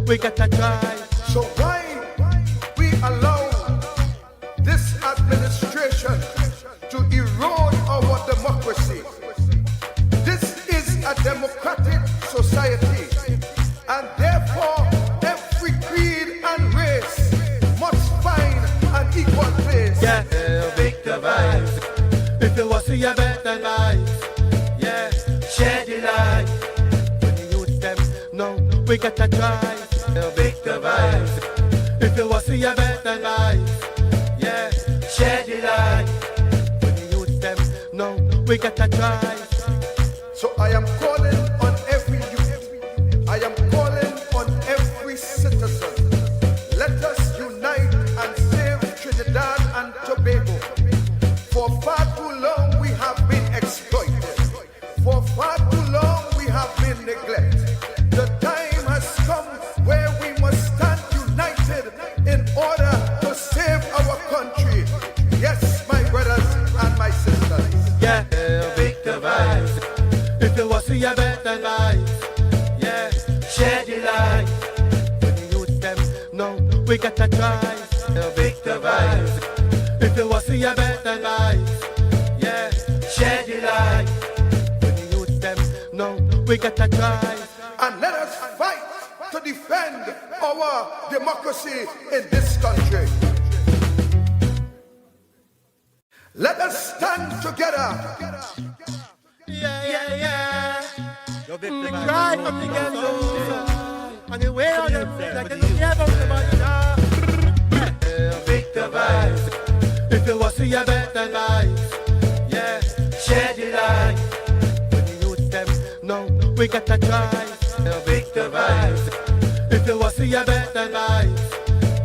we gotta try. So why we allow this administration to erode our democracy? This is a democratic society, and therefore every creed and race must find an equal place. Yeah, Victor vibes. If you want to see a better life, yeah, share the light. When the youth them know we gotta try. Victor vibes. If you want to see a better life, yeah, share the light. When the youth them know we gotta try. So I am calling on every youth, I am calling on every citizen. Let us unite and save Trinidad and Tobago. For far too long we have been exploited. For far too long we have been neglected. The time has come where we must stand united in order to save our country. Yes, my brothers and my sisters. Yeah, Victor vibes. If you want to see a better life, yeah, share the light. When the youth them know we gotta try. Victor vibes. If you want to see a better life, yeah, share the light. When the youth them know we gotta try. And let us fight to defend our democracy in this country. Let us stand together. Yeah. The cry from the ghetto, and the way on them like they don't care about somebody now. Victor vibes. If you want to see a better life, yeah, share the light. When the youth them know we gotta try. Victor vibes. If you want to see a better life,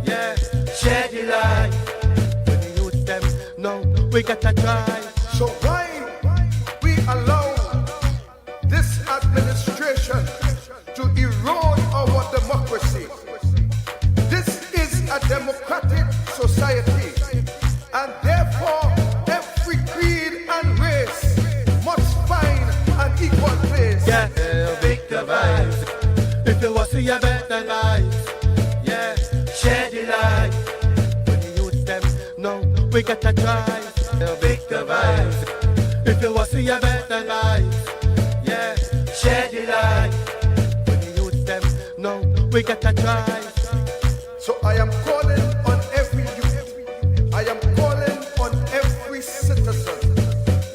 yeah, share the light. When the youth them know we gotta try. So why we allow this administration to erode our democracy? This is a democratic society, and therefore every creed and race must find an equal place. Yeah, Victor vibes. If you want to see a better life, yeah, share the light. When the youth them know we gotta try. Victor vibes. If you want to see a better life, yeah, share the light. When the youth them know we gotta try. So I am calling on every youth, I am calling on every citizen.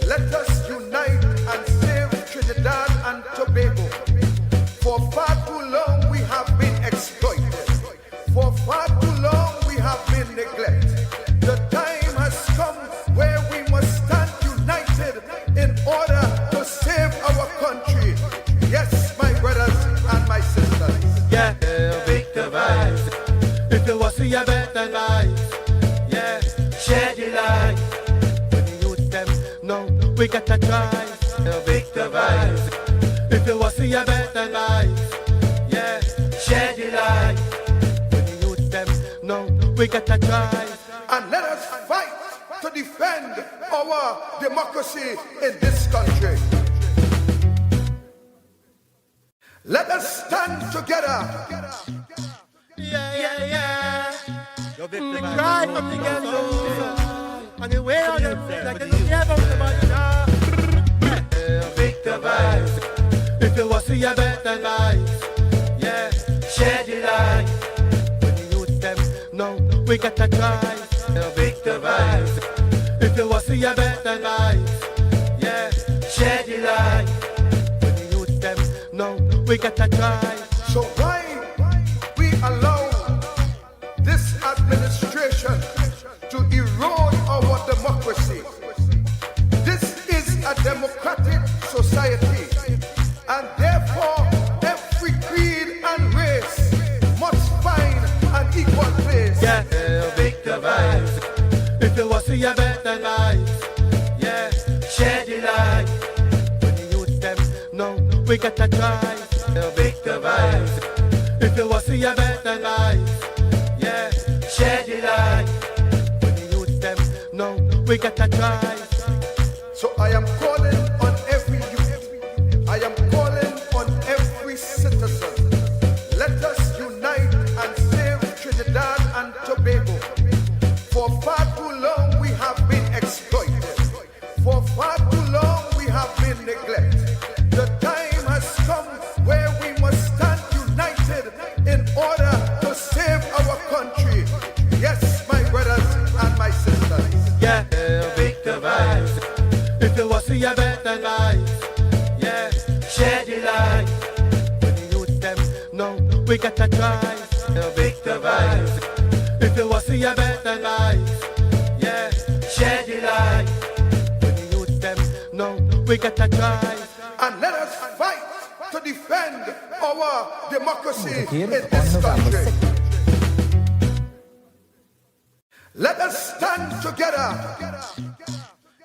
Let us unite and save Trinidad and Tobago. For far too long we have been exploited. For far too long we have been neglected. The time has come where we must stand united in order to save our country. Yes, my brothers and my sisters. Yeah, Victor vibes. If you want to see a better life, yeah, share the light. When the youth them know we gotta try. Victor vibes. If you want to see a better life, yeah, share the light. When the youth them know we gotta try. And let us fight to defend our democracy in this country. Let us stand together. Yeah. The cry from the ghetto, and the way on them like they don't care about somebody now. Victor vibes. If you want to see a better life, yeah, share the light. When the youth them know we gotta try. Victor vibes. If you want to see a better life, yeah, share the light. When the youth them know we gotta try. So why we allow this administration to erode our democracy? This is a democratic society, and therefore every creed and race must find an equal place. Yeah, Victor vibes. If you want to see a better life, yeah, share the light. When the youth them know we gotta try. Victor vibes. If you want to see a better life, yeah, share the light. When the youth them know we gotta try. So I am calling on every youth, I am calling on every citizen. Let us unite we gotta try to victimize. If you want to see a better life, yeah, share the light. When the youth them know, we gotta try. And let us fight to defend our democracy in on this November country. 6th. Let us stand together.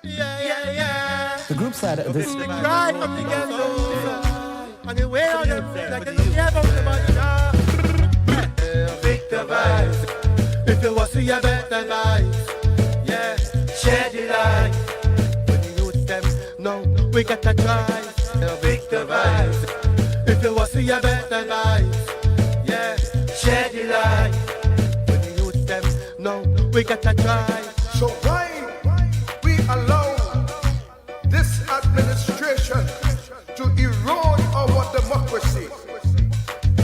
Yeah. The group said this. The cry of the ghetto, and the way on them, like they don't care about the money now. Victimize. If you want to see a better life, yeah, share the light. When the youth them know, we gotta try to victimize. If you want to see a better life, yeah, share the light. When the youth them know, we gotta try. So why we allow this administration to erode our democracy?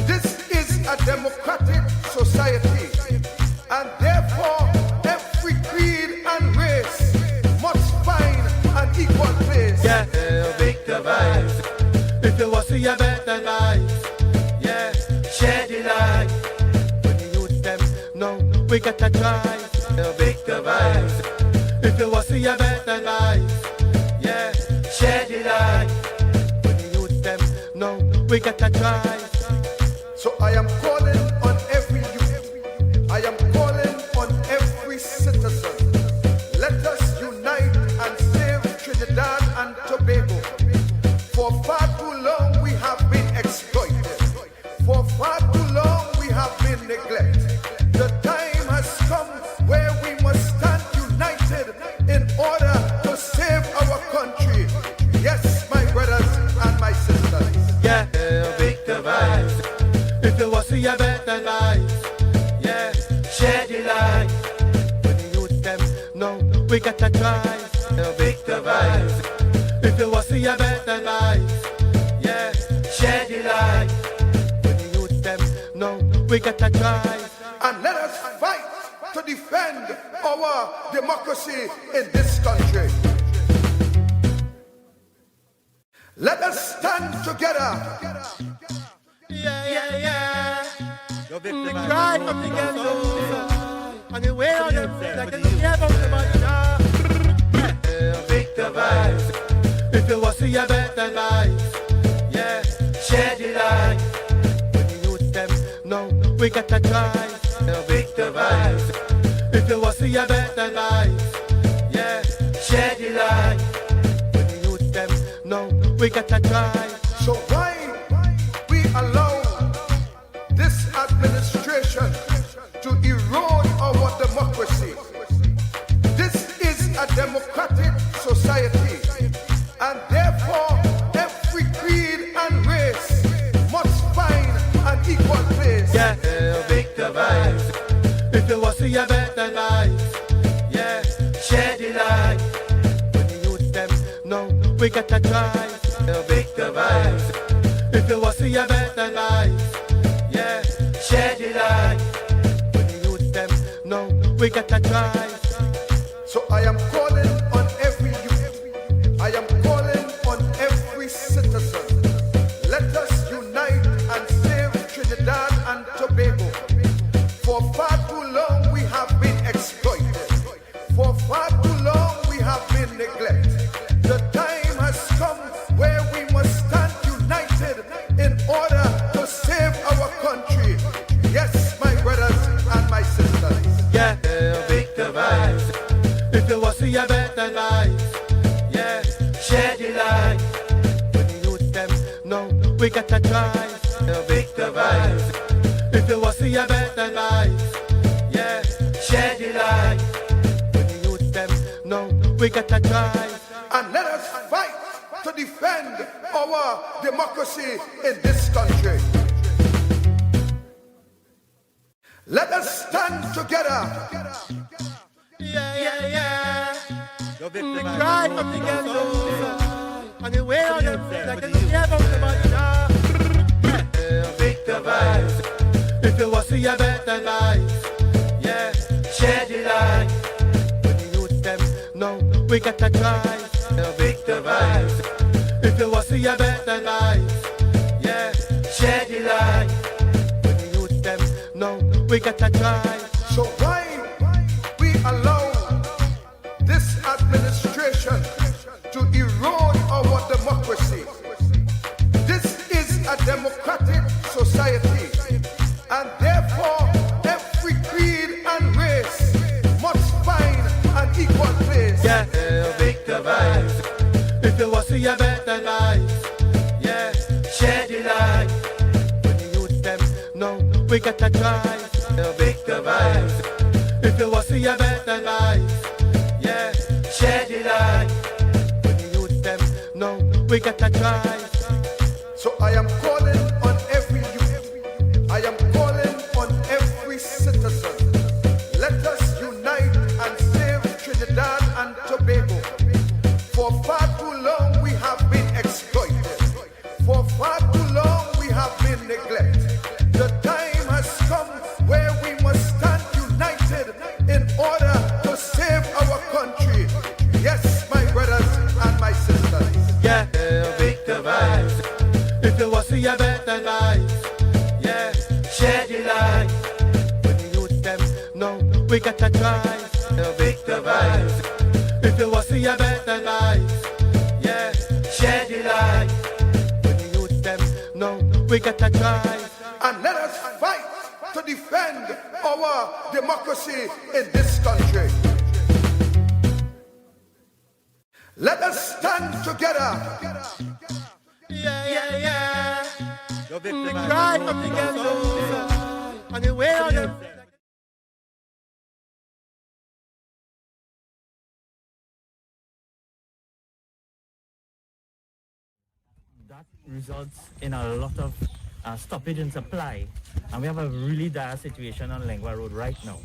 This is a democratic society, and therefore every creed and race must find an equal place. Yeah, victimize. If you want to see a better life, yeah, share the light. When the youth them know, we gotta try to victimize. If you want to see a better life, yeah, share the light. When the youth them know, we gotta try. So I am calling on every youth, I am calling on every citizen. Let us unite and save Trinidad and Tobago. For far too long we have been exploited. For far too long we have been neglected. The time has come where we must stand united in order to save our country. Yes, my brothers and my sisters. Yeah, victimize. If you want to see a better life, yeah, share the light. When the youth them know, we gotta try to victimize. If you want to see a better life, yeah, share the light. When the youth them know, we gotta try. And let us fight to defend our democracy in this country. Let us stand together. Yeah. The cry of the ghetto, and the way on them, like they don't care about the money now. Victimize. If you want to see a better life, yeah, share the light. When the youth them know, we gotta try to victimize. If you want to see a better life, yeah, share the light. When the youth them know, we gotta try. So why we allow this administration to erode our democracy? This is a democratic society, and therefore every creed and race must find an equal place. Yeah, victimize. If you want to see a better life, yeah, share the light. When the youth them know, we gotta try to victimize. If you want to see a better life, yeah, share the light. When the youth them know, we gotta try. So I am calling on every youth, I am calling on every citizen. Let us unite and save Trinidad and Tobago. For far too long we have been exploited. For far too long we have been neglected. The time has come where we must stand united in order to save our country. Yes, my brothers and my sisters. Yeah, victimize. If you want to see a better life, yeah, share the light. When the youth them know, we gotta try to victimize. If you want to see a better life, yeah, share the light. When the youth them know, we gotta try. And let us fight to defend our democracy in this country. Let us stand together. Yeah. The cry of the ghetto, and the way on them, like they don't care about the money now. Victimize. If you want to see a better life, yeah, share the light. When the youth them know, we gotta try to victimize. If you want to see a better life, yeah, share the light. When we gotta try. So why we allow this administration to erode our democracy? This is a democratic society, and therefore every creed and race must find an equal place. Yeah, Victor vibes. If you want to see a better life, yeah, share the light. When the youth them know we gotta try. Victor vibes. If you want to see a better life, yeah, share the light. When the youth them know we gotta try. So I am calling on every youth. I am calling on every citizen. Let us unite and save Trinidad and Tobago. For far too long we have been exploited. For far too long we have been neglected. The time has come where we must stand united in order to save our country. Yes, my brothers and my sisters. Yeah, Victor vibes. If you want to see a better life, yeah, share the light. When the youth them know we gotta try. Victor vibes. If you want to see a better life, yeah, share the light. When the youth them know we gotta try. And let us fight to defend our democracy in this country. Let us stand together. Yeah. We cry from together. And the way on them. That results in a lot of stoppage in supply, and we have a really dire situation on Lengua Road right now.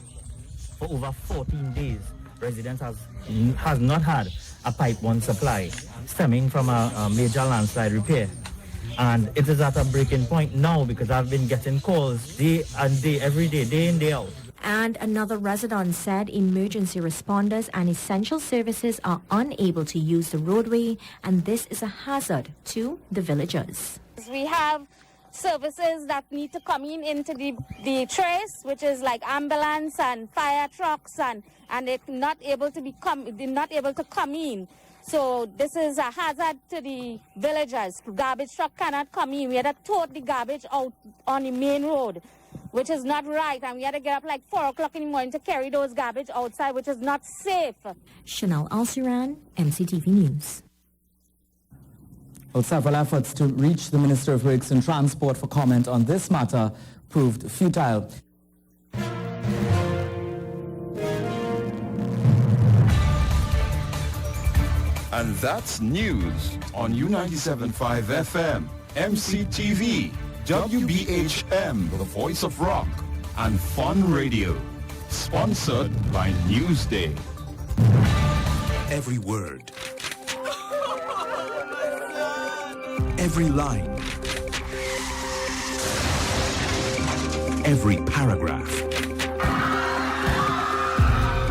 For over 14 days, residents has not had a pipe one supply stemming from a major landslide repair. And it is at a breaking point now because I've been getting calls day and day, every day, day in, day out. And another resident said emergency responders and essential services are unable to use the roadway, and this is a hazard to the villagers. We have services that need to come into the trace, which is like ambulance and fire trucks, and they're not able to come in. So this is a hazard to the villagers. Garbage truck cannot come in. We had to tote the garbage out on the main road, which is not right. And we had to get up like 4 o'clock in the morning to carry those garbage outside, which is not safe. Chanel Alciran, MCTV News. Well, several efforts to reach the Minister of Works and Transport for comment on this matter proved futile. And that's news on U97.5 FM, MCTV, WBHM, the voice of rock, and Fun Radio. Sponsored by Newsday. Every word, every line, every paragraph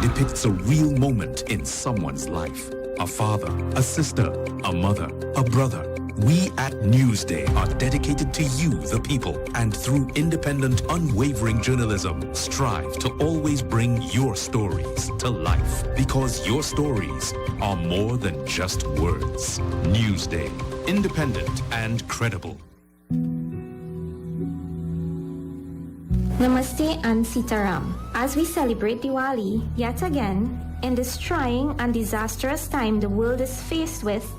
depicts a real moment in someone's life. A father, a sister, a mother, a brother. We at Newsday are dedicated to you, the people, and through independent, unwavering journalism, strive to always bring your stories to life, because your stories are more than just words. Newsday, independent and credible. Namaste and Sitaram. As we celebrate Diwali yet again, in this trying and disastrous time the world is faced with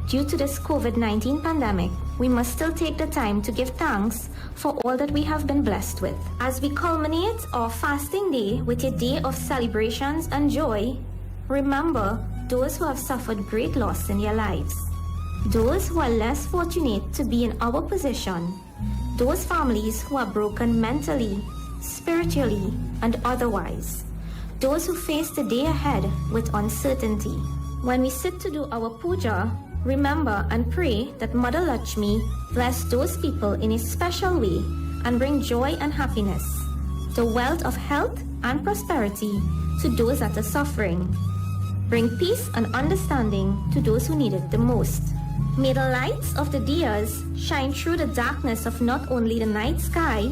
due to this COVID-19 pandemic, we must still take the time to give thanks for all that we have been blessed with. As we culminate our fasting day with a day of celebrations and joy, remember those who have suffered great loss in their lives, those who are less fortunate to be in our position, those families who are broken mentally, spiritually, and otherwise, those who face the day ahead with uncertainty. When we sit to do our puja, remember and pray that Mother Lakshmi bless those people in a special way and bring joy and happiness, the wealth of health and prosperity to those that are suffering. Bring peace and understanding to those who need it the most. May the lights of the diyas shine through the darkness of not only the night sky,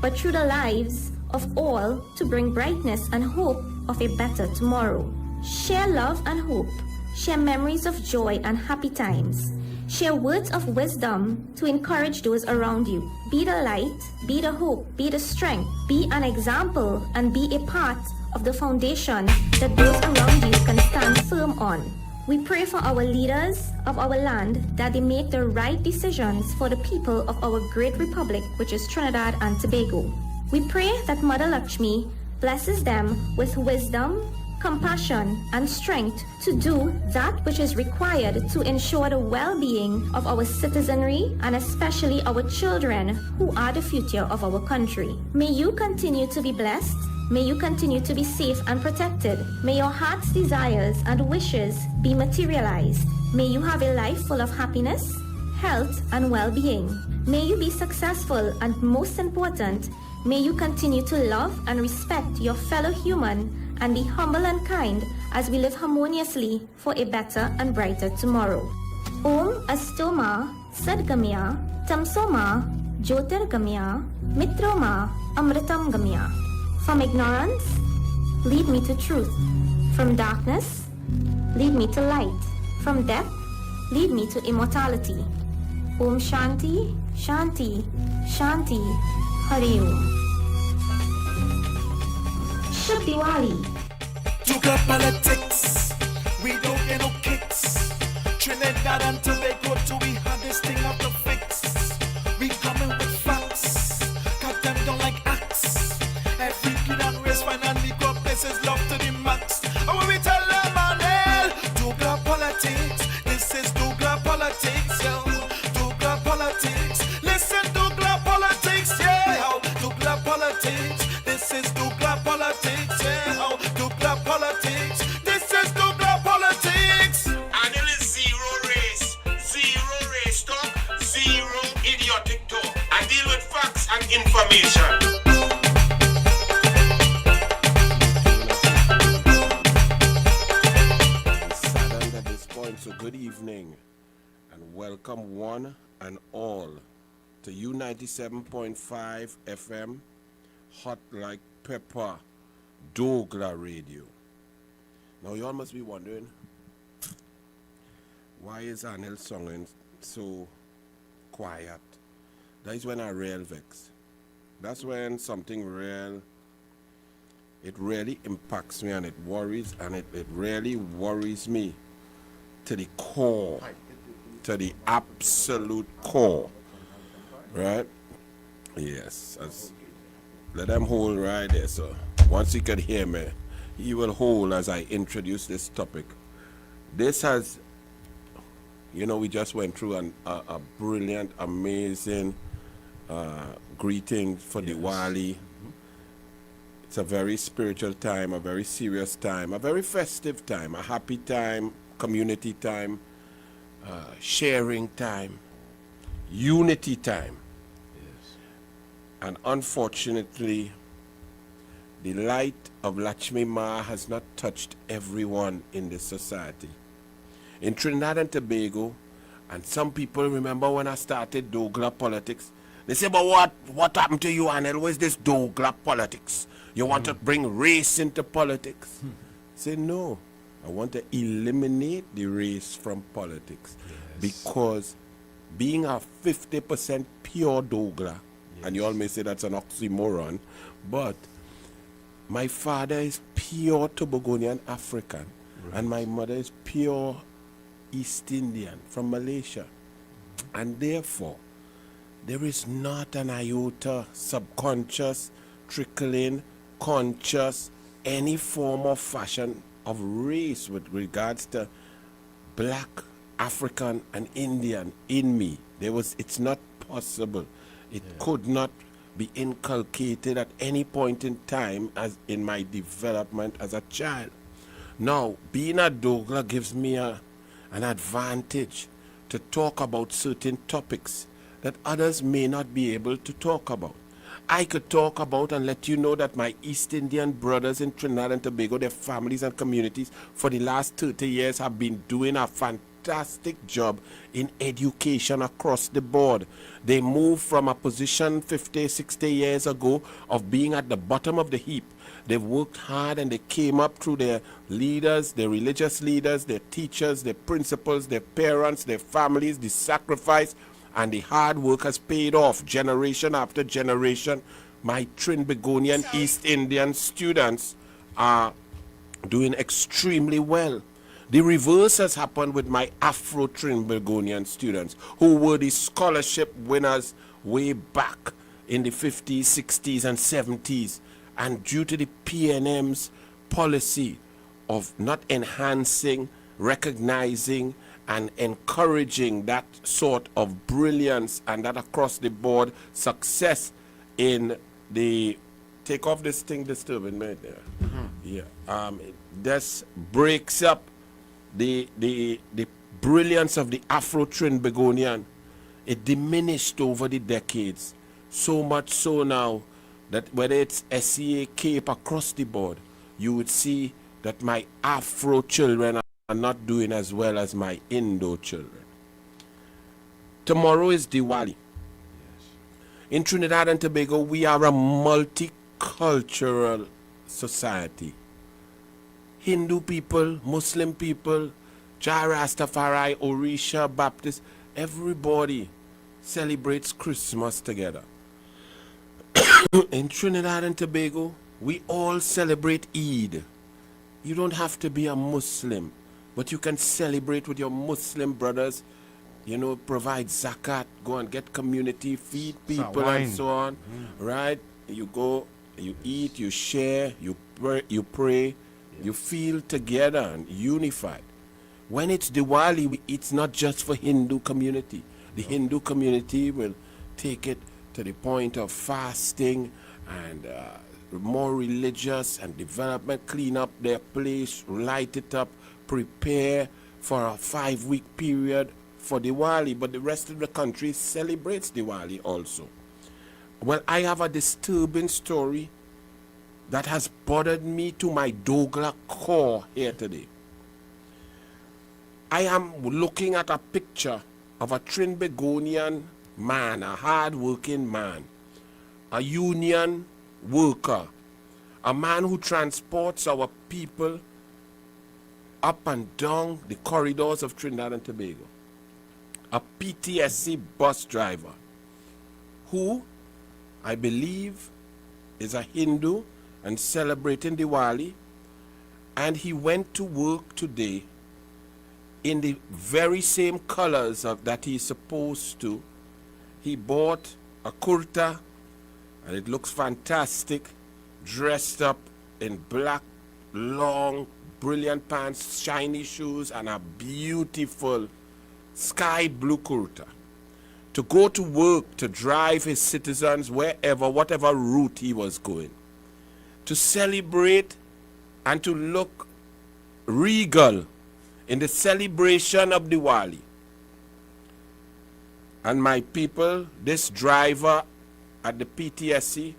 but through the lives of all to bring brightness and hope of a better tomorrow. Share love and hope. Share memories of joy and happy times. Share words of wisdom to encourage those around you. Be the light, be the hope, be the strength, be an example, and be a part of the foundation that those around you can stand firm on. We pray for our leaders of our land that they make the right decisions for the people of our great republic, which is Trinidad and Tobago. We pray that Mother Lakshmi blesses them with wisdom, compassion, and strength to do that which is required to ensure the well-being of our citizenry and especially our children who are the future of our country. May you continue to be blessed. May you continue to be safe and protected. May your heart's desires and wishes be materialized. May you have a life full of happiness, health, and well-being. May you be successful, and most important, may you continue to love and respect your fellow human and be humble and kind as we live harmoniously for a better and brighter tomorrow. Om Astoma Sadgamya Tamsoma Jyotirgamya Mitroma Amritam Gamya. From ignorance, lead me to truth. From darkness, lead me to light. From death, lead me to immortality. Om Shanti, Shanti, Shanti, Hari Om. Shub Diwali. Douglas politics, we don't get no kicks. Trinidad and Tobago, do we have this thing up to fix? We coming with facts, cut them down like axe. Every kid and race, find and legal places, love to the max. And when we tell them, Anil, Douglas politics, this is Douglas politics, yo. Douglas politics, listen, Douglas politics, yeah. Douglas politics, this is Douglas politics, yeah. Douglas politics, this is Douglas politics. Anil is zero race talk, zero idiotic talk. I deal with facts and information. So good evening and welcome one and all to U97.5 FM, hot like pepper, DouglAR Radio. Now you all must be wondering, why is Anil singing so quiet? That is when I real vex. That's when something real, it really impacts me and it worries, and it really worries me to the core, to the absolute core, right? Yes, let them hold right there, so once you can hear me, he will hold as I introduce this topic. This has, you know, we just went through a brilliant, amazing greeting for Diwali. It's a very spiritual time, a very serious time, a very festive time, a happy time, community time, sharing time, unity time. Yes. And unfortunately, the light of Lakshmi Ma has not touched everyone in this society. In Trinidad and Tobago, and some people remember when I started DouglAR politics, they say, but what happened to you, Anil? Where's this DouglAR politics? You want to bring race into politics? Say no. I want to eliminate the race from politics, because being a 50% pure DouglAR, and you all may say that's an oxymoron, but my father is pure Tobagonian African, and my mother is pure East Indian from Malaysia. And therefore, there is not an iota subconscious, trickling, conscious, any form of fashion of race with regards to black, African, and Indian in me. It's not possible. It could not be inculcated at any point in time as in my development as a child. Now, being a DouglAR gives me an advantage to talk about certain topics that others may not be able to talk about. I could talk about and let you know that my East Indian brothers in Trinidad and Tobago, their families and communities, for the last 30 years have been doing a fantastic fantastic job in education across the board. They moved from a position 50, 60 years ago of being at the bottom of the heap. They've worked hard and they came up through their leaders, their religious leaders, their teachers, their principals, their parents, their families, the sacrifice, and the hard work has paid off generation after generation. My Trinbagonian East Indian students are doing extremely well. The reverse has happened with my Afro-Trinbagonian students, who were the scholarship winners way back in the 50s, 60s, and 70s. And due to the PNM's policy of not enhancing, recognizing, and encouraging that sort of brilliance and that across the board success in the take off this thing disturbing me there. This breaks up the brilliance of the Afro-Trinbagonian. It diminished over the decades, so much so now that whether it's SEA, Cape, across the board, you would see that my Afro children are not doing as well as my Indo children. Tomorrow is Diwali. In Trinidad and Tobago, we are a multicultural society. Hindu people, Muslim people, Jai Rastafari, Orisha, Baptist, everybody celebrates Christmas together. In Trinidad and Tobago, we all celebrate Eid. You don't have to be a Muslim, but you can celebrate with your Muslim brothers, you know, provide zakat, go and get community, feed people and so on, right? You go, you eat, you share, you pray, you feel together and unified. When it's Diwali, it's not just for Hindu community. The Hindu community will take it to the point of fasting and more religious and development, clean up their place, light it up, prepare for a 5-week period for Diwali. But the rest of the country celebrates Diwali also. Well, I have a disturbing story that has bothered me to my DouglAR core here today. I am looking at a picture of a Trinbagonian man, a hard-working man, a union worker, a man who transports our people up and down the corridors of Trinidad and Tobago, a PTSC bus driver who I believe is a Hindu and celebrating Diwali, and he went to work today in the very same colors that he's supposed to. He bought a kurta, and it looks fantastic, dressed up in black, long, brilliant pants, shiny shoes, and a beautiful sky blue kurta, to go to work, to drive his citizens wherever, whatever route he was going, to celebrate and to look regal in the celebration of Diwali. And my people, this driver at the PTSC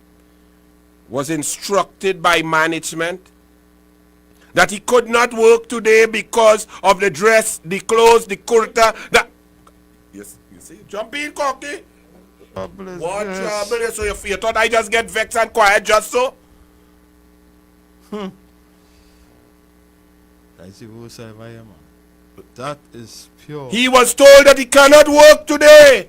was instructed by management that he could not work today because of the dress, the clothes, the kurta. Yes, you see, jump in, Cocky. What trouble? So you thought I just get vexed and quiet just so? That is pure. He was told that he cannot work today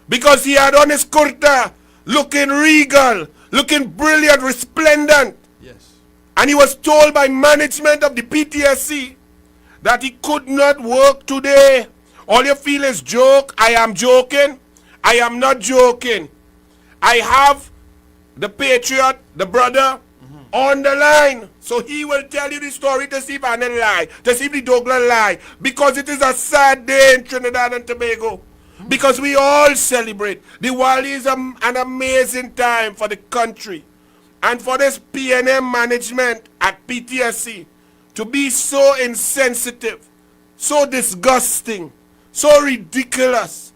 because he had on his kurta, looking regal, looking brilliant, resplendent. Yes. And he was told by management of the PTSC that he could not work today. All you feel is joke. I am joking. I am not joking. I have the patriot, the brother, on the line. So he will tell you the story to see if I don't lie, to see if the DouglAR lie. Because it is a sad day in Trinidad and Tobago. Because we all celebrate. Diwali is an amazing time for the country. And for this PNM management at PTSC to be so insensitive, so disgusting, so ridiculous,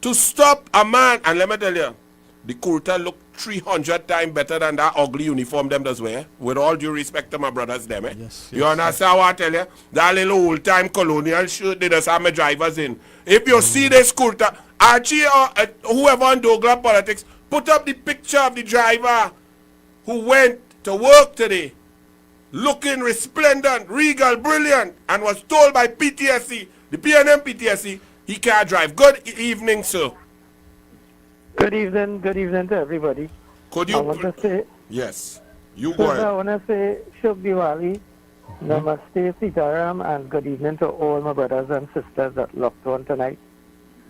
to stop a man. And let me tell you, the kurta look 300 times better than that ugly uniform them does wear. With all due respect to my brothers them, eh? You understand what I tell you? That little old time colonial shirt they just have my drivers in. If you see this kurta, Archie or whoever on DouglAR Politics, put up the picture of the driver who went to work today, looking resplendent, regal, brilliant, and was told by PTSC, the PNM PTSC, he can't drive. Good evening, sir. Good evening to everybody. Could you? I want to say, yes, you go ahead. I want to say Shub Diwali, Namaste Sitaram, and good evening to all my brothers and sisters that locked on tonight.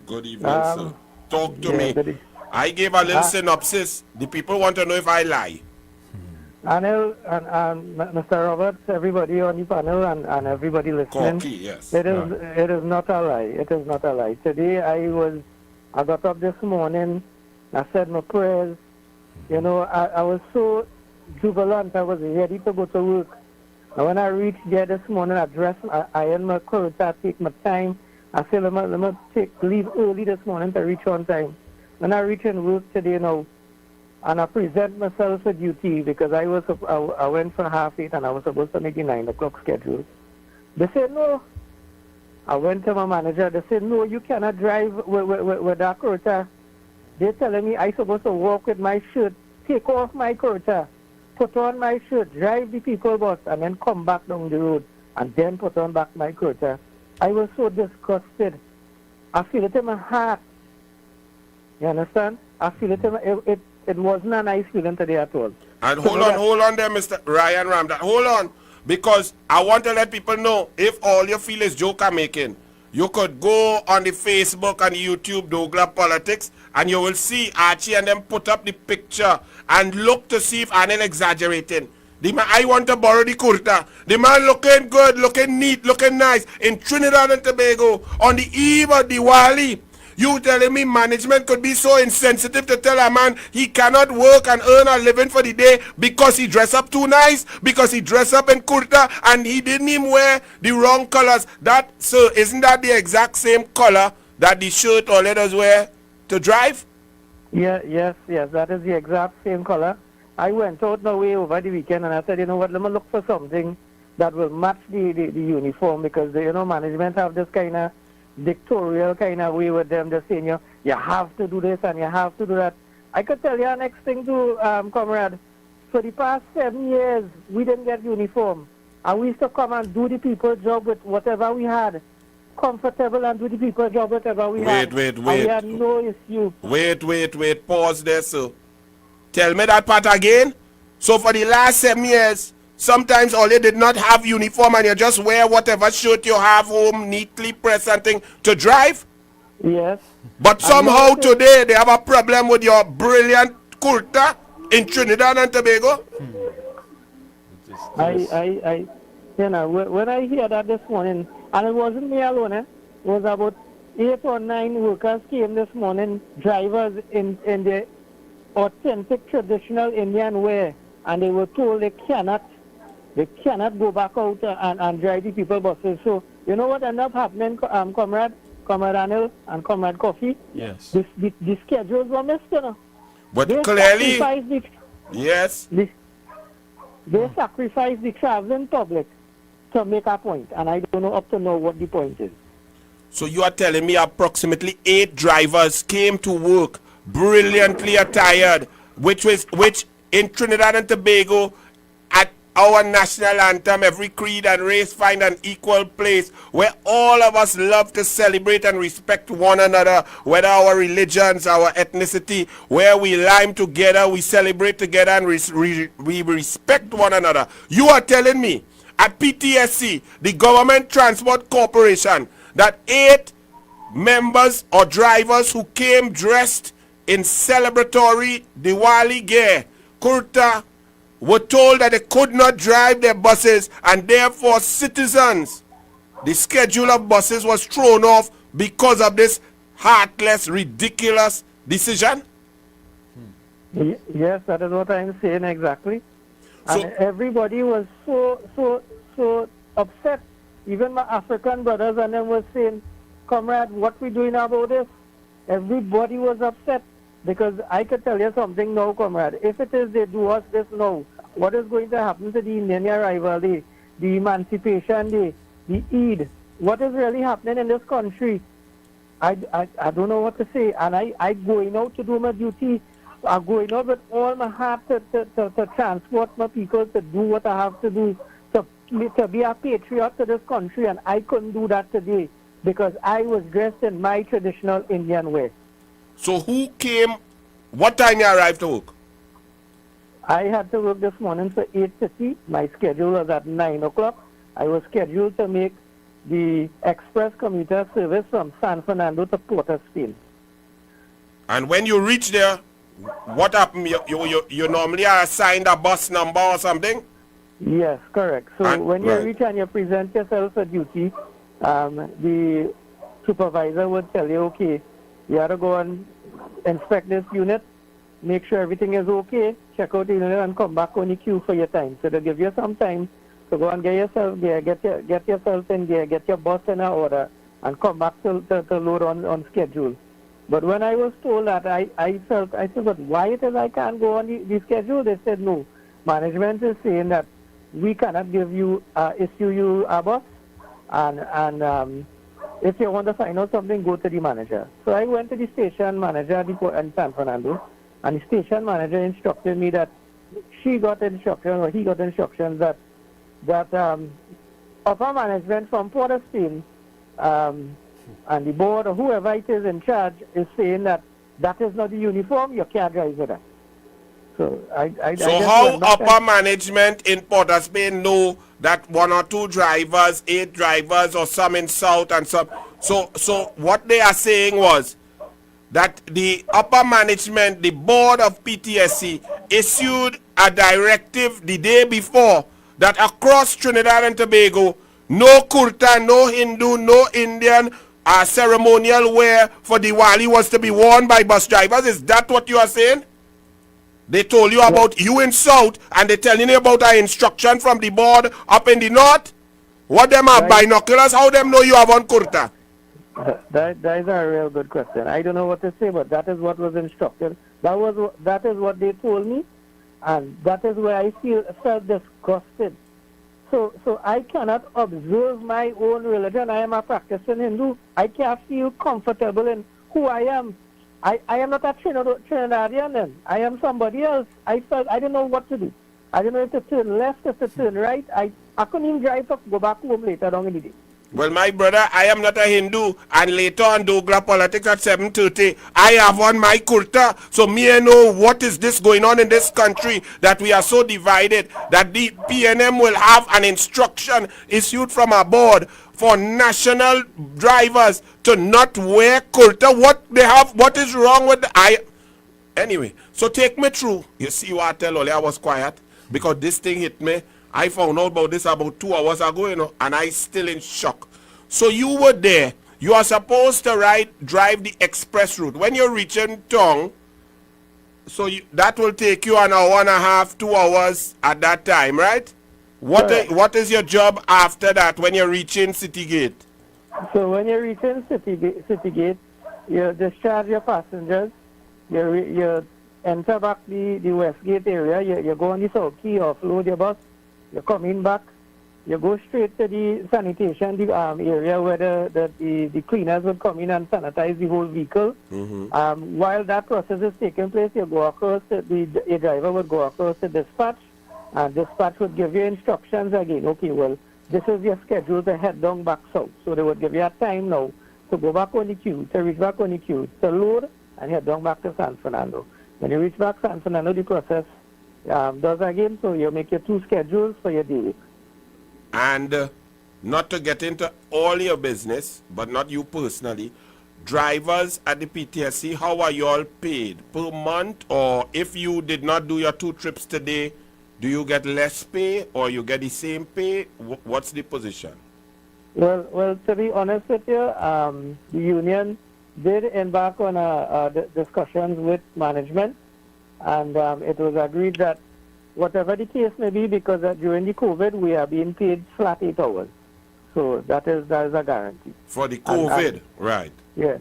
Good evening, sir. Talk to me. I gave a little synopsis. The people want to know if I lie. Anil and Mr. Roberts, everybody on the panel and everybody listening. Corky, yes. It is not a lie. It is not a lie. Today I got up this morning, I said my prayers. You know, I was so jubilant. I was ready to go to work. And when I reached there this morning, I dressed, I ironed my clothes, I take my time. I said, let me leave early this morning to reach on time. When I reach in work today now, and I present myself for duty because I went for 8:30 and I was supposed to make the 9 o'clock schedule. They said no. I went to my manager. They said no, you cannot drive with that kurta. They're telling me I supposed to walk with my shirt, take off my kurta, put on my shirt, drive the people bus, and then come back down the road and then put on back my kurta. I was so disgusted. I feel it in my heart. You understand? I feel it in my, it wasn't a nice feeling today at all. And hold on there, Mr. Ryan Ramdat. Hold on. Because I want to let people know, if all you feel is joke I'm making, you could go on the Facebook and YouTube DouglAR Politics and you will see Archie and them put up the picture and look to see if Anil exaggerating. The man, I want to borrow the kurta. The man looking good, looking neat, looking nice in Trinidad and Tobago on the eve of Diwali. You telling me management could be so insensitive to tell a man he cannot work and earn a living for the day because he dress up too nice, because he dress up in kurta and he didn't even wear the wrong colors. That, sir, isn't that the exact same color that the shirt or letters wear to drive? Yes, that is the exact same color. I went out my way over the weekend and I said, you know what, let me look for something that will match the uniform because the management have this kind of dictatorial kind of way with them. They're saying you have to do this and you have to do that. I could tell you our next thing too, comrade. For the past 7 years, we didn't get uniform. And we used to come and do the people's job with whatever we had. Comfortable and do the people's job whatever we had. Wait. And we had no issue. Wait. Pause there, sir. Tell me that part again. So for the last 7 years, sometimes all you did not have uniform and you just wear whatever shirt you have home, neatly pressed and thing to drive? Yes. But somehow today they have a problem with your brilliant kurta in Trinidad and Tobago? I when I hear that this morning, and it wasn't me alone, it was about 8 or 9 workers came this morning, drivers in the authentic traditional Indian wear, and they were told they cannot go back out and drive the people buses. So you know what ended up happening, comrade Anil and comrade Coffee? Yes. The schedules were missed, you know. But they clearly, yes. They sacrificed the traveling public to make a point, and I don't know up to now what the point is. So you are telling me approximately 8 drivers came to work brilliantly attired, which in Trinidad and Tobago, at our national anthem, every creed and race find an equal place, where all of us love to celebrate and respect one another, whether our religions, our ethnicity, where we lime together, we celebrate together, and we respect one another. You are telling me at PTSC, the Government Transport Corporation, that 8 members or drivers who came dressed in celebratory Diwali gear, kurta, were told that they could not drive their buses, and therefore citizens, the schedule of buses was thrown off because of this heartless, ridiculous decision? Yes, that is what I'm saying exactly. And everybody was so upset. Even my African brothers and them were saying, comrade, what we doing about this? Everybody was upset. Because I could tell you something now, comrade. If it is they do us this now, what is going to happen to the Indian arrival, the Emancipation Day, the Eid? What is really happening in this country? I don't know what to say. And I going out to do my duty. I'm going out with all my heart to transport my people, to do what I have to do, to be a patriot to this country. And I couldn't do that today because I was dressed in my traditional Indian way. So who came, what time you arrived to work? I had to work this morning for 8:30. My schedule was at 9 o'clock. I was scheduled to make the express commuter service from San Fernando to Port of Spain. And when you reach there, what happened? You normally are assigned a bus number or something? Yes, correct. So and, when you right. reach and you present yourself for duty, the supervisor would tell you, okay, you have to go and inspect this unit, make sure everything is okay, check out the unit and come back on the queue for your time. So they'll give you some time to go and get yourself there, get yourself in there, get your bus in order, and come back to load on schedule. But when I was told that, I said, but why it is I can't go on the schedule? They said, no, management is saying that we cannot give you, issue you a bus, and if you want to find out something, go to the manager. So I went to the station manager in San Fernando, and the station manager instructed me that he got instructions that upper management from Port of Spain and the board or whoever it is in charge is saying that is not the uniform, you can't drive with that. So how upper management in Port of Spain know that 1 or 2 drivers, 8 drivers, or some in South and some? So what they are saying was that the upper management, the board of PTSC, issued a directive the day before that across Trinidad and Tobago, no kurta, no Hindu, no Indian ceremonial wear for Diwali was to be worn by bus drivers. Is that what you are saying? They told you about you in South, and they're telling you about our instruction from the board up in the North? What them are binoculars? How them know you have on kurta? That is a real good question. I don't know what to say, but that is what was instructed. That is what they told me, and that is where I felt disgusted. So I cannot observe my own religion. I am a practicing Hindu. I can't feel comfortable in who I am. I am not a Trinidadian then. I am somebody else. I didn't know what to do. I didn't know if to turn left, if to turn right. I couldn't even drive to go back home later on in the day. Well, my brother, I am not a Hindu, and later on DouglAR Politics at 7:30, I have on my kurta, so me I know what is this going on in this country, that we are so divided, that the PNM will have an instruction issued from a board for national drivers to not wear kurta. What is wrong with Anyway, so take me through. You see what I tell Oli, I was quiet, because this thing hit me. I found out about this about 2 hours ago, and I still in shock. So you were there. You are supposed to drive the express route. When you're reaching Tong, so that will take you an hour and a half, 2 hours at that time, right? What is your job after that when you're reaching City Gate? So when you're reaching City Gate, you discharge your passengers. You enter back the West Gate area. You go on the South Quay, offload your bus. You come in back, you go straight to the sanitation area where the cleaners would come in and sanitize the whole vehicle. Mm-hmm. While that process is taking place, you go across, a driver would go across to dispatch, and dispatch would give you instructions again. Okay, well, this is your schedule to head down back south. So they would give you a time now to go back on the queue, to reach back on the queue, to load, and head down back to San Fernando. When you reach back San Fernando, the process does again, so you make your 2 schedules for your day. And not to get into all your business, but not you personally, drivers at the PTSC, how are you all paid? Per month, or if you did not do your 2 trips today, do you get less pay or you get the same pay? What's the position? Well, to be honest with you, the union did embark on discussions with management, and it was agreed that whatever the case may be, because during the COVID we are being paid flat 8 hours. So that is a guarantee. For the COVID, right. Yeah.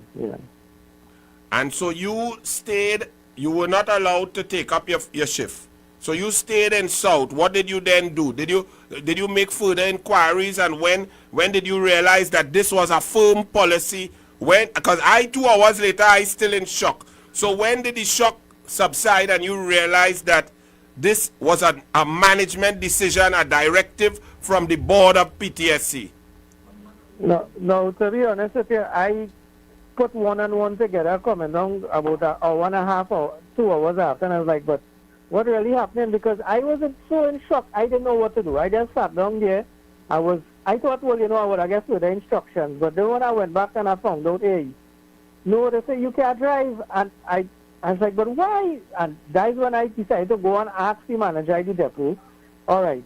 And so you stayed, you were not allowed to take up your shift. So you stayed in South. What did you then do? Did you make further inquiries, and when did you realize that this was a firm policy? When, because 2 hours later I still in shock. So when did the shock subside and you realized that this was a management decision, a directive from the board of PTSC? No, to be honest with you, I put one and one together coming down about an hour and a half or 2 hours after, and I was like, but what really happening? Because I wasn't so in shock. I didn't know what to do. I just sat down there. I thought, well, I would, I guess, with the instructions. But then when I went back and I found out, hey, no, they say you can't drive. And I was like, but why? And that's when I decided to go and ask the manager at the depot, all right,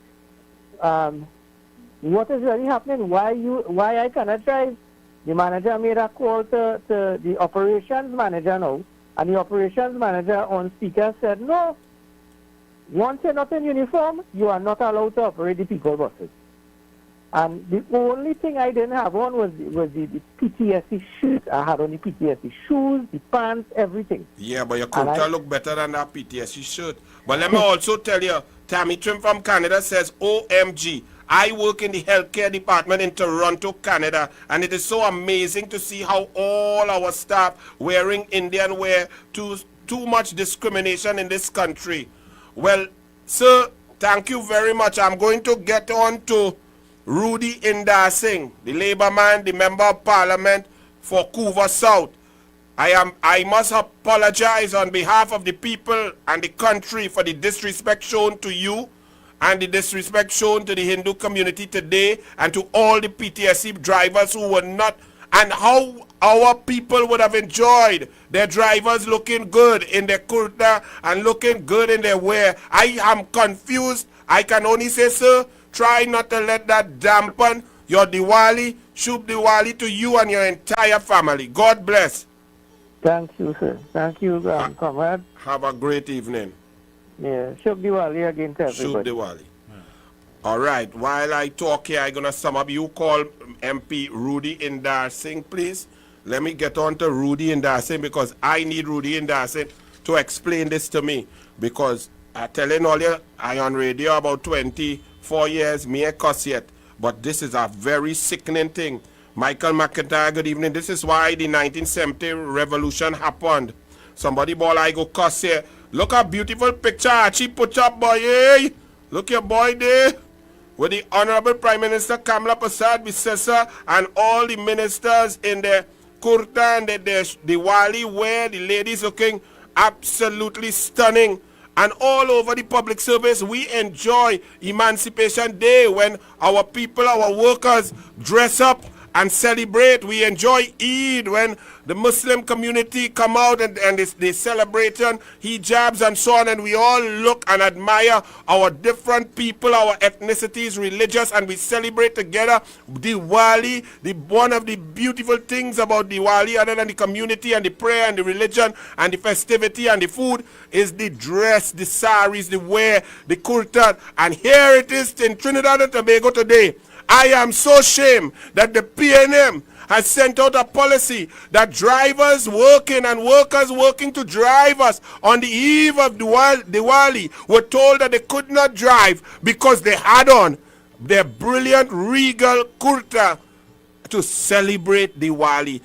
what is really happening? Why I cannot drive? The manager made a call to the operations manager now. And the operations manager on speaker said, no, once you're not in uniform, you are not allowed to operate the people buses. And the only thing I didn't have on was the PTSD shoes. I had on the PTSD shoes, the pants, everything. Yeah, but your kurta look better than that PTSD shirt. But let me also tell you, Tammy Trim from Canada says, OMG, I work in the healthcare department in Toronto, Canada, and it is so amazing to see how all our staff wearing Indian wear, too much discrimination in this country. Well, sir, thank you very much. I'm going to get on to Rudy Indar Singh, the Labour man, the Member of Parliament for Couva South. I must apologize on behalf of the people and the country for the disrespect shown to you and the disrespect shown to the Hindu community today, and to all the PTSC drivers who were not, and how our people would have enjoyed their drivers looking good in their kurta and looking good in their wear. I am confused. I can only say, sir, try not to let that dampen your Diwali. Shubh Diwali to you and your entire family. God bless. Thank you, sir. Thank you, comrade. Have a great evening. Yeah, Shubh Diwali again to everybody. Shubh Diwali. All right, while I talk here, I'm going to sum up. You call MP Rudy Indar Singh, please. Let me get on to Rudy Indar Singh, because I need Rudy Indar Singh to explain this to me. Because I'm telling all you, I on radio about 24 years, me a cuss yet. But this is a very sickening thing. Michael McIntyre, good evening. This is why the 1970 revolution happened. Somebody ball I go cuss here. Look a beautiful picture Archie put up, boy. Hey, look your boy there. With the Honorable Prime Minister Kamala Prasad Bisesa and all the ministers in their kurta and their Diwali wear, the ladies looking absolutely stunning. And all over the public service, we enjoy Emancipation Day when our people, our workers dress up and celebrate. We enjoy Eid when the Muslim community come out and they celebrate hijabs and so on, and we all look and admire our different people, our ethnicities, religious, and we celebrate together. Diwali, one of the beautiful things about Diwali, other than the community and the prayer and the religion and the festivity and the food, is the dress, the saris, the wear, the kurta. And here it is in Trinidad and Tobago today. I am so ashamed that the PNM has sent out a policy that drivers working and workers working to drive us on the eve of Diwali were told that they could not drive because they had on their brilliant regal kurta to celebrate Diwali.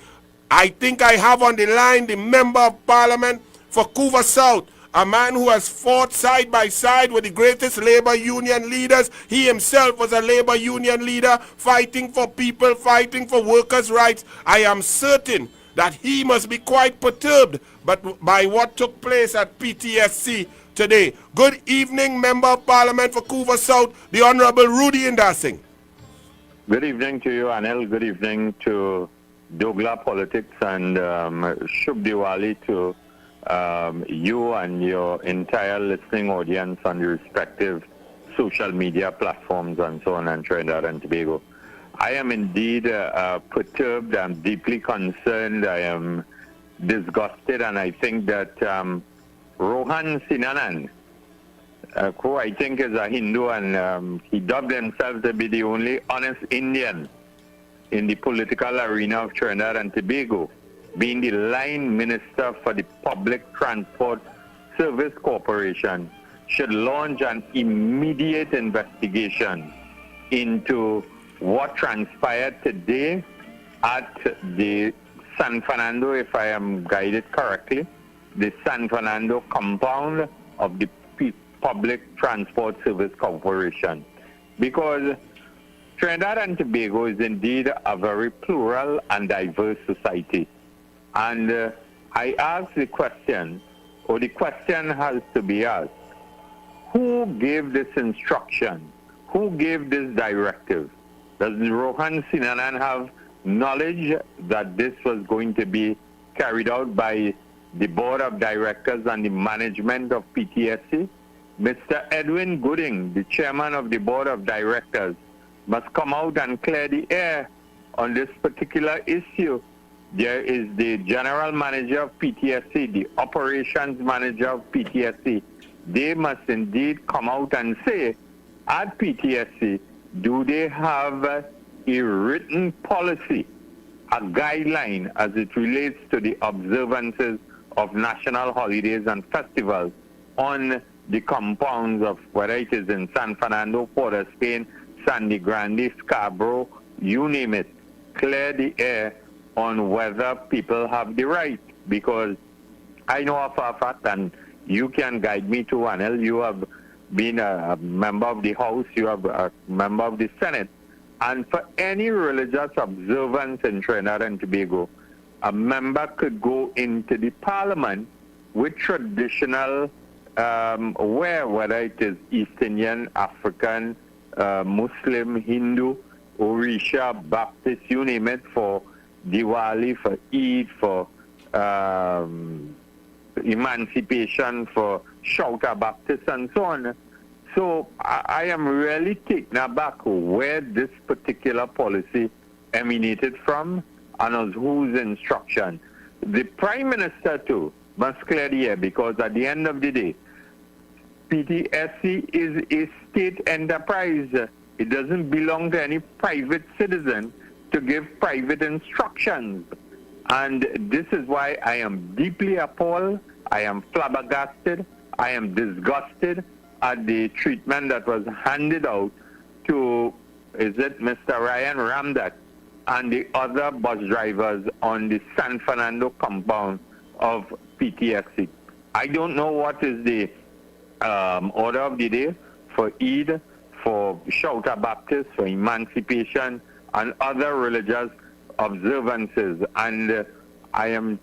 I think I have on the line the Member of Parliament for Couva South, a man who has fought side by side with the greatest labor union leaders. He himself was a labor union leader, fighting for people, fighting for workers' rights. I am certain that he must be quite perturbed by what took place at PTSC today. Good evening, Member of Parliament for Couva South, the Honorable Rudy Indar Singh. Good evening to you, Anil. Good evening to DouglAR Politics, and Shubh Diwali to you and your entire listening audience on the respective social media platforms and so on in Trinidad and Tobago. I am indeed perturbed. I'm deeply concerned. I am disgusted, and I think that Rohan Sinanan, who I think is a Hindu, and he dubbed himself to be the only honest Indian in the political arena of Trinidad and Tobago, being the line minister for the Public Transport Service Corporation, should launch an immediate investigation into what transpired today at the San Fernando, if I am guided correctly, the San Fernando compound of the Public Transport Service Corporation. Because Trinidad and Tobago is indeed a very plural and diverse society. And I ask the question, or the question has to be asked, who gave this instruction? Who gave this directive? Does Rohan Sinanan have knowledge that this was going to be carried out by the board of directors and the management of PTSC? Mr. Edwin Gooding, the chairman of the board of directors, must come out and clear the air on this particular issue. There is the general manager of PTSC, the operations manager of PTSC. They must indeed come out and say, at PTSC, do they have a written policy, a guideline as it relates to the observances of national holidays and festivals on the compounds of whether it is in San Fernando, Port of Spain, Sandy Grande, Scarborough, you name it. Clear the air on whether people have the right, because I know of a fact, and you can guide me to Anil, you have been a member of the House, you have a member of the Senate, and for any religious observance in Trinidad and Tobago, a member could go into the Parliament with traditional wear, whether it is East Indian, African, Muslim, Hindu, Orisha, Baptist, you name it, for Diwali, for Eid, for emancipation, for Shouta Baptist, and so on. So I am really taken aback where this particular policy emanated from and on whose instruction. The Prime Minister, too, must clear the air, because at the end of the day, PTSC is a state enterprise. It doesn't belong to any private citizen to give private instructions. And this is why I am deeply appalled, I am flabbergasted, I am disgusted at the treatment that was handed out to, is it Mr. Ryan Ramdat and the other bus drivers on the San Fernando compound of PTSC. I don't know what is the order of the day for Eid, for Shouta Baptist, for Emancipation, and other religious observances. And I am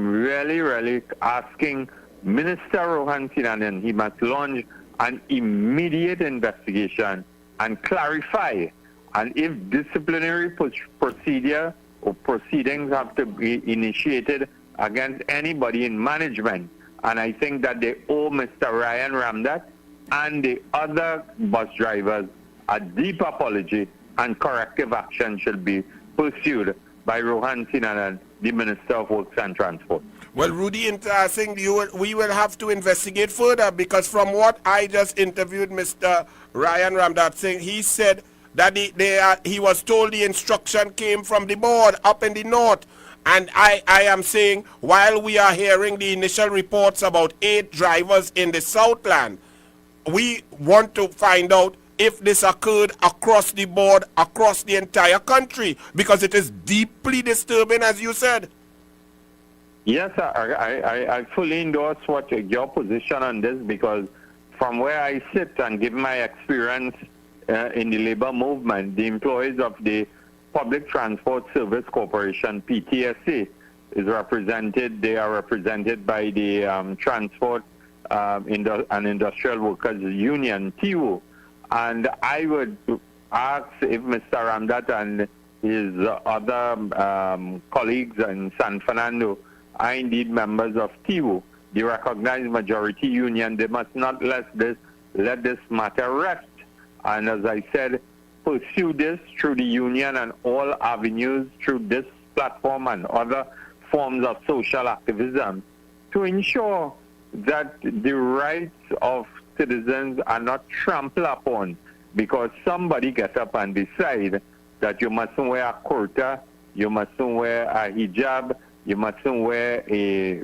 really asking Minister Rohan Sinanan, he must launch an immediate investigation and clarify. And if disciplinary procedure or proceedings have to be initiated against anybody in management, and I think that they owe Mr. Ryan Ramdat and the other bus drivers a deep apology, and corrective action should be pursued by Rohan Sinanan, the Minister of Works and Transport. Well, Rudy, I think we will have to investigate further, because from what I just interviewed Mr. Ryan Ramdat Singh, he said that he was told the instruction came from the board up in the north. And I am saying, while we are hearing the initial reports about 8 drivers in the Southland, we want to find out if this occurred across the board, across the entire country, because it is deeply disturbing, as you said. Yes, I fully endorse what your position on this, because from where I sit and given my experience in the labor movement, the employees of the Public Transport Service Corporation, PTSC, they are represented by the Transport and Industrial Workers Union, TIWU. And I would ask if Mr. Ramdat and his other colleagues in San Fernando are indeed members of TIWU, the recognized majority union, they must not let this matter rest. And as I said, pursue this through the union and all avenues through this platform and other forms of social activism to ensure that the rights of citizens are not trampled upon because somebody gets up and decide that you mustn't wear a kurta, you mustn't wear a hijab, You mustn't wear a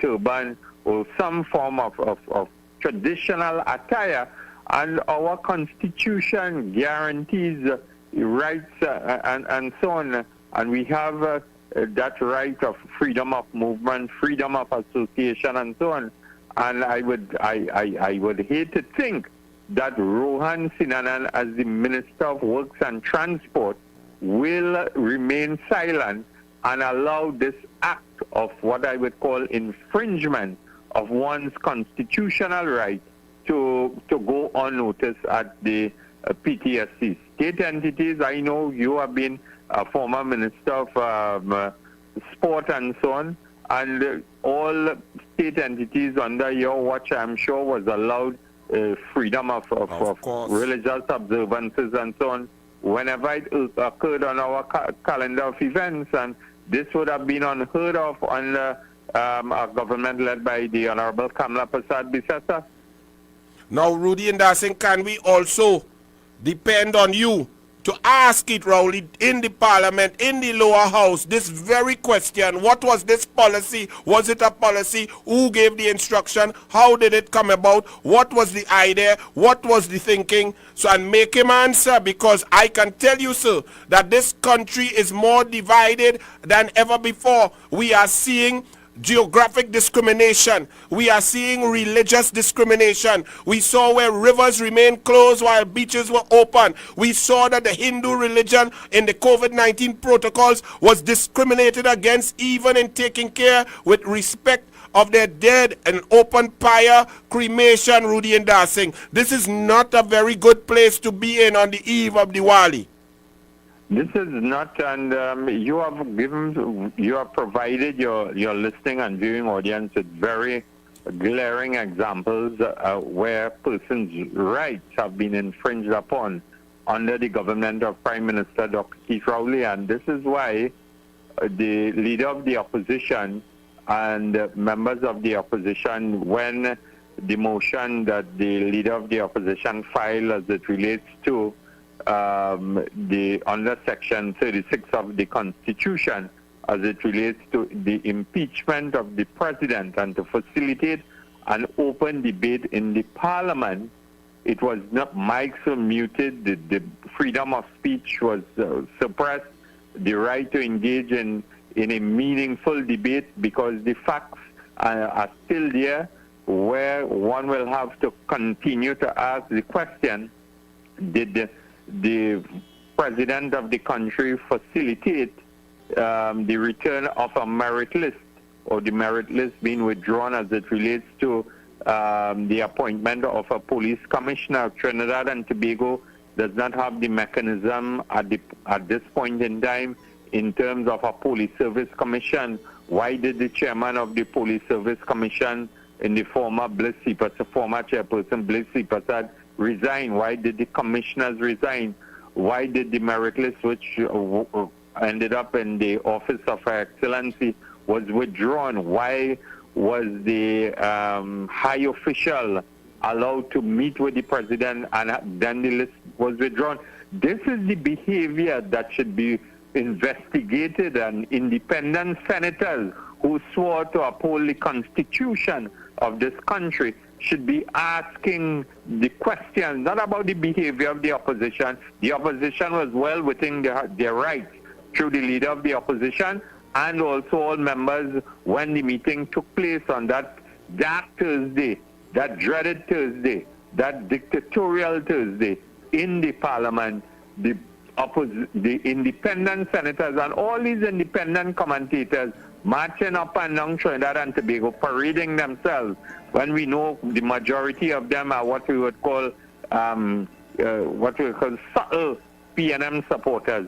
turban or some form of traditional attire. And our Constitution guarantees rights and so on. And we have that right of freedom of movement, freedom of association, and so on. And I would hate to think that Rohan Sinanan, as the Minister of Works and Transport, will remain silent and allow this act of what I would call infringement of one's constitutional right to go unnoticed at the PTSC. State entities, I know you have been a former Minister of Sport and so on, and all state entities under your watch, I'm sure, was allowed freedom of religious observances and so on whenever it occurred on our calendar of events, and this would have been unheard of under a government led by the Honorable Kamla Prasad Bisesa. Now, Rudy and Darsing, can we also depend on you to ask it, Rowley, in the Parliament, in the lower house, this very question? What was this policy? Was it a policy? Who gave the instruction? How did it come about? What was the idea? What was the thinking? So, and make him answer, because I can tell you, sir, that this country is more divided than ever before. We are seeing geographic discrimination. We are seeing religious discrimination. We saw where rivers remained closed while beaches were open. We saw that the Hindu religion in the COVID-19 protocols was discriminated against, even in taking care with respect of their dead and open pyre cremation, Rudy and Darsing. This is not a very good place to be in on the eve of Diwali. This is not, and you have provided your listening and viewing audience with very glaring examples where persons' rights have been infringed upon under the government of Prime Minister Dr. Keith Rowley, and this is why the leader of the opposition and members of the opposition, when the motion that the leader of the opposition filed as it relates to under Section 36 of the Constitution, as it relates to the impeachment of the President and to facilitate an open debate in the Parliament, it was not mics were muted, the freedom of speech was suppressed, the right to engage in a meaningful debate, because the facts are still there, where one will have to continue to ask the question, did the President of the country facilitate the return of a merit list, or the merit list being withdrawn as it relates to the appointment of a police commissioner? Trinidad and Tobago does not have the mechanism at this point in time in terms of a police service commission. Why did the chairman of the police service commission in the former chairperson Bliss Prasad resign? Why did the commissioners resign? Why did the merit list, which ended up in the Office of Her Excellency, was withdrawn? Why was the high official allowed to meet with the president and then the list was withdrawn? This is the behavior that should be investigated, and independent senators who swore to uphold the Constitution of this country should be asking the question, not about the behavior of the opposition. The opposition was well within their rights through the leader of the opposition and also all members when the meeting took place on that dark Thursday, that dreaded Thursday, that dictatorial Thursday in the Parliament. The independent senators and all these independent commentators marching up and down Trinidad and Tobago, parading themselves, when we know the majority of them are what we would call subtle PNM supporters.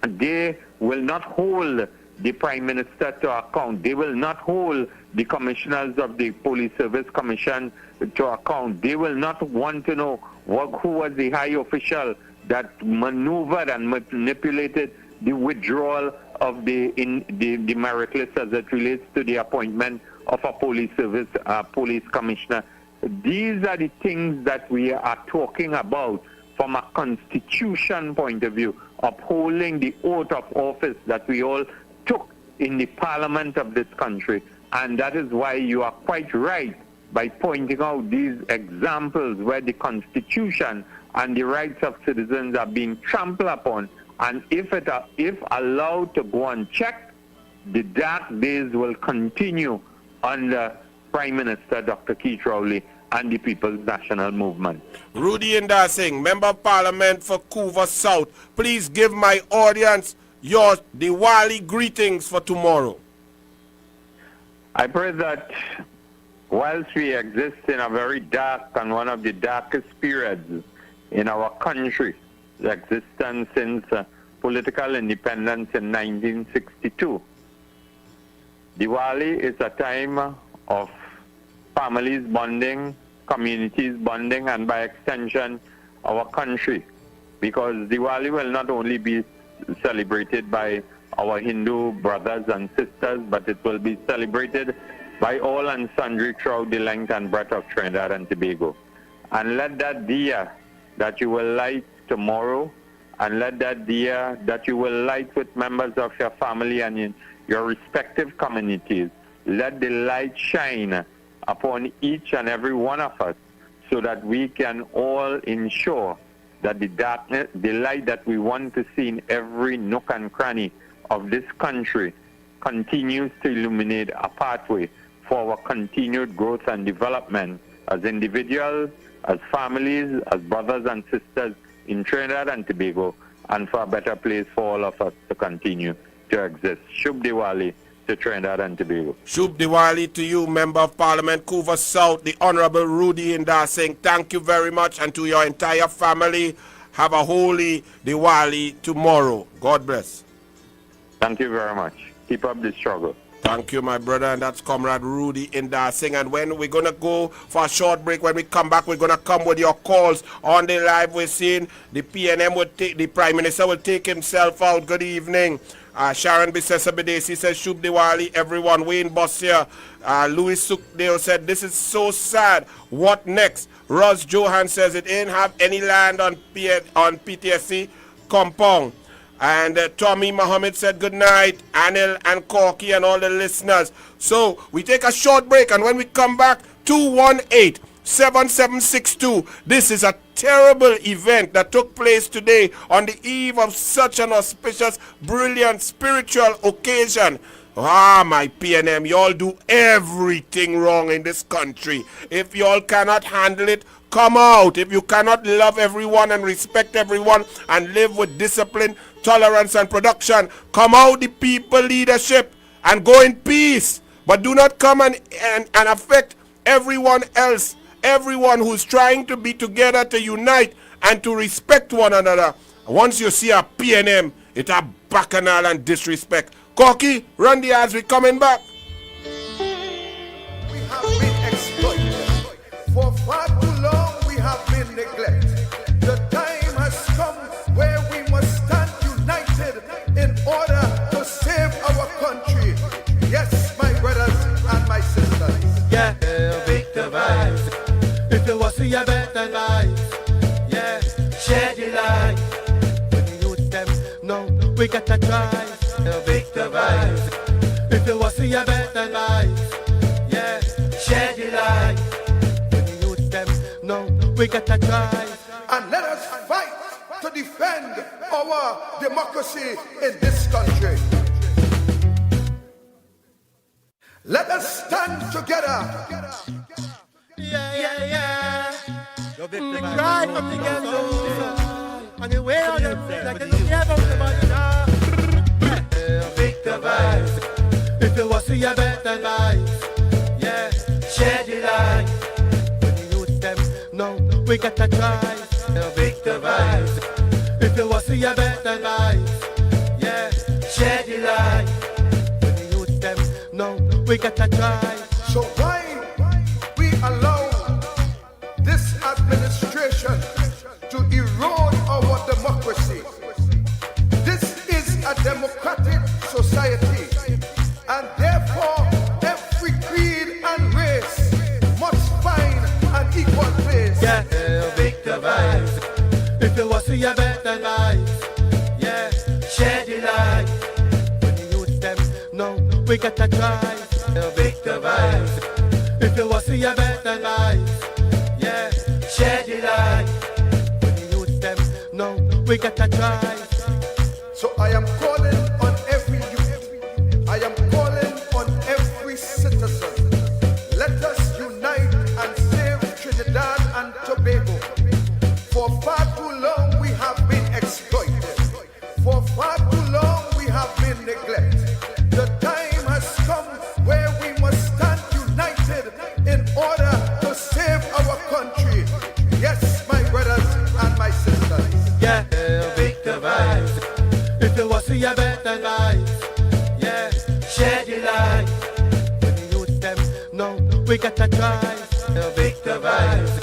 They will not hold the Prime Minister to account. They will not hold the commissioners of the Police Service Commission to account. They will not want to know who was the high official that maneuvered and manipulated the withdrawal of the merit list as it relates to the appointment of a police commissioner. These are the things that we are talking about from a constitution point of view, upholding the oath of office that we all took in the parliament of this country. And that is why you are quite right by pointing out these examples where the Constitution and the rights of citizens are being trampled upon. And if allowed to go unchecked, the dark days will continue under Prime Minister Dr. Keith Rowley and the People's National Movement. Rudy Indarsingh, Member of Parliament for Couva South, please give my audience your Diwali greetings for tomorrow. I pray that whilst we exist in a very dark and one of the darkest periods in our country's existence since political independence in 1962, Diwali is a time of families bonding, communities bonding, and by extension, our country. Because Diwali will not only be celebrated by our Hindu brothers and sisters, but it will be celebrated by all and sundry throughout the length and breadth of Trinidad and Tobago. And let that diya that you will light tomorrow, and let that diya that you will light with members of your family and in your respective communities, let the light shine upon each and every one of us so that we can all ensure that the light that we want to see in every nook and cranny of this country continues to illuminate a pathway for our continued growth and development as individuals, as families, as brothers and sisters in Trinidad and Tobago, and for a better place for all of us to continue to exist. Shubh Diwali to Trinidad and Tobago. Shubh Diwali to you, Member of Parliament, Couva South, the Honorable Rudy Indarsingh. Thank you very much, and to your entire family, have a holy Diwali tomorrow. God bless. Thank you very much. Keep up the struggle. Thank you, my brother, and that's Comrade Rudy Indarsingh. And when we're going to go for a short break, when we come back, we're going to come with your calls on the live. We're seeing the PNM will take, the Prime Minister will take himself out. Good evening. Sharon Bisesa Bedesi says, Shubh Diwali, everyone. Wayne Bossier, Louis Sukdale said, this is so sad. What next? Ross Johan says, it ain't have any land on PTSC compound. And Tommy Mohammed said good night, Anil and Corky and all the listeners. So we take a short break, and when we come back, 218-7762. This is a terrible event that took place today on the eve of such an auspicious, brilliant, spiritual occasion. My PNM, y'all do everything wrong in this country. If y'all cannot handle it, come out. If you cannot love everyone and respect everyone and live with discipline, tolerance and production, come out, the people leadership, and go in peace. But do not come and affect everyone else, everyone who's trying to be together, to unite and to respect one another. Once you see a PNM, it's a bacchanal and disrespect. Corky, run the ads, we coming back. We have been exploited. For far too long we have been neglected. The time has come where we must stand united in order to save our country. Yes, my brothers and my sisters. Yeah, Victor vibes. If you want to see a better life, yeah, share the light. When the youth them know we gotta try. Victor vibes. If you want to see a better life, yeah, share the light. When the youth them know we gotta try. And let us fight to defend our democracy in this country. Let us stand together. Yeah. We cry from together. And the way on them like they don't care about the money now. Victor vibes. If you want to see a better life, yeah, share the light. When the youth them know we gotta try. Victor vibes. If you want to see a better life, yeah, share the light. When the youth them know we gotta try. So why we allow this administration to erode our democracy? This is a democratic society, and therefore every creed and race must find an equal place. Yeah, Victor vibes. If you want to see a better life, yeah, share the light. When the youth them know we gotta try. Victor vibes. If you want to see a better life, yeah, share the light. When the youth them, no, we gotta try. So I am calling on every youth. I am calling on every citizen. Let us unite and save Trinidad and Tobago. For far too long we have been exploited. For far too long we have been neglected. The time has come where we must stand united in order to save our country. Yes, my brothers and my sisters. Yeah, Victor vibes. If you want to see a better life, yeah, share the light. When the youth them, no, we gotta try. Victor vibes.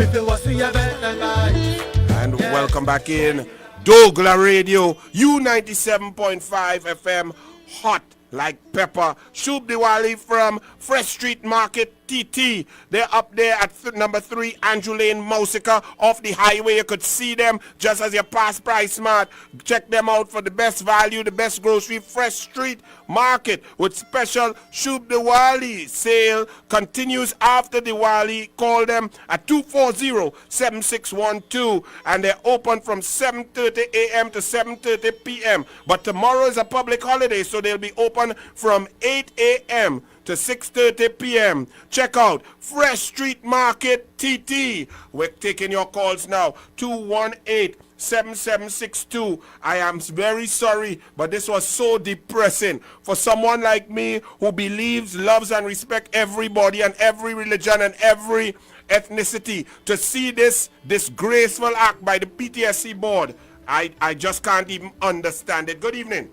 If you want to see a better life. And welcome back in DouglAR Radio, U97.5 FM, hot like pepper. Shub Diwali from Fresh Street Market, TT. They're up there at number 3, Andrew Lane, Mousica, off the highway. You could see them just as you pass Price Smart. Check them out for the best value, the best grocery. Fresh Street Market with special Shub Diwali sale continues after Diwali. Call them at 240-7612 and they're open from 7:30 a.m. to 7:30 p.m. But tomorrow is a public holiday, so they'll be open from 8 a.m. to 6:30 p.m. Check out Fresh Street Market TT. We're taking your calls now. 218-7762. I am very sorry, but this was so depressing for someone like me who believes, loves, and respects everybody and every religion and every ethnicity to see this disgraceful act by the PTSC board. I just can't even understand it. Good evening.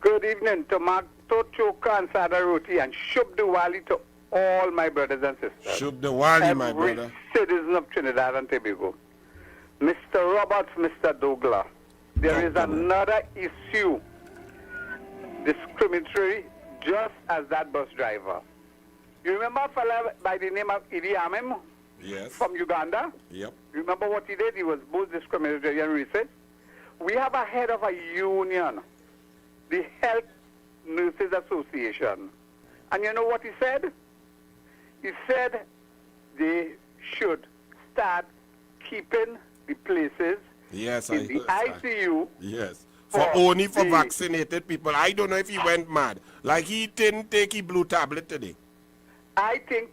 Good evening to Mark Choka and Sadaroti, and Shub Diwali to all my brothers and sisters. Shub Diwali, my brother. Every citizen of Trinidad and Tobago. Mr. Roberts, Mr. DouglAR, there is another issue discriminatory just as that bus driver. You remember a fella by the name of Idi Amin? Yes. From Uganda? Yep. You remember what he did? He was both discriminatory and racist. We have a head of a union, the Health Nurses Association. And you know what he said? He said they should start keeping the places yes, in the ICU. Yes. For only for vaccinated people. I don't know if he went mad. Like he didn't take his blue tablet today. I think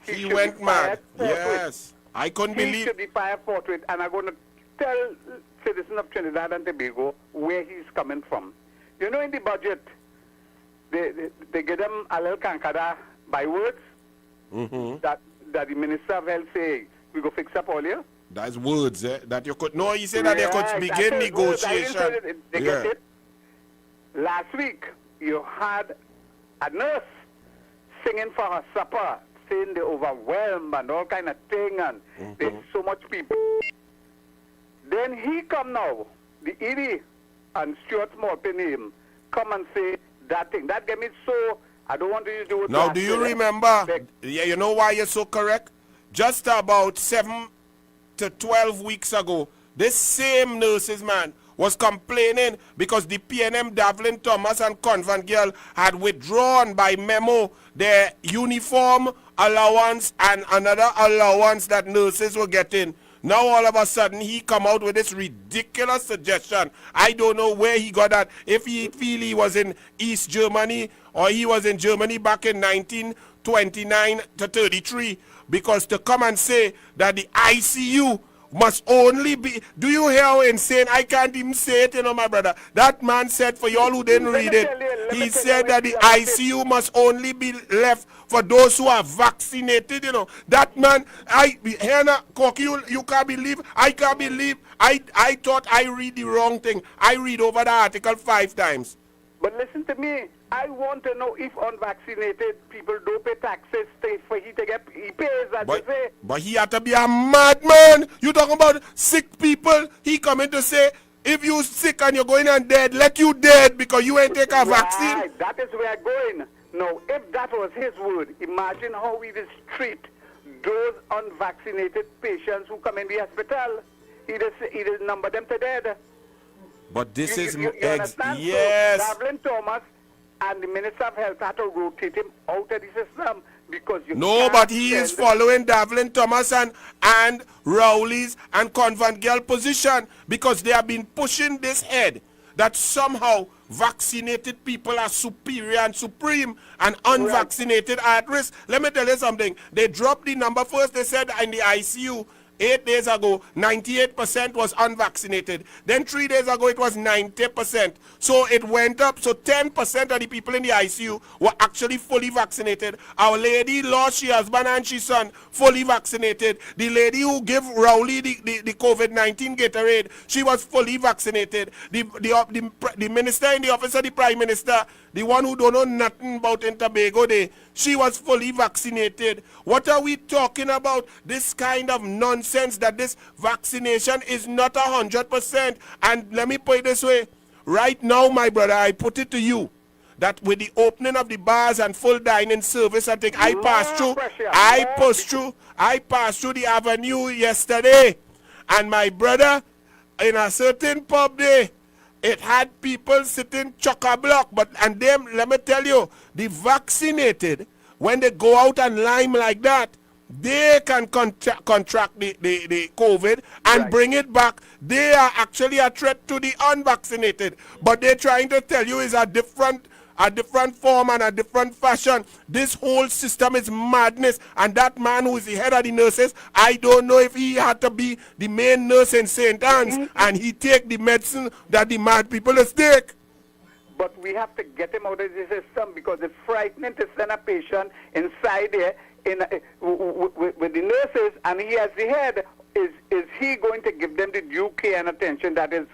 he went mad. Yes. I couldn't he believe. Should be fired forthwith. And I'm going to tell citizens of Trinidad and Tobago where he's coming from. You know, in the budget, they give them a little kankada by words that the Minister of Health say, we go fix up all here. That's words, that you could... No, he said that they could begin negotiation. They get it. Last week, you had a nurse singing for her supper, saying they're overwhelmed and all kind of thing, and there's so much people. Then he come now, the ED and Stuart Morton him, come and say that thing. That gave me so... I don't want to use the word... Now, do you remember... Yeah, you know why you're so correct? Just about 7 to 12 weeks ago, this same nurses man was complaining because the PNM Davlin Thomas and Convent Girl had withdrawn by memo their uniform allowance and another allowance that nurses were getting. Now all of a sudden he come out with this ridiculous suggestion. I don't know where he got that. If he feel he was in East Germany or he was in Germany back in 1929 to 33, because to come and say that the ICU must only be... Do you hear how insane? I can't even say it, you know, my brother. That man said, for y'all who didn't read it, he said that the ICU must only be left for those who are vaccinated, you know. That man, Hannah, Corky, you can't believe, I can't believe, I thought I read the wrong thing. I read over the article 5 times. But listen to me. I want to know if unvaccinated people don't pay taxes for he to get, he pays, as you say. But he had to be a madman. You talking about sick people? He coming to say, if you sick and you're going and dead, let you dead because you ain't take a vaccine. Right, that is where I'm going. Now, if that was his word, imagine how we just treat those unvaccinated patients who come in the hospital. He just number them to dead. But this is... You understand? Yes. So, Davlin Thomas and the Minister of Health had to rotate him out of the system because you No, can't but he is send- following Davlin Thomas and Rowley's and Convent Girl position because they have been pushing this head that somehow vaccinated people are superior and supreme and unvaccinated are at risk. Let me tell you something. They dropped the number first. They said in the ICU 8 days ago, 98% was unvaccinated. Then 3 days ago, it was 90%. So it went up. So 10% of the people in the ICU were actually fully vaccinated. Our lady lost she husband and she son fully vaccinated. The lady who gave Rowley the COVID-19 Gatorade, she was fully vaccinated. The minister in the office of the prime minister, the one who don't know nothing about in Tobago Day, she was fully vaccinated. What are we talking about? This kind of nonsense that this vaccination is not 100%. And let me put it this way. Right now, my brother, I put it to you that with the opening of the bars and full dining service, I think I passed through the avenue yesterday. And my brother, in a certain pub there, it had people sitting chock-a-block, and them, let me tell you, the vaccinated, when they go out and lime like that, they can contract the COVID and bring it back. They are actually a threat to the unvaccinated, but they're trying to tell you is a different form and a different fashion. This whole system is madness, and that man who is the head of the nurses, I don't know if he had to be the main nurse in St. Anne's and he take the medicine that the mad people take. But we have to get him out of the system because it's frightening to send a patient inside there with the nurses, and he as the head. Is he going to give them the due care and attention that is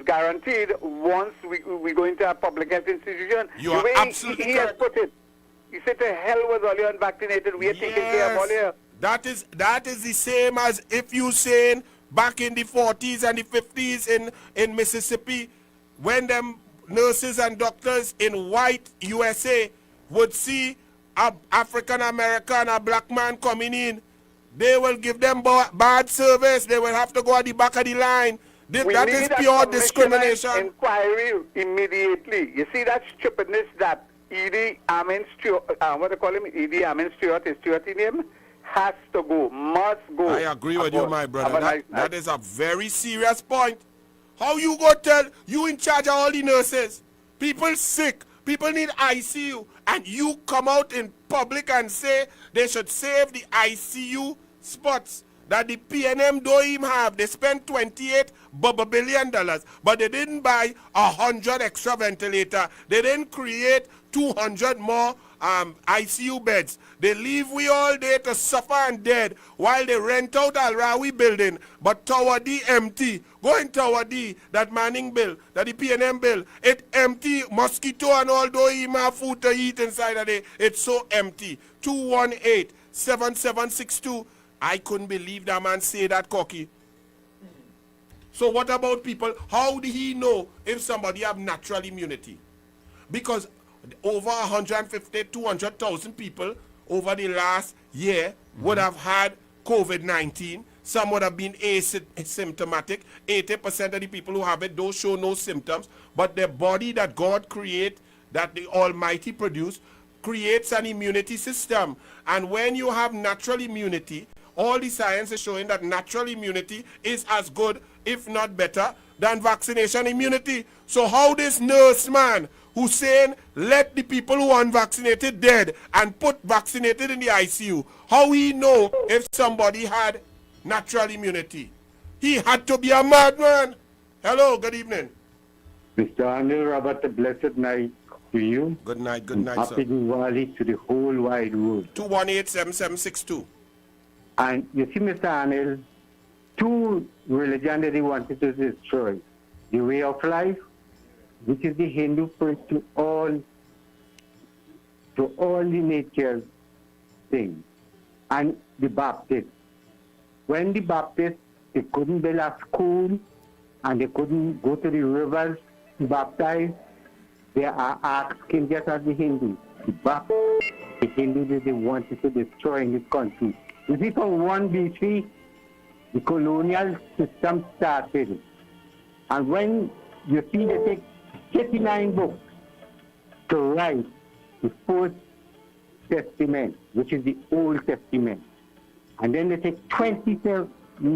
guaranteed once we go into a public health institution? You are absolutely he has put it. He said to hell with all you unvaccinated. We are taking care of all you. That is the same as if you saying back in the 40s and the 50s in Mississippi, when them nurses and doctors in white USA would see a African American, a black man coming in, they will give them bad service. They will have to go at the back of the line. That is pure discrimination. Inquiry immediately. You see that stupidness that Idi Amin Stewart, what they call him, Idi Amin Stewart, is Stewart in him, has to go, must go. I agree with you, my brother. That is a very serious point. How you go tell, you in charge of all the nurses, people sick, people need ICU, and you come out in public and say they should save the ICU spots that the PNM don't even have. They spent $28 billion, but they didn't buy 100 extra ventilators. They didn't create 200 more ICU beds. They leave we all there to suffer and dead while they rent out Al Rawi building, but Tower D empty. Go in Tower D, that Manning bill, that the PNM bill, it empty. Mosquito and all don't even have food to eat inside of it. It's so empty. 218-7762. I couldn't believe that man say that, cocky. So what about people? How do he know if somebody have natural immunity? Because over 150, 200,000 people over the last year would have had COVID-19. Some would have been asymptomatic. 80% of the people who have it don't show no symptoms. But the body that God created, that the Almighty produced, creates an immunity system. And when you have natural immunity, all the science is showing that natural immunity is as good, if not better, than vaccination immunity. So how this nurse man who's saying let the people who are unvaccinated dead and put vaccinated in the ICU, how he know if somebody had natural immunity? He had to be a madman. Hello, good evening. Mr. Anil Roberts, a blessed night to you. Good night, sir. Happy Diwali to the whole wide world. 218-7762. And you see, Mr. Anil, two religions that he wanted to destroy. The way of life, which is the Hindu preach to all the nature things, and the Baptist. When the Baptists, they couldn't build a school and they couldn't go to the rivers to baptize, they are asking just as the Hindus. The Baptists, the Hindus that they wanted to destroy in this country. You see, from 1 BC, the colonial system started. And when you see they take 39 books, to write the First Testament, which is the Old Testament. And then they take 27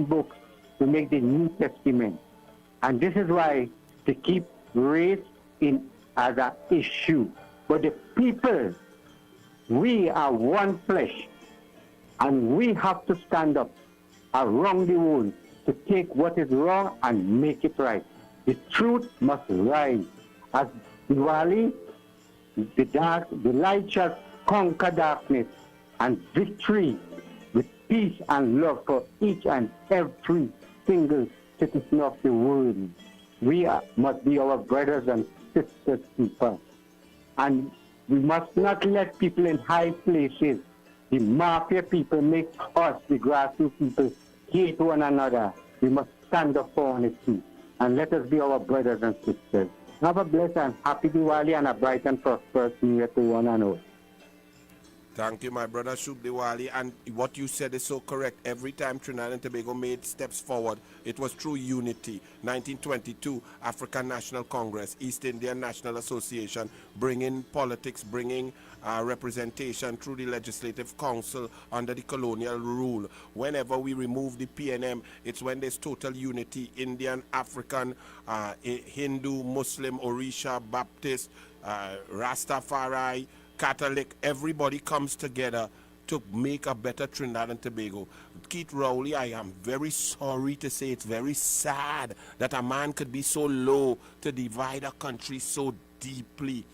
books to make the New Testament. And this is why they keep race in as an issue. But the people, we are one flesh, and we have to stand up around the world to take what is wrong and make it right. The truth must rise. As Diwali, the light shall conquer darkness, and victory with peace and love for each and every single citizen of the world. We must be our brothers and sisters keepers. And we must not let people in high places, the mafia people, make us, the grassroots people, hate one another. We must stand up for honesty. And let us be our brothers and sisters. Have a blessed and happy Diwali and a bright and prosperous New Year to one and all. Thank you, my brother Shub Diwali. And what you said is so correct. Every time Trinidad and Tobago made steps forward, it was through unity. 1922, African National Congress, East Indian National Association, bringing politics, bringing representation through the Legislative Council under the colonial rule. Whenever we remove the PNM, it's when there's total unity. Indian, African, Hindu, Muslim, Orisha, Baptist, Rastafari, Catholic, everybody comes together to make a better Trinidad and Tobago. Keith Rowley, I am very sorry to say it's very sad that a man could be so low to divide a country so deeply.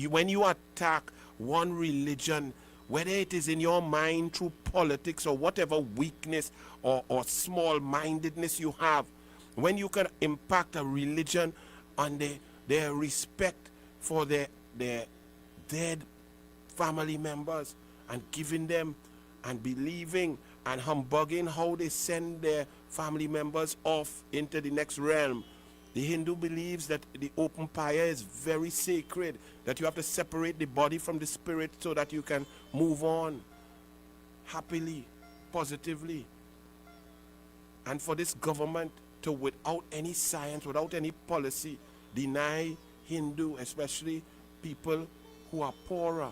When you attack one religion, whether it is in your mind through politics or whatever weakness or small-mindedness you have, when you can impact a religion on their respect for their dead family members and giving them and believing and humbugging how they send their family members off into the next realm. The Hindu believes that the open pyre is very sacred, that you have to separate the body from the spirit so that you can move on happily, positively. And for this government to, without any science, without any policy, deny Hindu, especially people who are poorer,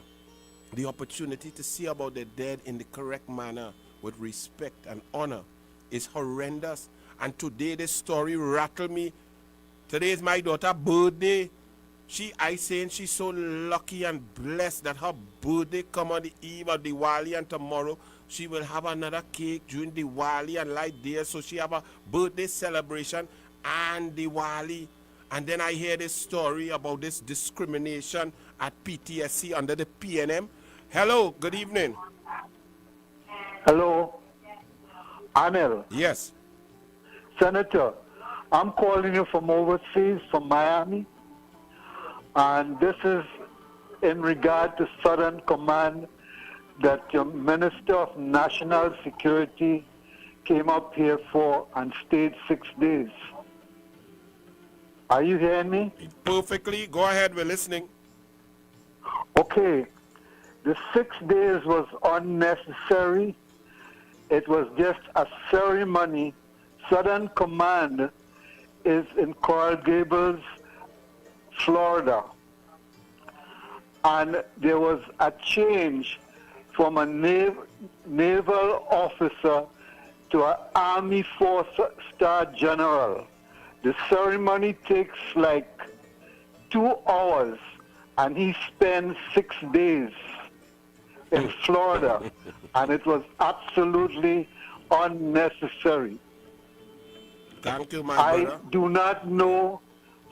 the opportunity to see about the dead in the correct manner with respect and honor is horrendous. And today this story rattled me. Today is my daughter's birthday. I saying she's so lucky and blessed that her birthday come on the eve of Diwali, and tomorrow she will have another cake during Diwali and light there. So she have a birthday celebration and Diwali. And then I hear this story about this discrimination at PTSC under the PNM. Hello, good evening. Hello, Anil. Yes. Senator, I'm calling you from overseas, from Miami. And this is in regard to Southern Command that your Minister of National Security came up here for and stayed 6 days. Are you hearing me? Perfectly. Go ahead, we're listening. Okay. The 6 days was unnecessary. It was just a ceremony. Southern Command is in Coral Gables, Florida. And there was a change from a naval officer to an Army 4-star general. The ceremony takes like 2 hours, and he spent 6 days in Florida, and it was absolutely unnecessary. Thank you, my brother. I do not know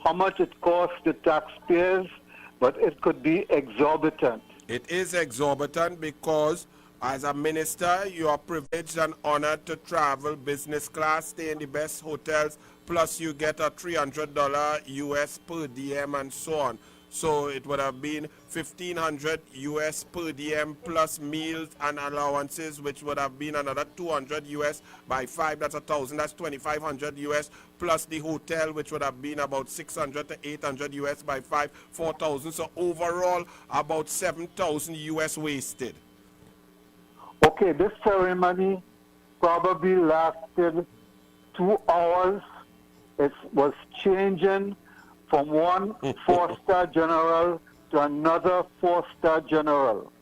how much it costs the taxpayers, but it could be exorbitant. It is exorbitant because as a minister, you are privileged and honored to travel business class, stay in the best hotels, plus you get a $300 US per diem and so on. So it would have been $1,500 US per diem plus meals and allowances, which would have been another $200 US by 5. That's $1,000. That's $2,500 US plus the hotel, which would have been about $600 to $800 US by 5, $4,000. So overall, about $7,000 US wasted. Okay, this ceremony probably lasted 2 hours. It was changing from one 4-star general to another 4-star general.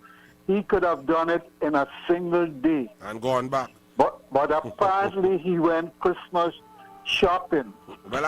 He could have done it in a single day. And gone back. But apparently he went Christmas shopping. Well,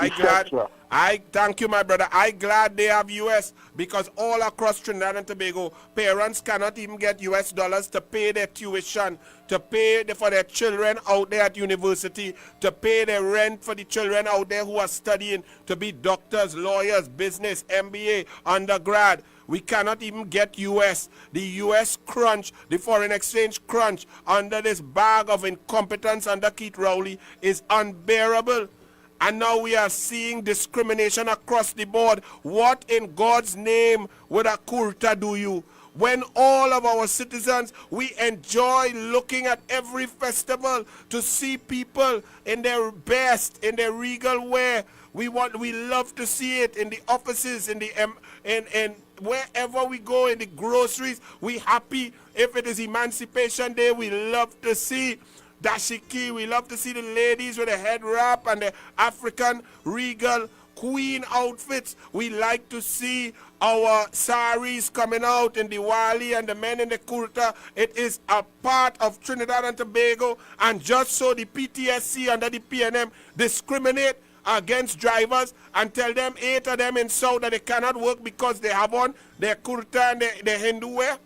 I thank you, my brother. I glad they have US, because all across Trinidad and Tobago, parents cannot even get US dollars to pay their tuition, to pay for their children out there at university, to pay their rent for the children out there who are studying to be doctors, lawyers, business, MBA, undergrad. We cannot even get US. The US crunch, the foreign exchange crunch under this bag of incompetence under Keith Rowley is unbearable. And now we are seeing discrimination across the board. What in God's name would a Kurta do you? When all of our citizens, we enjoy looking at every festival to see people in their best, in their regal wear. We love to see it in the offices, in wherever we go, in the groceries. We happy. If it is Emancipation Day, we love to see dashiki. We love to see the ladies with the head wrap and the African regal queen outfits. We like to see our saris coming out in Diwali and the men in the kurta. It is a part of Trinidad and Tobago, and just so the PTSC under the PNM discriminate against drivers and tell them 8 of them in South that they cannot work because they have on their kurta and their Hindu wear,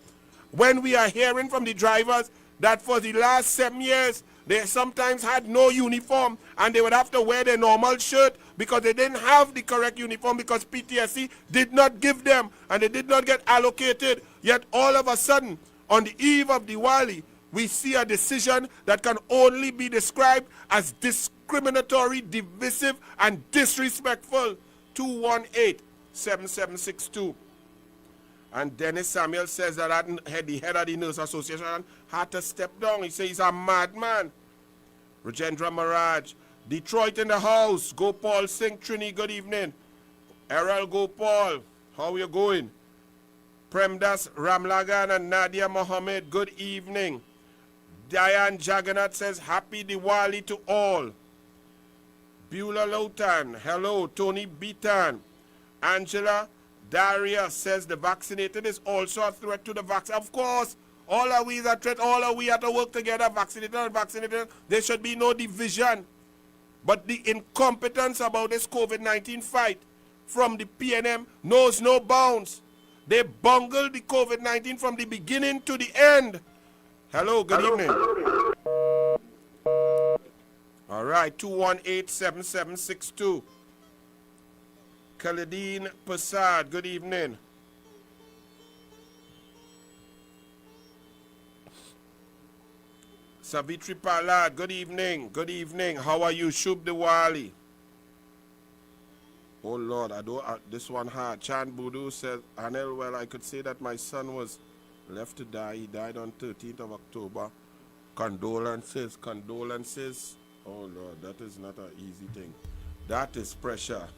when we are hearing from the drivers that for the last 7 years they sometimes had no uniform and they would have to wear their normal shirt because they didn't have the correct uniform because PTSC did not give them and they did not get allocated. Yet all of a sudden, on the eve of Diwali, we see a decision that can only be described as discriminatory, divisive, and disrespectful. 218-7762. And Dennis Samuel says that the head of the Nurse Association had to step down. He says he's a madman. Rajendra Maraj. Detroit in the house. Gopal Singh Trini, good evening. Errol Gopal, how are you going? Premdas Ramlagan and Nadia Mohammed, good evening. Diane Jagannath says, Happy Diwali to all. Beulah Lotan, hello. Tony Beaton. Angela Daria says the vaccinated is also a threat to the vaccine. Of course, all are we is a threat. All are we have to work together, vaccinated and vaccinated. There should be no division. But the incompetence about this COVID-19 fight from the PNM knows no bounds. They bungled the COVID-19 from the beginning to the end. Hello, good evening. All right, 218-7762. Khalidine Passad, good evening. Savitri Palad, good evening. Good evening. How are you? Shub Diwali. Oh Lord, this one hard. Chan Budu says, Anil, well, I could say that my son was left to die. He died on 13th of October. Condolences, condolences. Oh Lord, that is not an easy thing. That is pressure.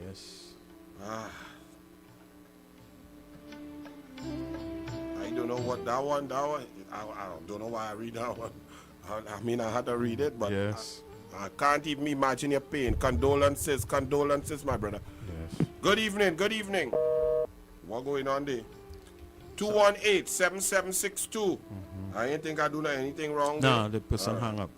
Yes. I don't know what that one, I don't know why I read that one. I mean, I had to read it, but yes. I can't even imagine your pain. Condolences, condolences, my brother. Yes. Good evening, good evening. What going on there? 218-7762. I ain't think I do anything wrong. No, the person hung up.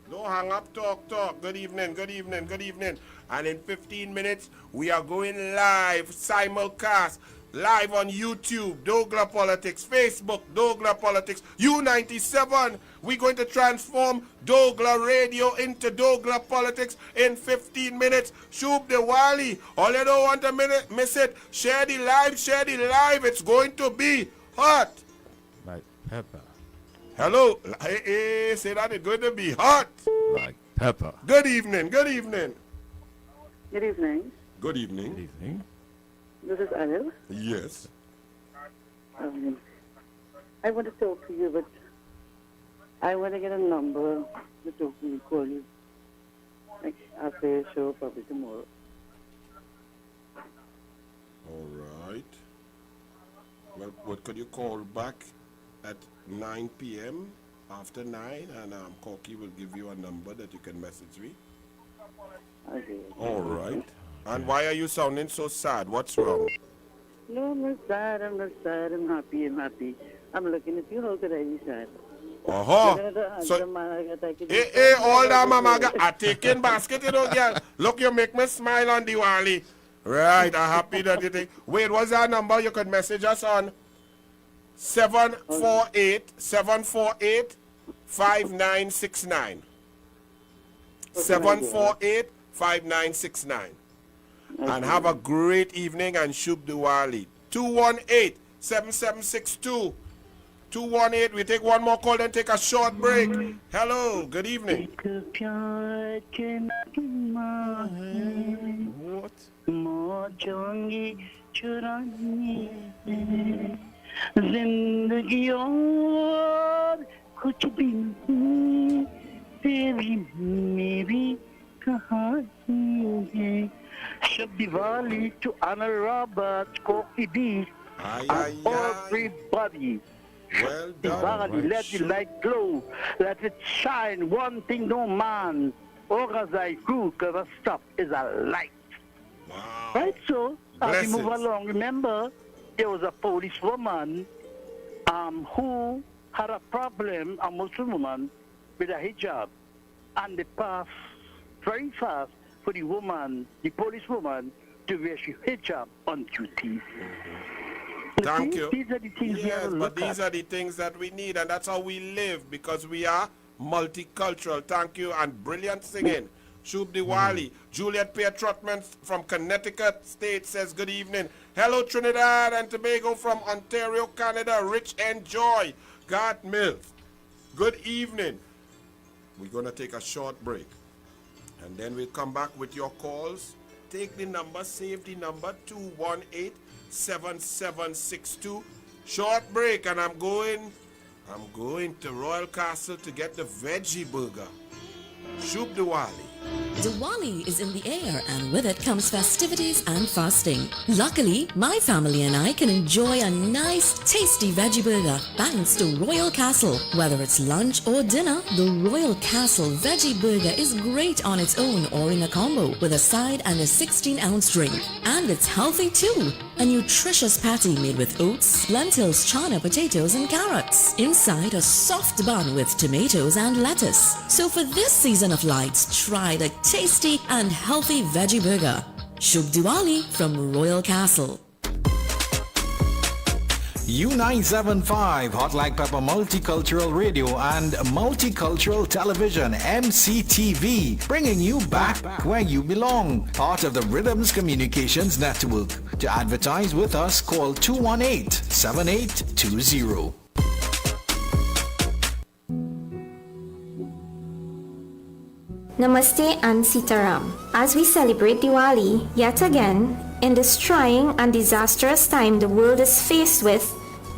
Don't hang up, talk. Good evening, good evening, good evening. And in 15 minutes, we are going live, simulcast, live on YouTube, DouglAR Politics, Facebook, DouglAR Politics, U97. We're going to transform DouglAR Radio into DouglAR Politics in 15 minutes. Shub Diwali. All you don't want to miss it, share the live. It's going to be hot. Like pepper. Hello. Hey, say that it's going to be hot. Like pepper. Good evening, good evening. Good evening. Good evening. Good evening. This is Anil. Yes. I want to talk to you, but I want to get a number to talk to you, call you. Like after your show, probably tomorrow. All right. Well, what could you call back at 9 p.m. after 9, and Corky will give you a number that you can message me. Okay. All right. And why are you sounding so sad? What's wrong? No, I'm not sad. I'm not sad. I'm happy. I'm looking at you. How could I be sad? So, all that mama got taking basket, you know, girl. Look, you make me smile on Diwali. Right, I'm happy that you think. Wait, what's our number? You could message us on 748-5969. 748-5969. And have a great evening and Shub Diwali. 218-7762. 218. We take one more call, then take a short break. Hello, good evening. What? जिंदगी और कुछ भी तेरी मेरी कहानी है Shub Diwali to Anil Roberts, Coffee Beach, and everybody. Well Diwali, let the light glow, let it shine. One thing, no man, or as I grew, cause stop is a light. Wow. Right, so as we move Blessings. along, remember there was a police woman who had a problem, a Muslim woman, with a hijab, and they passed very fast for the woman, the police woman, to wear she hijab on duty. Thank you. These are the things we have Yes, to but look these at. are the things that we need, and that's how we live, because we are multicultural. Thank you, and brilliant singing. Shub Diwali. Juliet Pierre Trotman from Connecticut State says good evening. Hello, Trinidad and Tobago from Ontario, Canada. Rich and Joy. God Mills. Good evening. We're going to take a short break, and then we'll come back with your calls. Take the number, save the number, 218-7762. Short break, and I'm going to Royal Castle to get the veggie burger. Shub Diwali. Diwali is in the air, and with it comes festivities and fasting. Luckily, my family and I can enjoy a nice, tasty veggie burger thanks to Royal Castle. Whether it's lunch or dinner, the Royal Castle veggie burger is great on its own or in a combo with a side and a 16-ounce drink. And it's healthy too. A nutritious patty made with oats, lentils, chana, potatoes, and carrots. Inside, a soft bun with tomatoes and lettuce. So for this season of lights, try the tasty and healthy veggie burger. Shub Diwali from Royal Castle. U975 Hot Like Pepper Multicultural Radio and Multicultural Television MCTV, bringing you back where you belong. Part of the Rhythms Communications Network. To advertise with us, call 218-7820. Namaste and Sitaram. As we celebrate Diwali yet again, in this trying and disastrous time the world is faced with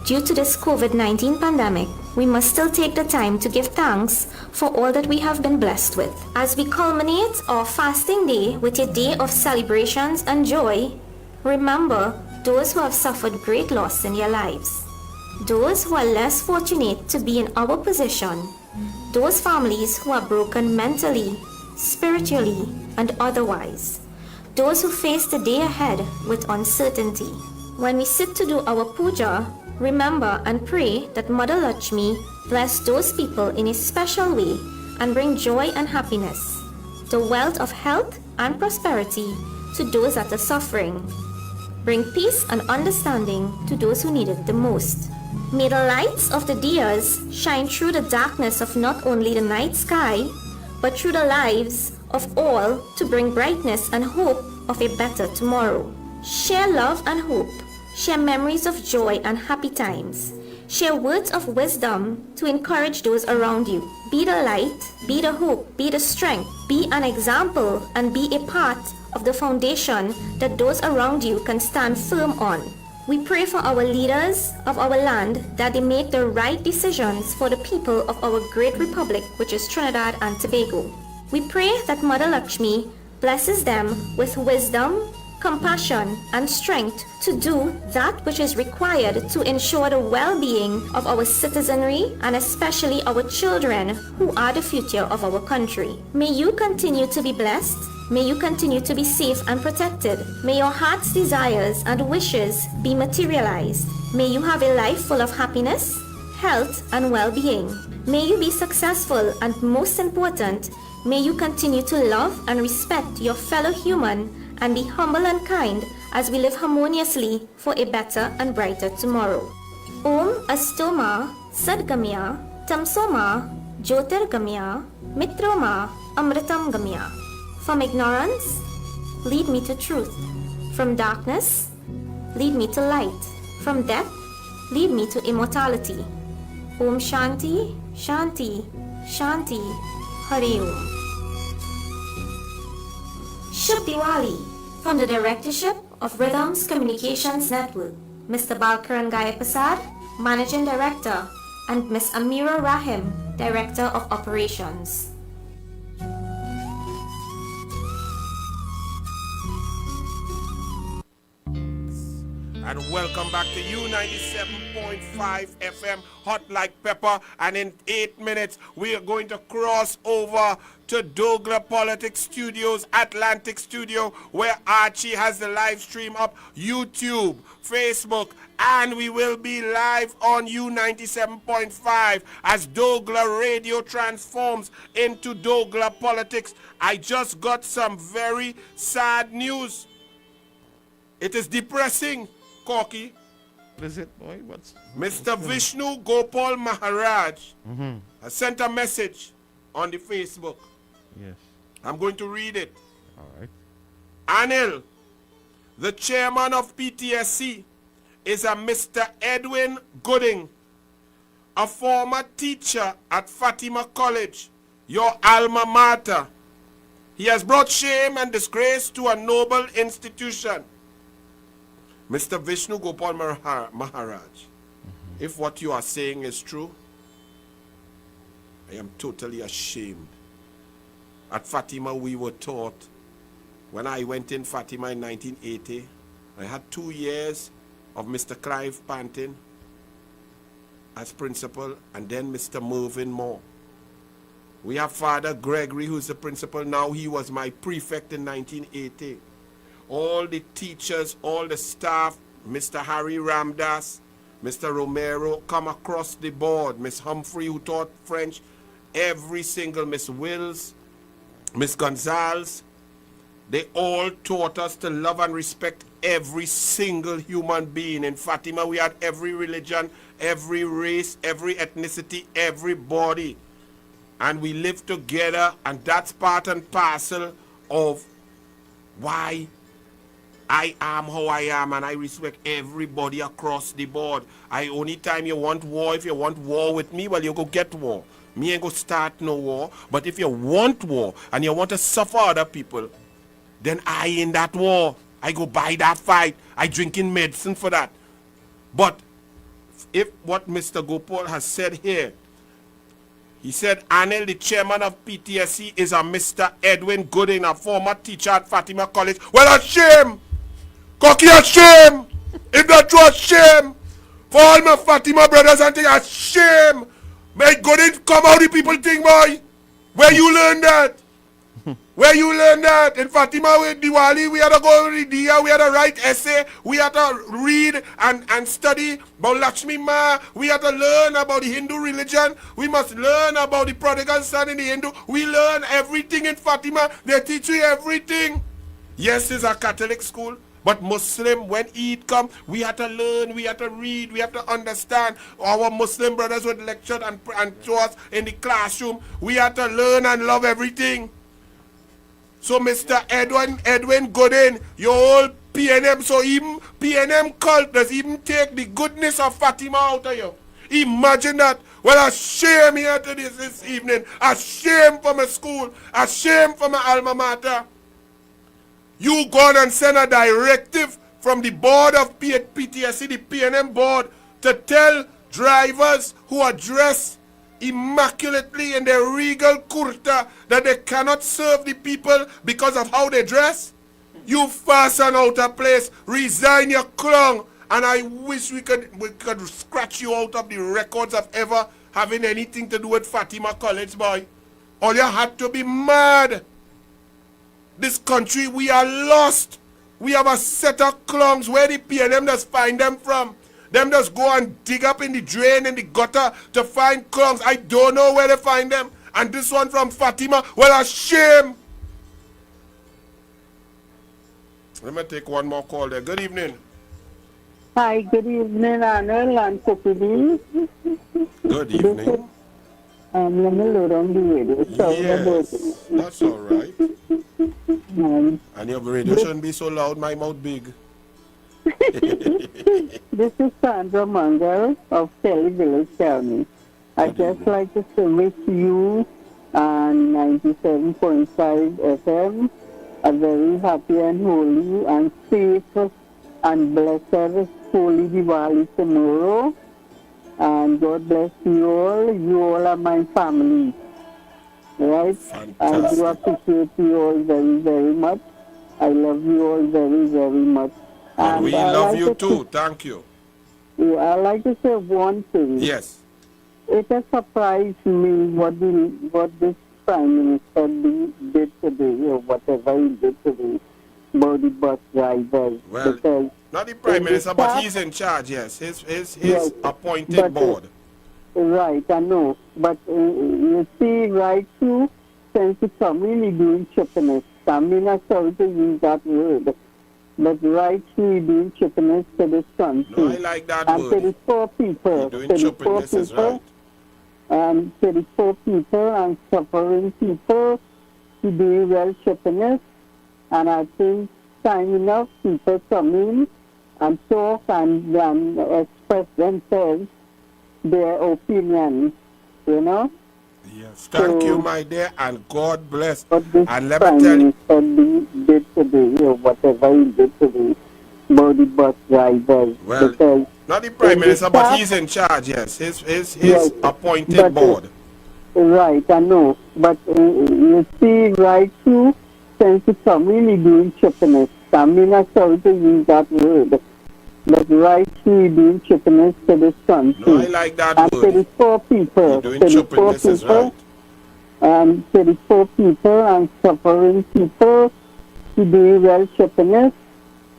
due to this COVID-19 pandemic, we must still take the time to give thanks for all that we have been blessed with. As we culminate our fasting day with a day of celebrations and joy, remember those who have suffered great loss in their lives, those who are less fortunate to be in our position, those families who are broken mentally, spiritually, and otherwise, those who face the day ahead with uncertainty. When we sit to do our puja, remember and pray that Mother Lakshmi bless those people in a special way and bring joy and happiness, the wealth of health and prosperity to those that are suffering, bring peace and understanding to those who need it the most. May the lights of the diyas shine through the darkness of not only the night sky, but through the lives of all to bring brightness and hope of a better tomorrow. Share love and hope. Share memories of joy and happy times. Share words of wisdom to encourage those around you. Be the light, be the hope, be the strength, be an example, and be a part of the foundation that those around you can stand firm on. We pray for our leaders of our land that they make the right decisions for the people of our great republic, which is Trinidad and Tobago. We pray that Mother Lakshmi blesses them with wisdom, compassion, and strength to do that which is required to ensure the well-being of our citizenry and especially our children who are the future of our country. May you continue to be blessed. May you continue to be safe and protected. May your heart's desires and wishes be materialized. May you have a life full of happiness, health, and well-being. May you be successful, and most important, may you continue to love and respect your fellow human and be humble and kind as we live harmoniously for a better and brighter tomorrow. Om Astoma Sadgamya Tamsoma Jyotirgamya Mitroma Amritam Gamya. From ignorance, lead me to truth. From darkness, lead me to light. From death, lead me to immortality. Om Shanti, Shanti, Shanti, Hari Om. Shubh Diwali. From the Directorship of Rhythms Communications Network, Mr. Balkaran Gayapasad, Managing Director, and Ms. Amira Rahim, Director of Operations. And welcome back to U97.5 FM, hot like pepper. And in 8 minutes, we are going to cross over to DouglAR Politics Studios, Atlantic Studio, where Archie has the live stream up, YouTube, Facebook, and we will be live on U97.5 as DouglAR Radio transforms into DouglAR Politics. I just got some very sad news. It is depressing. Corky. What is it, boy? Mr. Vishnu Gopal Maharaj has sent a message on the Facebook. Yes. I'm going to read it. All right. Anil, the chairman of PTSC, is a Mr. Edwin Gooding, a former teacher at Fatima College, your alma mater. He has brought shame and disgrace to a noble institution. Mr. Vishnu Gopal Maharaj, if what you are saying is true, I am totally ashamed. At Fatima, we were taught, when I went in Fatima in 1980, I had 2 years of Mr. Clive Pantin as principal, and then Mr. Mervyn Moore. We have Father Gregory, who's the principal now. He was my prefect in 1980. All the teachers, all the staff, Mr. Harry Ramdas, Mr. Romero, come across the board. Miss Humphrey, who taught French, every single Miss Wills, Miss Gonzalez, they all taught us to love and respect every single human being. In Fatima, we had every religion, every race, every ethnicity, everybody. And we lived together, and that's part and parcel of why I am how I am, and I respect everybody across the board. Only time you want war, if you want war with me, well, you go get war. Me ain't go start no war. But if you want war, and you want to suffer other people, then I in that war. I go buy that fight. I drinking medicine for that. But if what Mr. Gopal has said here, he said, Anil, the chairman of PTSC, is a Mr. Edwin Gooding, a former teacher at Fatima College. Well, a shame! Cocky, a shame! If that's true, a shame! For all my Fatima brothers and things, a shame! May Gooding come out the people think, boy! Where you learn that? Where you learn that? In Fatima with Diwali, we had to go read Diya, we had to write essay, we had to read and study about Lakshmi Ma, we had to learn about the Hindu religion, we must learn about the prodigal son in the Hindu, we learn everything in Fatima, they teach you everything. Yes, it's a Catholic school, but Muslim, when Eid come, we have to learn, we have to read, we have to understand. Our Muslim brothers would lecture and show us in the classroom. We have to learn and love everything. So Mr. Edwin Gooding, your whole PNM, so even PNM cult does even take the goodness of Fatima out of you. Imagine that. Well, a shame here to this evening. A shame for my school. A shame for my alma mater. You go and send a directive from the board of PTSC, the PNM board, to tell drivers who are dressed immaculately in their regal kurta that they cannot serve the people because of how they dress. You fasten out a place, resign your crown, and I wish we could scratch you out of the records of ever having anything to do with Fatima College, boy. All you had to be mad. This country, we are lost. We have a set of clowns. Where the PNM just find them from? Them just go and dig up in the drain, in the gutter to find clowns. I don't know where they find them. And this one from Fatima, well, a shame. Let me take one more call there. Good evening. Hi, good evening, Anil and Cookie. Good evening. Let me load on the radio. Yes, that's all right. And your radio shouldn't be so loud, my mouth big. This is Sandra Mangal of Kelly Village County. I just like to say wish you and 97.5 FM a very happy and holy and safe and blessed holy Diwali tomorrow. And God bless you all are my family. Right? Fantastic. I do appreciate you all very, very much. I love you all very, very much. And we love you too. Thank you. Yeah, I like to say one thing. Yes. It has surprised me what this Prime Minister did today, or whatever he did today, about the bus drivers. Well, because not the Prime Minister, but he's in charge, yes. His appointed board. Right, I know. But you see, right through, since the community doing chippiness, I mean, I'm sorry to use that word, but right through doing chippiness to this country. No, I like that and word. to the poor people. Doing to the poor chippiness is people. right. And to the poor people and suffering people to do well chippiness. And I think time enough people come in and talk and express themselves, their opinions, you know. Yes. Thank you, my dear, and God bless. This And let me tell you, did today, or whatever he did today, about the bus drivers. well, because not the Prime Minister, but he's in charge, yes. His appointed board. Right, I know. But you see, right through, since the community doing chippiness, I mean, I'm sorry to use that word, but right through doing chippiness to this country. No, I like that and word. to the poor people. Doing to the poor chippiness is people. right. And to the poor people and suffering people to do well chippiness.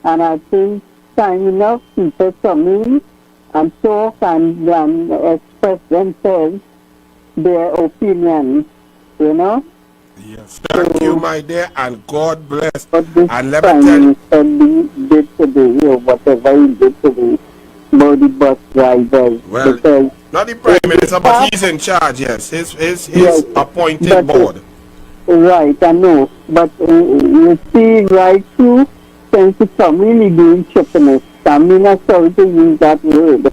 And I think time enough people come in and talk and express themselves, their opinions, you know. Yes. Thank you, my dear, and God bless. And let me tell you, did today, or whatever he did today, about the bus drivers. well, because not the Prime Minister, but he's in charge, yes. His appointed board. Right, I know. But you see, right through, since the community doing chippiness, I mean, I'm sorry to use that word,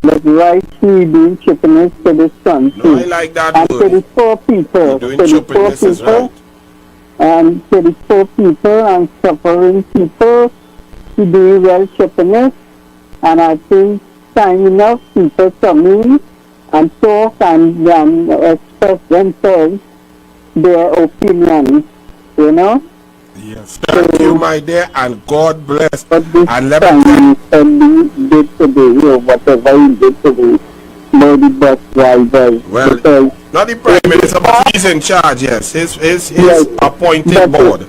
but right through doing chippiness to this country. No, I like that and word. to the poor people. Doing to the poor chippiness is people. right. And to the poor people and suffering people to do well chippiness. And I think time enough people come in and talk and express themselves, their opinions, you know. Yes. Thank you, my dear, and God bless. And let me tell you, did today, or whatever he did today, about the bus drivers. well, because not the Prime Minister, but he's in charge, yes. His appointed board.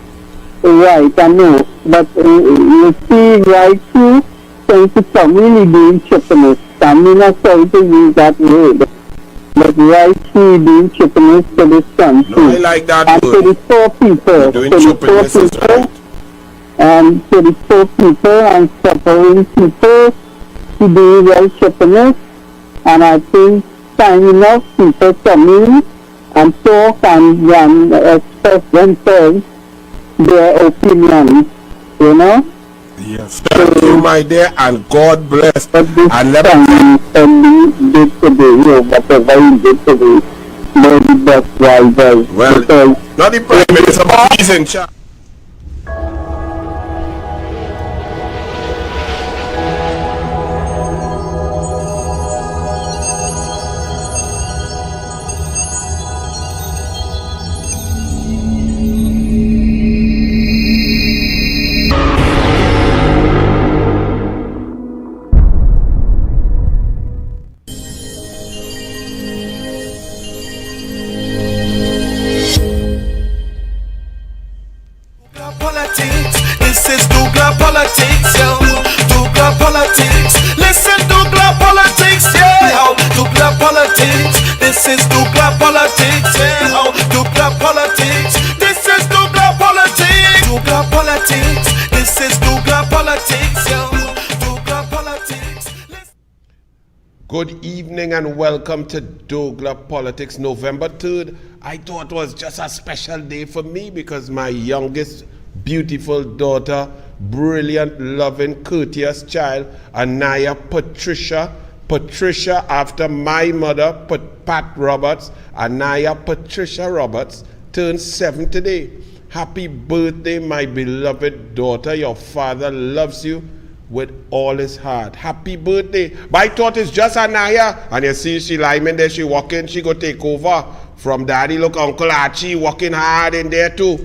Right, I know. But you see, right through, since the community doing chippiness, I mean, I'm sorry to use that word, but right through doing chippiness to this country. No, I like that and word. to the poor people. Doing to the poor chippiness is people. right. And to the poor people and suffering people to do well chippiness. And I think time enough people come in and talk and express themselves, their opinions, you know. Yes. Thank you, my dear, and God bless. And let me tell you, did today, or whatever he did today, about the bus drivers. well, because not the Prime Minister, but he's in charge. DouglAR politics, yeah. Oh, DouglAR politics. This is DouglAR politics. DouglAR politics. This is DouglAR politics, yo. DouglAR politics. Good evening and welcome to DouglAR Politics, November 3rd. I thought it was just a special day for me because my youngest beautiful daughter, brilliant, loving, courteous child, Anaya Patricia after my mother, Pat Roberts, Anaya Patricia Roberts, turned 7 today. Happy birthday, my beloved daughter. Your father loves you with all his heart. Happy birthday. But I thought it's just Anaya. And you see she lying there, she walking, she go take over from daddy. Look, Uncle Archie walking hard in there too.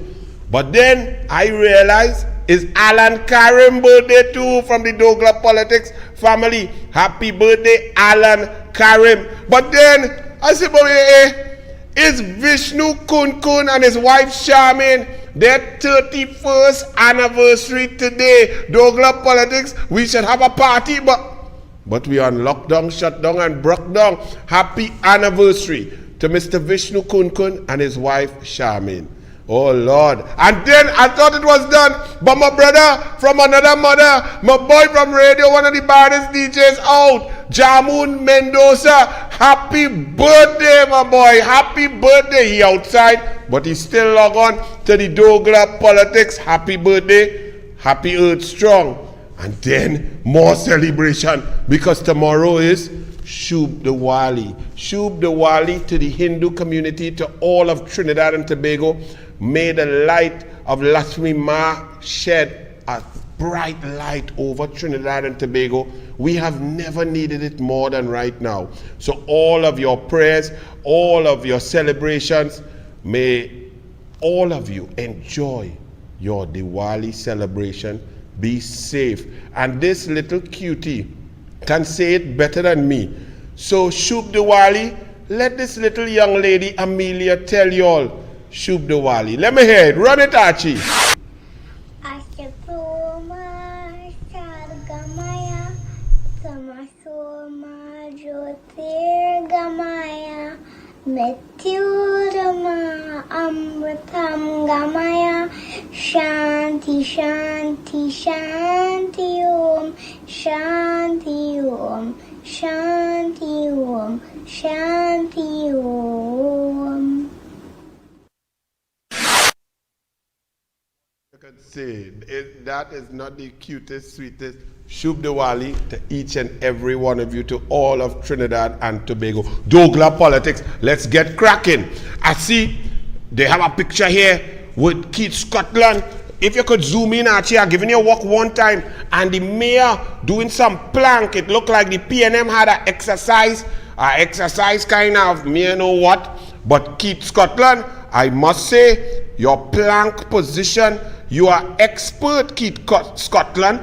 But then I realized it's Alan Karim birthday too from the DouglAR Politics family. Happy birthday, Alan Karim. But then I said, it's Vishnu Kun and his wife Charmaine. Their 31st anniversary today. DouglAR Politics, we should have a party, but we are on lockdown, shut down, and broke down. Happy anniversary to Mr. Vishnu Kun and his wife Charmaine. Oh Lord. And then I thought it was done, but my brother from another mother, my boy from radio, one of the baddest DJs out, Jamun Mendoza. Happy birthday, my boy. Happy birthday. He outside, but he still log on to the DouglAR Politics. Happy birthday. Happy Earth Strong. And then more celebration because tomorrow is Shub Diwali. Shub Diwali to the Hindu community, to all of Trinidad and Tobago. May the light of Lakshmi Ma shed a bright light over Trinidad and Tobago. We have never needed it more than right now. So all of your prayers, all of your celebrations, may all of you enjoy your Diwali celebration. Be safe. And this little cutie can say it better than me. So Shub Diwali, let this little young lady Amelia tell you all Shub Diwali. Let me hear it. Run it, Archie. Ashapoma Sargamaya Samasoma Jyotirgamaya Metyurama Amritam Gamaya Shanti Shanti Shanti Om Shanti Om Shanti Om Shanti Om. I can say that is not the cutest, sweetest Shub Diwali to each and every one of you, to all of Trinidad and Tobago. DouglAR Politics, let's get cracking. I see they have a picture here with Keith Scotland. If you could zoom in, Archie, I've given you a walk one time, and the mayor doing some plank. It looked like the PNM had an exercise kind of, me know what. But Keith Scotland, I must say, your plank position, you are expert, Keith Scotland.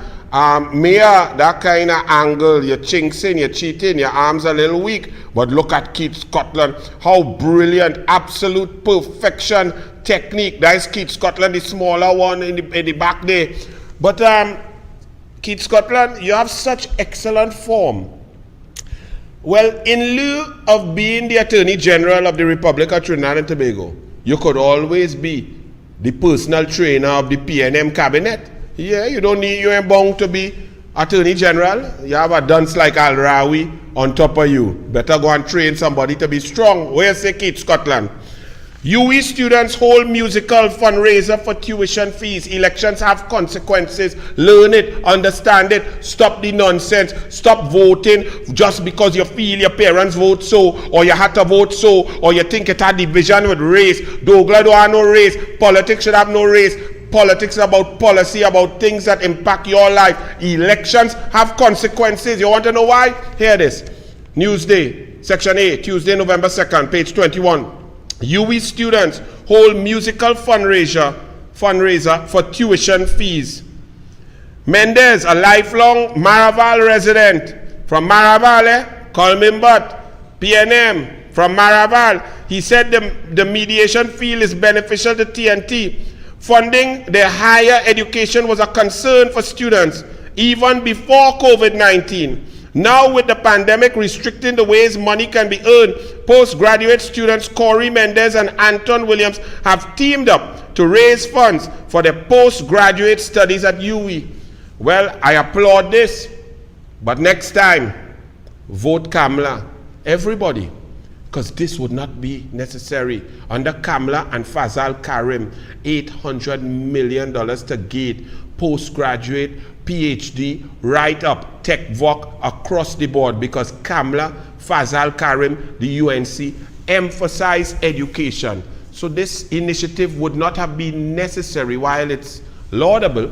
Mayor, that kind of angle, you're chinksing, you're cheating, your arms are a little weak. But look at Keith Scotland, how brilliant, absolute perfection, technique. That's Keith Scotland, the smaller one in the back there. But Keith Scotland, you have such excellent form. Well, in lieu of being the Attorney General of the Republic of Trinidad and Tobago, you could always be the personal trainer of the PNM cabinet. Yeah, you ain't bound to be Attorney General. You have a dunce like Al Rawi on top of you. Better go and train somebody to be strong. Where's the Keith Scotland? UE students hold musical fundraiser for tuition fees. Elections have consequences. Learn it, understand it, stop the nonsense. Stop voting just because you feel your parents vote so, or you had to vote so, or you think it had division with race. DouglAR don't have no race. Politics should have no race. Politics is about policy, about things that impact your life. Elections have consequences. You want to know why? Hear this. Newsday, Section A, Tuesday, November 2nd, page 21. UE students hold musical fundraiser for tuition fees. Mendez, a lifelong Maraval resident from Maraval, Colmimbat, PNM, from Maraval. He said the mediation fee is beneficial to TNT. Funding their higher education was a concern for students even before COVID-19. Now with the pandemic restricting the ways money can be earned, postgraduate students Corey Mendez and Anton Williams have teamed up to raise funds for their postgraduate studies at UWI. Well, I applaud this, but next time, vote Kamala, everybody, because this would not be necessary. Under Kamala and Fazal Karim, $800 million to gate postgraduate, PhD, right up, tech voc across the board, because Kamala, Fazal Karim, the UNC, emphasize education. So this initiative would not have been necessary. While it's laudable,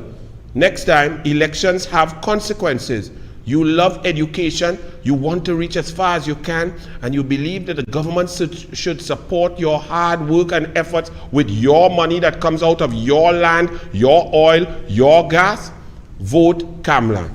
next time elections have consequences. You love education, you want to reach as far as you can, and you believe that the government should support your hard work and efforts with your money that comes out of your land, your oil, your gas. Vote Kamala.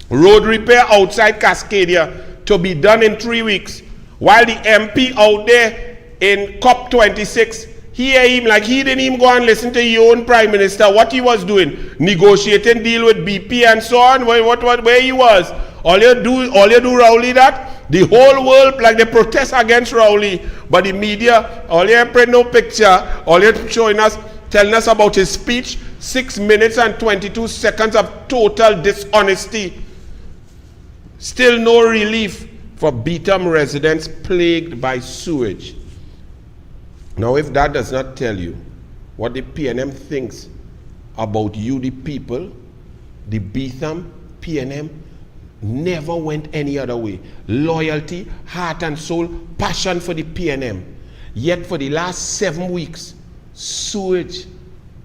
Road repair outside Cascadia to be done in 3 weeks. While the MP out there in COP26, hear him like he didn't even go and listen to your own Prime Minister, what he was doing, negotiating deal with BP and so on, where he was. All you do Rowley that, the whole world like they protest against Rowley, but the media, all you print no picture, all you showing us, telling us about his speech, 6 minutes and 22 seconds of total dishonesty. Still no relief for Beetham residents plagued by sewage. Now, if that does not tell you what the PNM thinks about you, the people, the Beetham PNM never went any other way. Loyalty, heart and soul, passion for the PNM. Yet for the last 7 weeks, sewage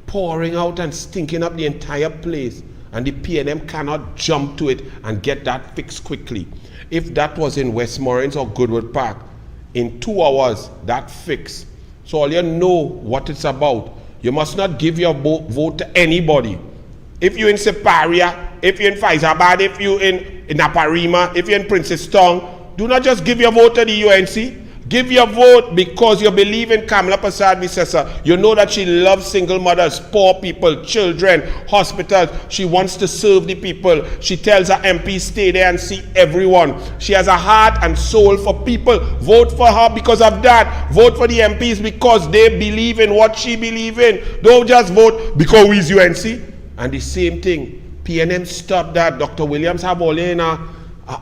pouring out and stinking up the entire place, and the PNM cannot jump to it and get that fixed quickly. If that was in Westmoreland or Goodwood Park, in 2 hours, that fixed. So all you know what it's about. You must not give your vote to anybody. If you're in Separia, if you're in Faizabad, if you're in Naparima, if you're in Princestown, do not just give your vote to the UNC. Give your vote because you believe in Kamala Persad-Bissessar. You know that she loves single mothers, poor people, children, hospitals. She wants to serve the people. She tells her MPs stay there and see everyone. She has a heart and soul for people. Vote for her because of that. Vote for the MPs because they believe in what she believes in. Don't just vote because we is UNC. And the same thing, PNM stopped that. Dr. Williams have all in a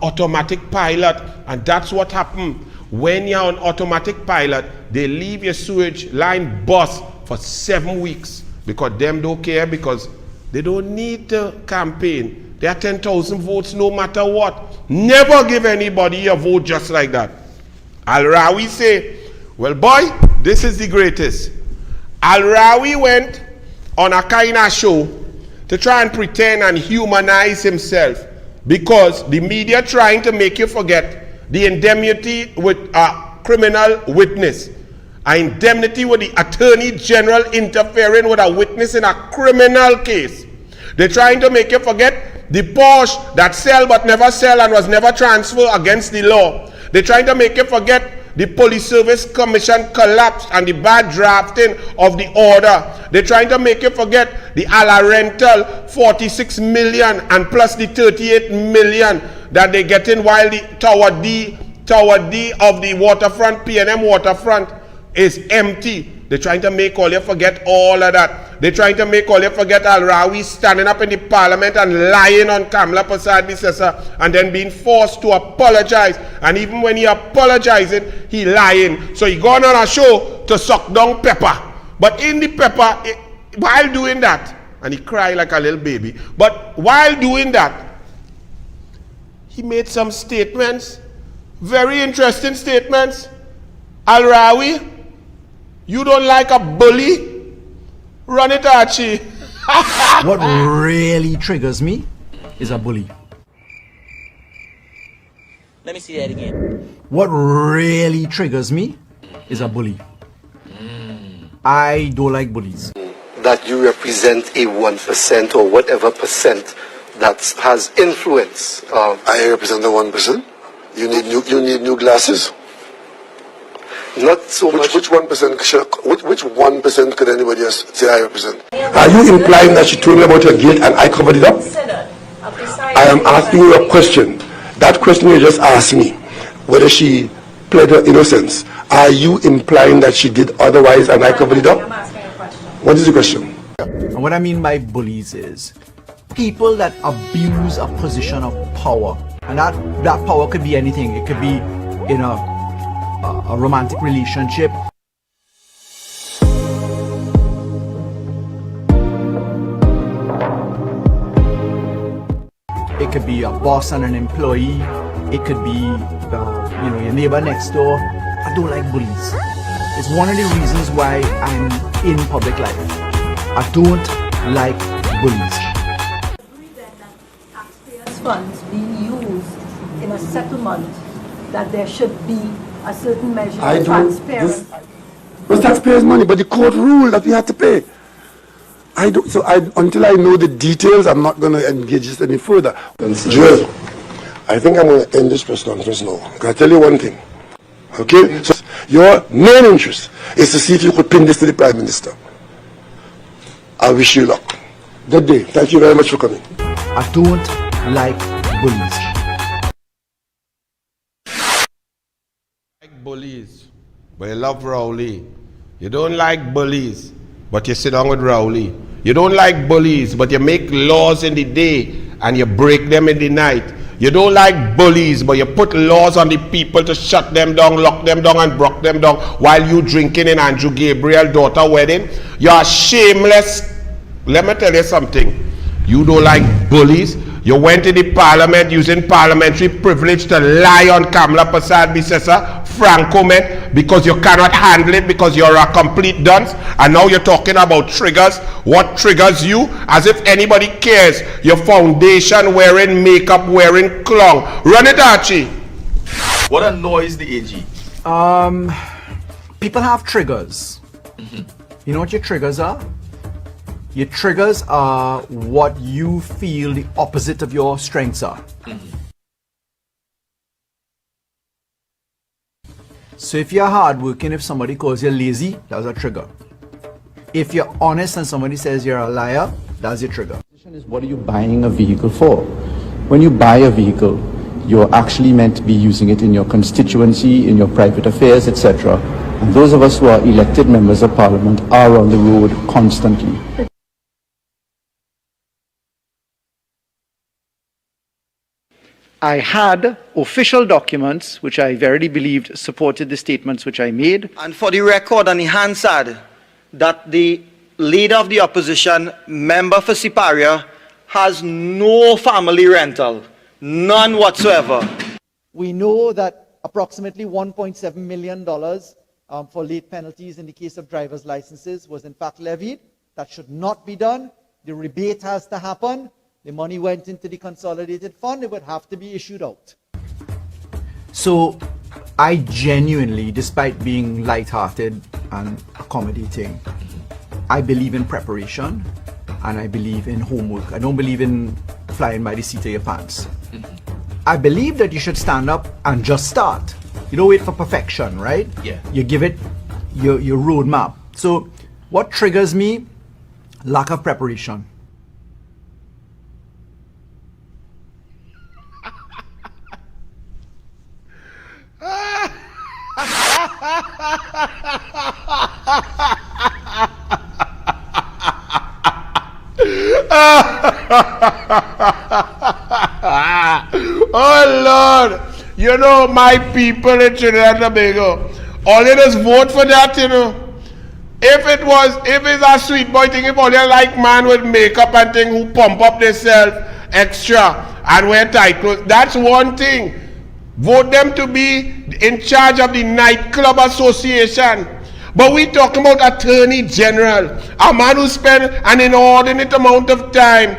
automatic pilot, and that's what happened. When you're on automatic pilot, they leave your sewage line bust for 7 weeks because them don't care, because they don't need to campaign. There are 10,000 votes no matter what. Never give anybody a vote just like that. Al-Rawi say, well boy, this is the greatest. Al-Rawi went on a kind of show to try and pretend and humanize himself, because the media trying to make you forget the indemnity with a criminal witness, an indemnity with the Attorney General interfering with a witness in a criminal case. They're trying to make you forget the Porsche that sell but never sell and was never transferred against the law. They're trying to make you forget the Police Service Commission collapse and the bad drafting of the order. They're trying to make you forget the Ala rental, 46 million and plus the 38 million that they get in, while the Tower D of the waterfront, PNM waterfront, is empty. They're trying to make all you forget all of that. They're trying to make all you forget Al-Rawi standing up in the parliament and lying on Kamala Persad-Bissessar and then being forced to apologize. And even when he apologizing, he lying. So he gone on a show to suck down pepper. But in the pepper, while doing that, and he cried like a little baby, but while doing that, he made some statements, very interesting statements. Al-Rawi, you don't like a bully? Run it, Archie. What really triggers me is a bully. Let me see that again. What really triggers me is a bully. I don't like bullies. That you represent a 1% or whatever percent that has influence. I represent the 1%. You need new glasses. Not so much. Which 1%? Which 1% could anybody else say I represent? Are you implying that she told me about her guilt and I covered it up? I am asking you a question. That question you just asked me, whether she pled her innocence. Are you implying that she did otherwise and I covered it up? What is the question? And what I mean by bullies is people that abuse a position of power. And that power could be anything. It could be in a romantic relationship. It could be a boss and an employee. It could be your neighbor next door. I don't like bullies. It's one of the reasons why I'm in public life. I don't like bullies. Funds being used in a settlement, that there should be a certain measure of transparency. It's taxpayers' money, but the court ruled that we had to pay. Until I know the details, I'm not going to engage this any further. Joel, I think I'm going to end this press conference now. Can I tell you one thing? Okay? So your main interest is to see if you could pin this to the Prime Minister. I wish you luck. Good day. Thank you very much for coming. I don't like bullies. Like bullies, but you love Rowley. You don't like bullies, but you sit down with Rowley. You don't like bullies, but you make laws in the day and you break them in the night. You don't like bullies, but you put laws on the people to shut them down, lock them down, and block them down while you drinking in Andrew Gabriel's daughter's wedding. You are shameless. Let me tell you something. You don't like bullies. You went to the parliament using parliamentary privilege to lie on Kamala Prasad Bisesa, Franco men, because you cannot handle it, because you're a complete dunce. And now you're talking about triggers. What triggers you? As if anybody cares. Your foundation wearing, makeup wearing clown. Run it, Archie. What annoys the AG? People have triggers. You know what your triggers are? Your triggers are what you feel the opposite of your strengths are. So if you're hardworking, if somebody calls you lazy, that's a trigger. If you're honest and somebody says you're a liar, that's your trigger. What are you buying a vehicle for? When you buy a vehicle, you're actually meant to be using it in your constituency, in your private affairs, etc. And those of us who are elected members of parliament are on the road constantly. I had official documents which I verily believed supported the statements which I made. And for the record on the Hansard, that the leader of the opposition, member for Siparia, has no family rental, none whatsoever. We know that approximately $1.7 million for late penalties in the case of driver's licenses was in fact levied. That should not be done. The rebate has to happen. The money went into the consolidated fund. It would have to be issued out. So I genuinely, despite being light-hearted and accommodating, I believe in preparation and I believe in homework. I don't believe in flying by the seat of your pants. I believe that you should stand up and just start. You don't wait for perfection, right? Yeah. You give it your roadmap. So what triggers me? Lack of preparation. Oh Lord, you know my people in Trinidad and Tobago, all you just vote for that, you know. If it's a sweet boy thing, if all you like man with makeup and thing who pump up themselves extra and wear tight clothes, that's one thing. Vote them to be in charge of the nightclub association. But we talking about Attorney General, a man who spent an inordinate amount of time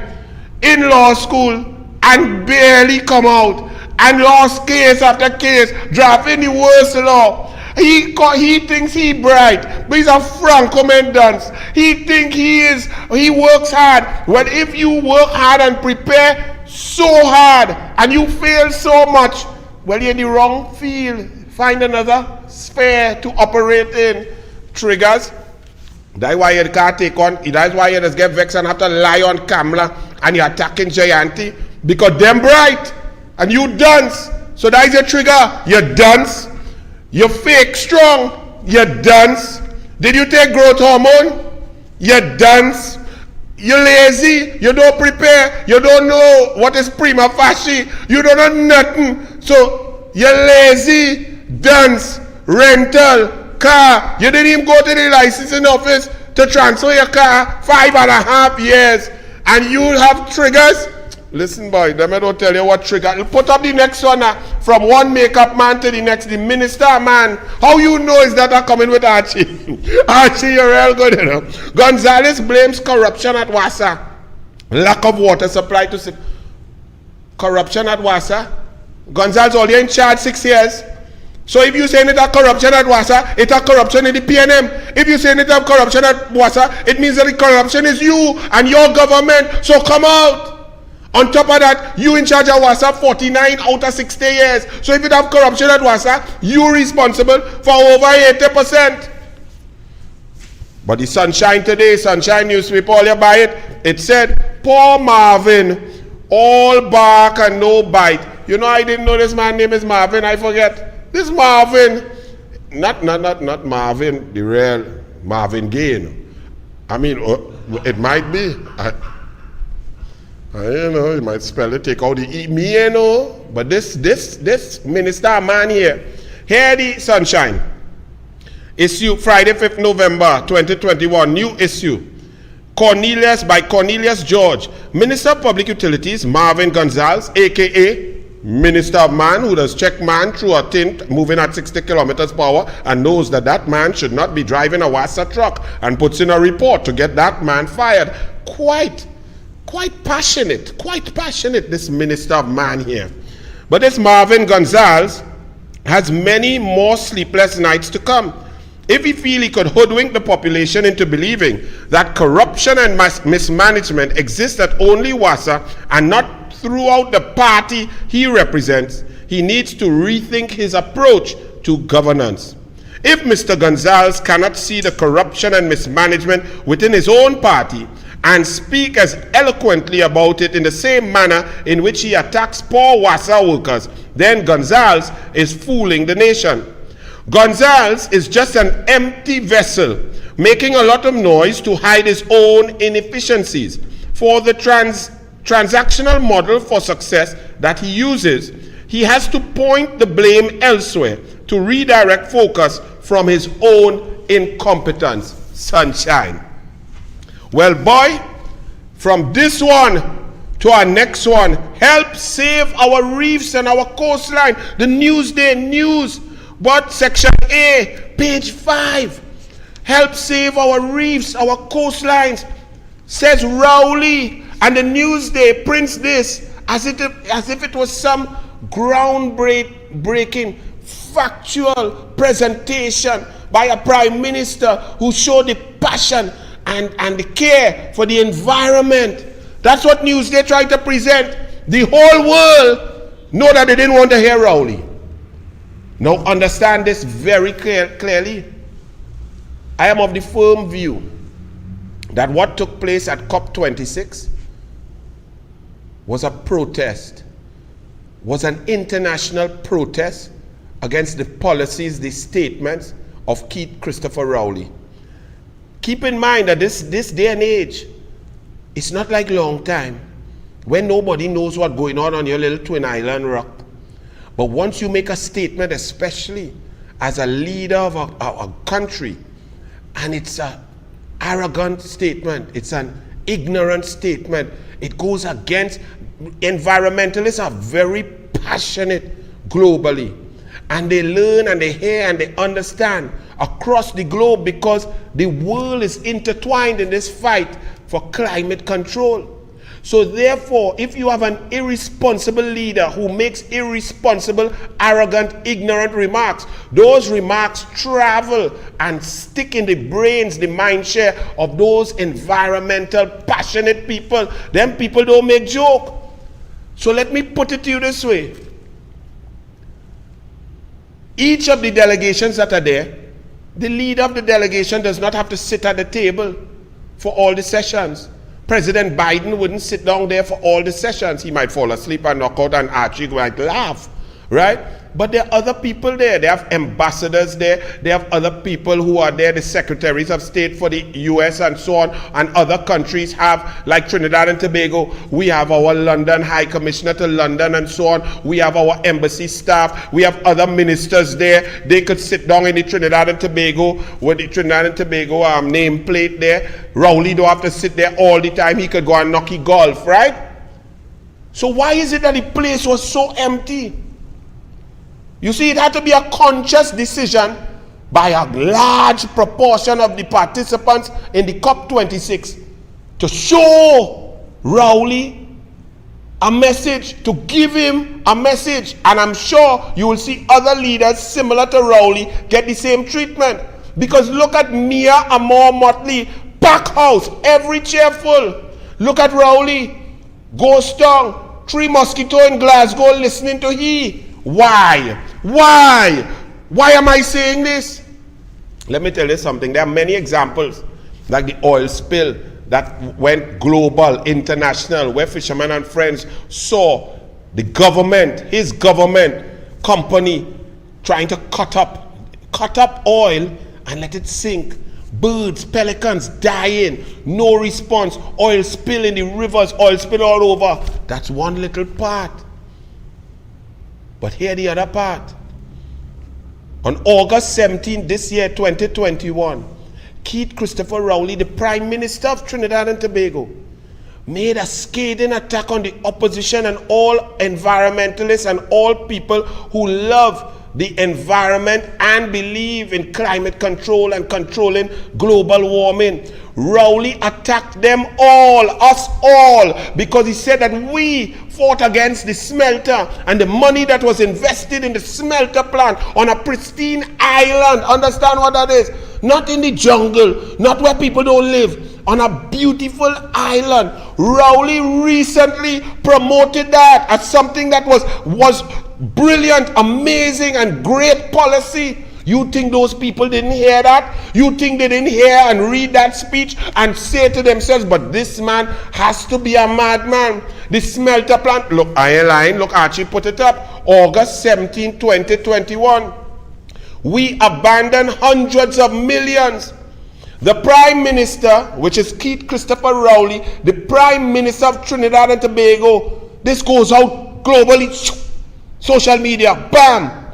in law school and barely come out and lost case after case, drafting the worst law. He thinks he bright, but he's a Franco Mendance. He think he works hard. Well, if you work hard and prepare so hard and you fail so much, well, you're in the wrong field. Find another sphere to operate in. Triggers. That's why you can't take on. That's why you just get vexed and have to lie on camera and you're attacking Jayanti because them bright and you dance. So that is your trigger. You dance. You fake strong. You dance. Did you take growth hormone? You dance. You lazy. You don't prepare. You don't know what is prima facie. You don't know nothing. So you lazy. Dance. Rental. Car. You didn't even go to the licensing office to transfer your car 5.5 years. And you have triggers. Listen, boy, them I don't tell you what trigger. Put up the next one from one makeup man to the next, the minister man. How you know is that coming with Archie? Archie, you're real good, you know. Gonzalez blames corruption at Wassa. Lack of water supply to corruption at Wassa. Gonzalez only in charge 6 years. So if you saying it a corruption at Wassa, it's a corruption in the PNM. If you saying it a corruption at Wassa, it means that the corruption is you and your government. So come out. On top of that, you in charge of Wassa 49 out of 60 years. So if you have corruption at Wassa, you're responsible for over 80%. But the Sunshine today, Sunshine newspaper, all you buy it, it said, poor Marvin, all bark and no bite. You know, I didn't know this man's name is Marvin, I forget. This Marvin, not Marvin, the real Marvin Gaye. I mean, it might be. You know, you might spell it, take out the E, me, you know. But this minister man here the Sunshine. Issue Friday, 5th November, 2021, new issue. Cornelius by Cornelius George. Minister of Public Utilities, Marvin Gonzalez, a.k.a. Minister of Man, who does check man through a tint moving at 60 kilometers per hour and knows that that man should not be driving a Wassa truck and puts in a report to get that man fired. Quite passionate, this Minister of Man here. But this Marvin Gonzalez has many more sleepless nights to come. If he feel he could hoodwink the population into believing that corruption and mismanagement exists at only Wassa and not throughout the party he represents, he needs to rethink his approach to governance. If Mr. Gonzalez cannot see the corruption and mismanagement within his own party and speak as eloquently about it in the same manner in which he attacks poor Wassa workers, then Gonzalez is fooling the nation. Gonzalez is just an empty vessel, making a lot of noise to hide his own inefficiencies. For the transactional model for success that he uses, he has to point the blame elsewhere to redirect focus from his own incompetence. Sunshine. Well, boy, from this one to our next one, help save our reefs and our coastline. The Newsday News, but section A, page 5. Help save our reefs, our coastlines, says Rowley, and the Newsday prints this as if it was some groundbreaking factual presentation by a prime minister who showed the passion and the care for the environment. That's what Newsday tried to present. The whole world know that they didn't want to hear Rowley. Now understand this very clearly. I am of the firm view that what took place at COP26 was a protest, was an international protest against the policies, the statements of Keith Christopher Rowley. Keep in mind that this day and age, it's not like long time when nobody knows what's going on your little twin island rock. But once you make a statement, especially as a leader of a country, and it's an arrogant statement, it's an ignorant statement, it goes against, environmentalists are very passionate globally. And they learn and they hear and they understand across the globe because the world is intertwined in this fight for climate control. So therefore, if you have an irresponsible leader who makes irresponsible, arrogant, ignorant remarks, those remarks travel and stick in the brains, the mind share of those environmental, passionate people. Them people don't make joke. So let me put it to you this way. Each of the delegations that are there, the leader of the delegation does not have to sit at the table for all the sessions. President Biden wouldn't sit down there for all the sessions. He might fall asleep and knock out, and Archie might laugh. right? But there are other people there. They have ambassadors there. They have other people who are there, the secretaries of state for the US and so on. And other countries have, like Trinidad and Tobago, we have our London High Commissioner to London and so on. We have our embassy staff. We have other ministers there. They could sit down in the Trinidad and Tobago with the Trinidad and Tobago nameplate there. Rowley don't have to sit there all the time. He could go and knock golf, right? So why is it that the place was so empty? You see, it had to be a conscious decision by a large proportion of the participants in the COP26 to show Rowley a message, to give him a message. And I'm sure you will see other leaders similar to Rowley get the same treatment. Because look at Mia Amor Motley, pack house, every chair full. Look at Rowley, Ghost Town, Three Mosquito in Glasgow listening to he. Why? Why? Why am I saying this? Let me tell you something. There are many examples, like the oil spill that went global, international, where Fishermen and Friends saw the government, his government company, trying to cut up oil and let it sink. Birds, pelicans dying, no response, oil spill in the rivers, oil spill all over. That's one little part. But here the other part. On August 17 this year, 2021, Keith Christopher Rowley, the Prime Minister of Trinidad and Tobago, made a scathing attack on the opposition and all environmentalists and all people who love the environment and believe in climate control and controlling global warming. Rowley attacked them all, us all, because he said that we fought against the smelter and the money that was invested in the smelter plant on a pristine island. Understand what that is? Not in the jungle, not where people don't live, on a beautiful island. Rowley recently promoted that as something that was brilliant, amazing, and great policy. You think those people didn't hear that? You think they didn't hear and read that speech and say to themselves, but this man has to be a madman. The smelter plant, look, I ain't lying, look, Archie put it up, August 17, 2021. We abandoned hundreds of millions. The Prime Minister, which is Keith Christopher Rowley, the Prime Minister of Trinidad and Tobago, this goes out globally, social media, bam.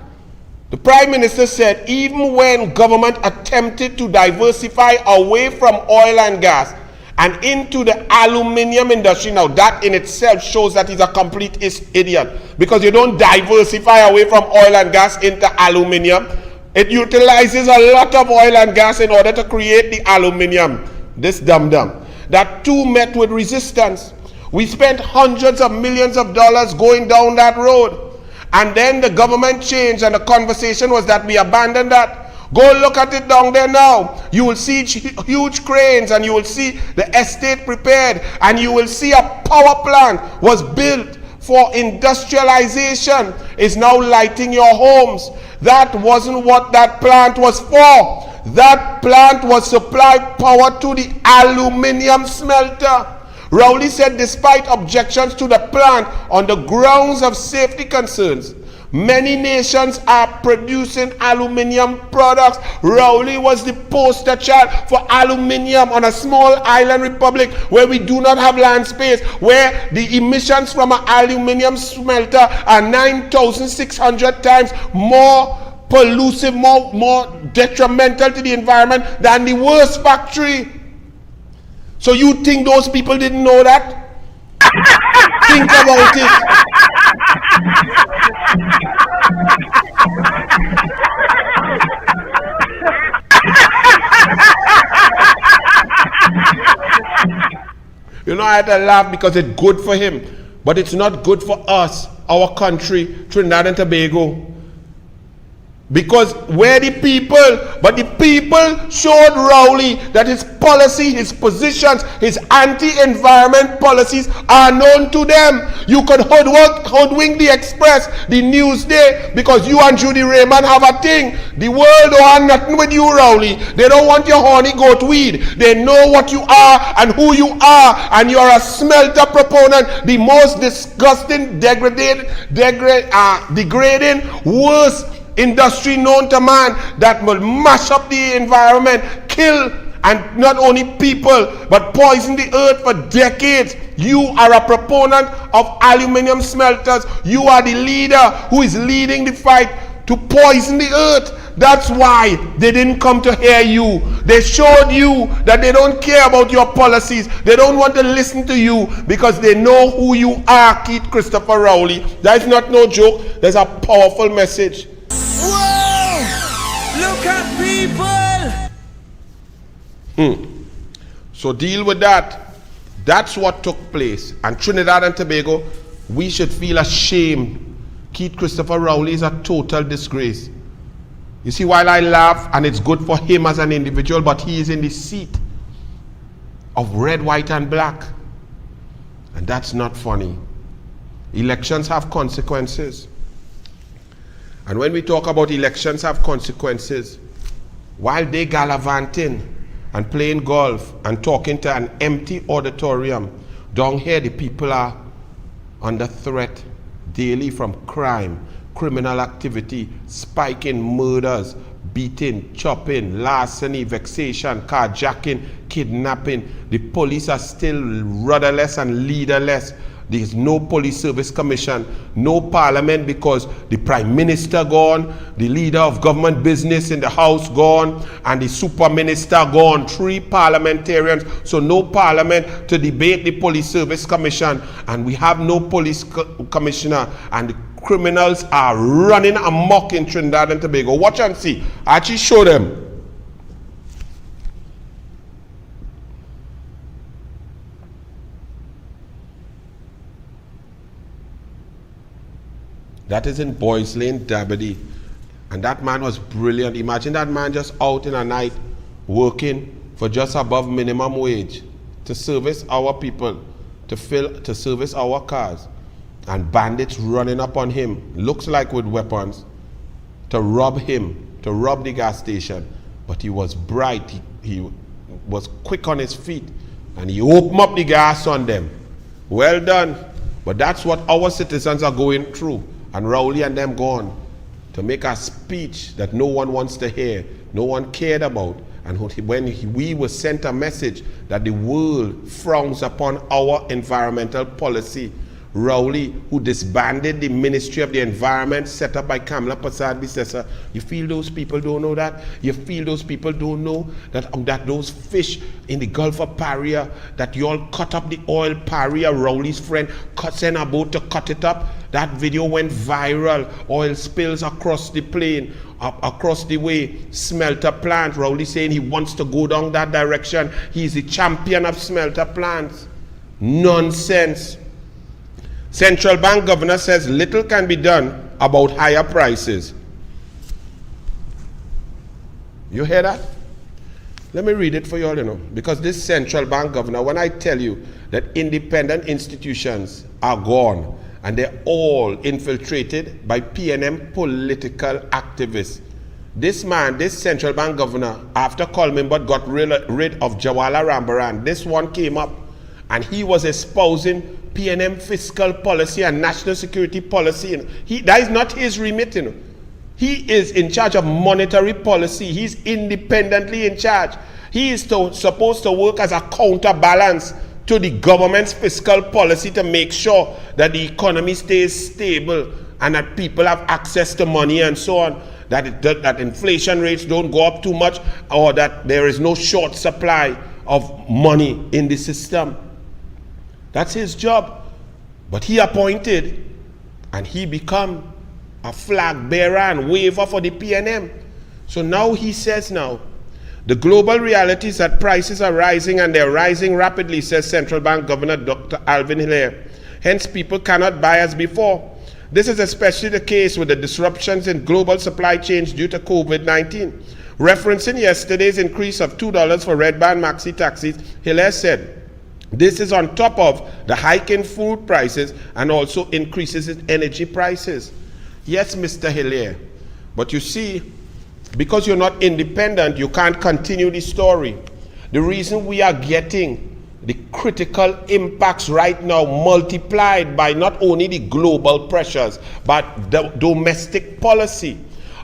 The Prime Minister said even when government attempted to diversify away from oil and gas and into the aluminium industry, now that in itself shows that he's a complete idiot, because you don't diversify away from oil and gas into aluminium. It utilizes a lot of oil and gas in order to create the aluminium. This dum-dum. That too met with resistance. We spent hundreds of millions of dollars going down that road. And then the government changed and the conversation was that we abandoned that. Go look at it down there now. You will see huge cranes and you will see the estate prepared and you will see a power plant was built for industrialization, is now lighting your homes. That wasn't what that plant was for. That plant was supply power to the aluminium smelter. Rowley said despite objections to the plant on the grounds of safety concerns, many nations are producing aluminium products. Rowley was the poster child for aluminium on a small island republic where we do not have land space, where the emissions from an aluminium smelter are 9,600 times more pollutive, more detrimental to the environment than the worst factory. So you think those people didn't know that? Think about it. You know, I had to laugh because it's good for him, but it's not good for us, our country, Trinidad and Tobago. Because we're the people, but the people showed Rowley that his policy, his positions, his anti-environment policies are known to them. You could hoodwink the Express, the Newsday, because you and Judy Raymond have a thing. The world don't have nothing with you, Rowley. They don't want your horny goat weed. They know what you are and who you are, and you're a smelter proponent, the most disgusting, degrading, worst industry known to man, that will mash up the environment, kill, and not only people, but poison the earth for decades. You are a proponent of aluminium smelters. You are the leader who is leading the fight to poison the earth. That's why they didn't come to hear you. They showed you that they don't care about your policies. They don't want to listen to you because they know who you are, Keith Christopher Rowley. That's not no joke. There's a powerful message. Whoa! Look at people! So deal with that. That's what took place. And Trinidad and Tobago, we should feel ashamed. Keith Christopher Rowley is a total disgrace. You see, while I laugh, and it's good for him as an individual, but he is in the seat of red, white, and black. And that's not funny. Elections have consequences. And when we talk about elections have consequences, while they gallivanting and playing golf and talking to an empty auditorium, down here the people are under threat daily from crime, criminal activity, spiking, murders, beating, chopping, larceny, vexation, carjacking, kidnapping. The police are still rudderless and leaderless. There's no police service commission, no parliament because the prime minister gone, the leader of government business in the house gone, and the super minister gone. 3 parliamentarians, so no parliament to debate the police service commission, and we have no police commissioner, and the criminals are running amok in Trinidad and Tobago. Watch and see. I actually show them. That is in Boys Lane, Dabadie. And that man was brilliant. Imagine that man just out in a night working for just above minimum wage to service our people, to service our cars. And bandits running up on him, looks like with weapons, to rob him, to rob the gas station. But he was bright, he was quick on his feet, and he opened up the gas on them. Well done. But that's what our citizens are going through. And Rowley and them gone to make a speech that no one wants to hear, no one cared about. And when we were sent a message that the world frowns upon our environmental policy, Rowley, who disbanded the Ministry of the Environment set up by Kamla Prasad Bisesa, you feel those people don't know that? You feel those people don't know that those fish in the Gulf of Paria, that you all cut up the oil, Paria, Rowley's friend, sent a boat to cut it up. That video went viral. Oil spills across the plain, across the way. Smelter plant. Rowley saying he wants to go down that direction. He's the champion of smelter plants. Nonsense. Central Bank governor says little can be done about higher prices. You hear that? Let me read it for you all, because this central bank governor, when I tell you that independent institutions are gone and they're all infiltrated by PNM political activists. This man, this central bank governor, after Coleman but got rid of Jawala Rambaran, this one came up and he was espousing PNM fiscal policy and national security policy. That is not his remit. He is in charge of monetary policy. He's independently in charge. He is supposed to work as a counterbalance to the government's fiscal policy to make sure that the economy stays stable and that people have access to money and so on, that inflation rates don't go up too much, or that there is no short supply of money in the system. That's his job. But he appointed and he become a flag bearer and waver for the PNM. So now he says the global reality is that prices are rising and they're rising rapidly, says Central Bank Governor Dr. Alvin Hilaire. Hence people cannot buy as before. This is especially the case with the disruptions in global supply chains due to COVID-19. Referencing yesterday's increase of $2 for red band maxi taxis, Hilaire said, this is on top of the hike in food prices and also increases in energy prices. Yes, Mr. Hilaire, but you see, because you're not independent, you can't continue the story. The reason we are getting the critical impacts right now multiplied by not only the global pressures, but the domestic policy.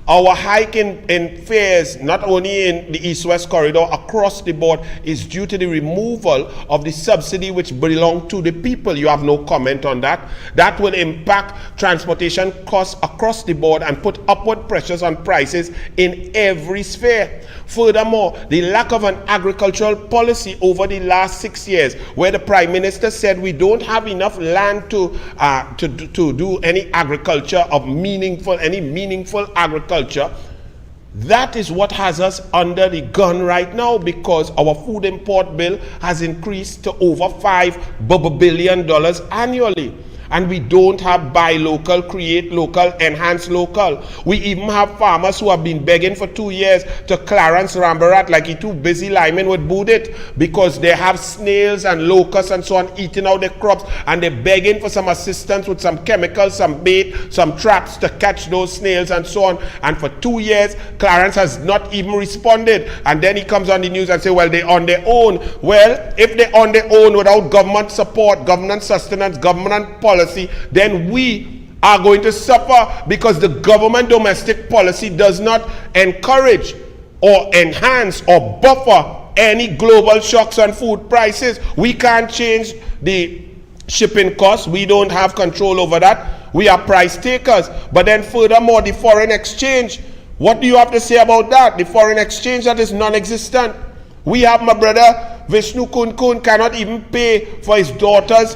Our hike in fares, not only in the East-West corridor, across the board, is due to the removal of the subsidy which belonged to the people. You have no comment on that. That will impact transportation costs across the board and put upward pressures on prices in every sphere. Furthermore, the lack of an agricultural policy over the last 6 years, where the Prime Minister said we don't have enough land to do any agriculture of meaningful agriculture. That is what has us under the gun right now, because our food import bill has increased to over $5 billion annually. And we don't have buy local, create local, enhance local. We even have farmers who have been begging for 2 years to Clarence Rambarat like he too busy liming with Boudit, because they have snails and locusts and so on eating out their crops, and they're begging for some assistance with some chemicals, some bait, some traps to catch those snails and so on. And for 2 years, Clarence has not even responded. And then he comes on the news and say, well, they're on their own. Well, if they're on their own without government support, government sustenance, government policy, then we are going to suffer, because the government domestic policy does not encourage or enhance or buffer any global shocks on food prices. We can't change the shipping costs. We don't have control over that. We are price takers. But then furthermore, the foreign exchange, what do you have to say about that? The foreign exchange that is non-existent. We have my brother Vishnu Kun cannot even pay for his daughter's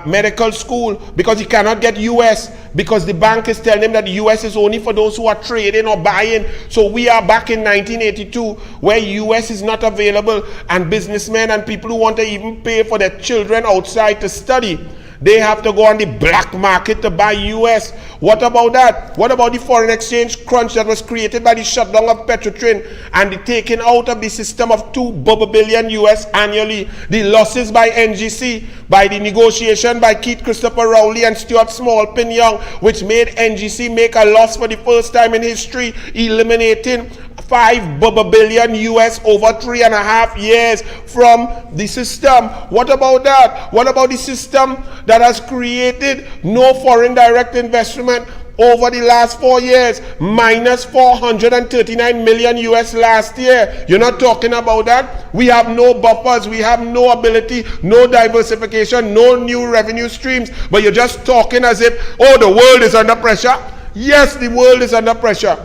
medical school because he cannot get US, because the bank is telling him that the US is only for those who are trading or buying. So we are back in 1982 where US is not available, and businessmen and people who want to even pay for their children outside to study, they have to go on the black market to buy US. What about that? What about the foreign exchange crunch that was created by the shutdown of Petrotrin and the taking out of the system of $2 billion US annually? The losses by NGC, by the negotiation by Keith Christopher Rowley and Stuart Small-Pin-Young, which made NGC make a loss for the first time in history, eliminating $5 billion US over 3.5 years from the system. What about that? What about the system that has created no foreign direct investment over the last 4 years, minus 439 million US last year? You're not talking about that. We have no buffers, we have no ability, no diversification, no new revenue streams, but you're just talking as if, oh, the world is under pressure. Yes, the world is under pressure,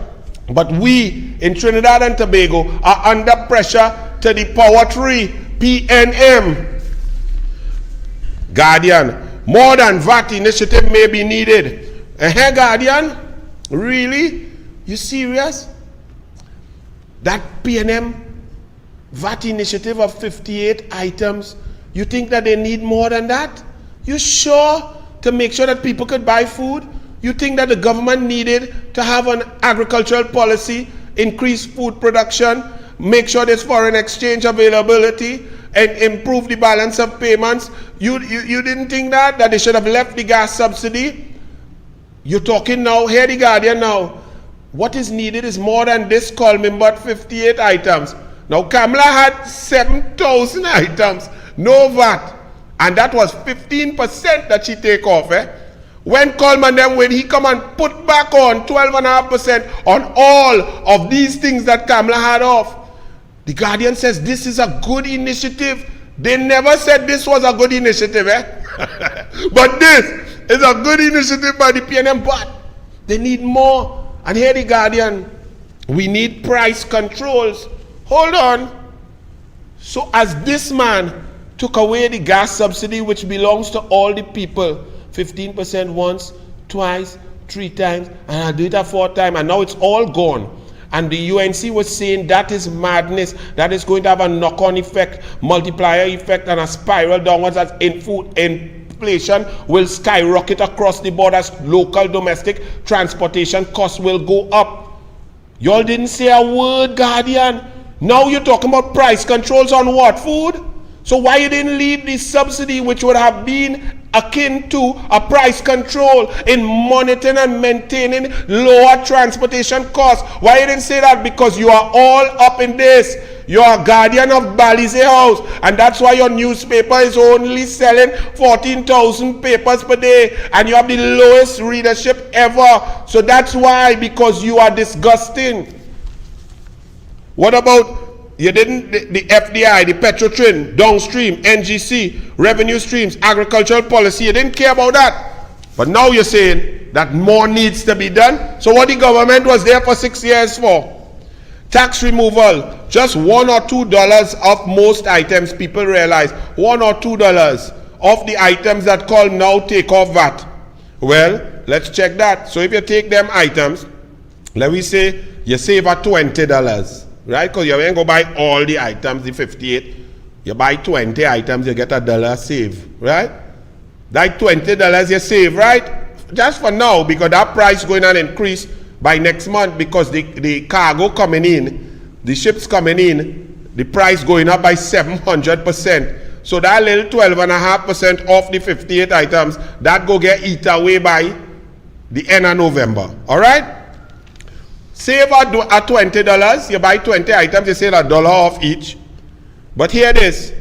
but we in Trinidad and Tobago are under pressure to the power tree, PNM. Guardian, more than VAT initiative may be needed. Guardian, really? You serious? That PNM VAT initiative of 58 items, you think that they need more than that? You sure to make sure that people could buy food? You think that the government needed to have an agricultural policy, increase food production, make sure there's foreign exchange availability, and improve the balance of payments? You didn't think that they should have left the gas subsidy? You're talking now, hear the Guardian now. What is needed is more than this column, but 58 items. Now Kamala had 7,000 items, no VAT, and that was 15% that she take off. When Coleman then, when he come and put back on 12.5% on all of these things that Kamala had off, the Guardian says this is a good initiative. They never said this was a good initiative, but this is a good initiative by the PNM, but they need more. And here the Guardian, we need price controls. Hold on. So as this man took away the gas subsidy, which belongs to all the people, 15% once, twice, 3 times, and I did it 4 times, and now it's all gone. And the UNC was saying that is madness, that is going to have a knock-on effect, multiplier effect, and a spiral downwards as in inflation will skyrocket across the board as local domestic transportation costs will go up. Y'all didn't say a word, Guardian. Now you're talking about price controls on what? Food? So why you didn't leave the subsidy, which would have been akin to a price control in monitoring and maintaining lower transportation costs? Why you didn't say that? Because you are all up in this. You are a guardian of Balize House, and that's why your newspaper is only selling 14,000 papers per day, and you have the lowest readership ever. So that's why, because you are disgusting. What about you didn't, the FDI, the Petrotrin, downstream, NGC, revenue streams, agricultural policy, you didn't care about that. But now you're saying that more needs to be done. So what the government was there for 6 years for? Tax removal, just $1 or $2 of most items, people realize. $1 or $2 of the items that call now take off VAT. Well, let's check that. So if you take them items, let me say you save at $20. Right? Because you ain't go buy all the items, the 58. You buy 20 items, you get $1 save. Right? That $20 you save, right? Just for now, because that price going to increase by next month, because the cargo coming in, the ships coming in, the price going up by 700%. So that little 12.5% off the 58 items, that go get eaten away by the end of November. All right? Save at $20, you buy 20 items, you save $1 off each. But here it is.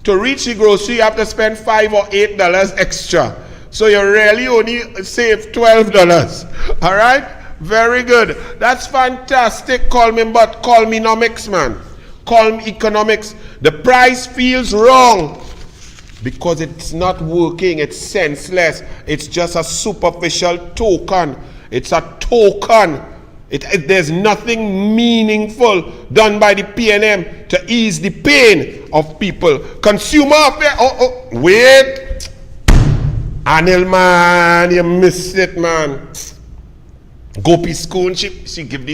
To reach the grocery, you have to spend $5 or $8 extra. So you really only save $12. All right? Very good. That's fantastic. Call me nomics, man. Call me economics. The price feels wrong because it's not working. It's senseless. It's just a superficial token. It's a token. There's nothing meaningful done by the PNM to ease the pain of people. Consumer affairs. Wait. Anil, man, you missed it, man. Gopi Schoon, she give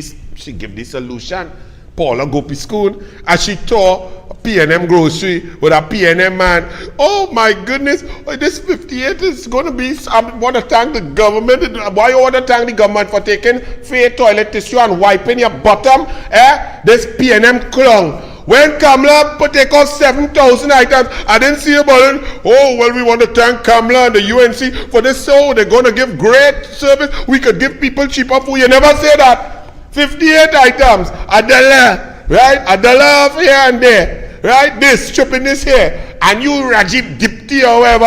the solution. Paula Gopi Schoon, as she tore PNM grocery with a PNM man. Oh my goodness, this 58 is going to be, I want to thank the government. Why you want to thank the government for taking fake toilet tissue and wiping your bottom? This PNM clown. When Kamala take out 7,000 items, I didn't see about it. Oh, well, we want to thank Kamala and the UNC for this. So they're going to give great service. We could give people cheaper food. You never say that. 58 items, $1, right? $1 here and there, right? This, stripping this here. And you, Rajiv Dipti or whatever,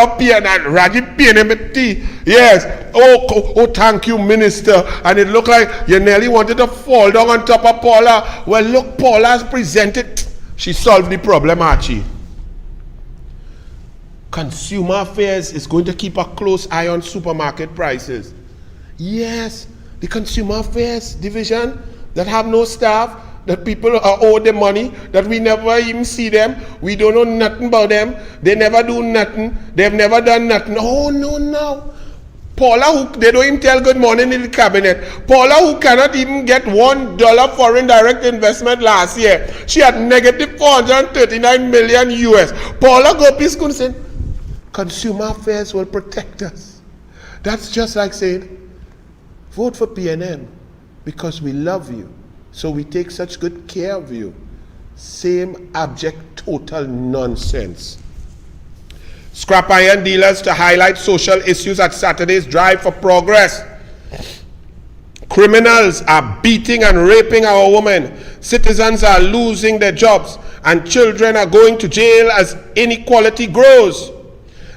Rajiv PNMT. Yes. Oh, thank you, Minister. And it looked like you nearly wanted to fall down on top of Paula. Well, look, Paula's presented. She solved the problem, Archie. Consumer Affairs is going to keep a close eye on supermarket prices. Yes, the Consumer Affairs division that have no staff, that people are owed the money, that we never even see them, we don't know nothing about them, they never do nothing, they've never done nothing. Oh, no. Paula, who they don't even tell good morning in the cabinet. Paula, who cannot even get $1 foreign direct investment last year. She had negative 439 million US. Paula Gopi Schoon said, Consumer Affairs will protect us. That's just like saying, vote for PNM because we love you. So we take such good care of you. Same abject, total nonsense. Scrap iron dealers to highlight social issues at Saturday's Drive for Progress. Criminals are beating and raping our women. Citizens are losing their jobs. And children are going to jail as inequality grows.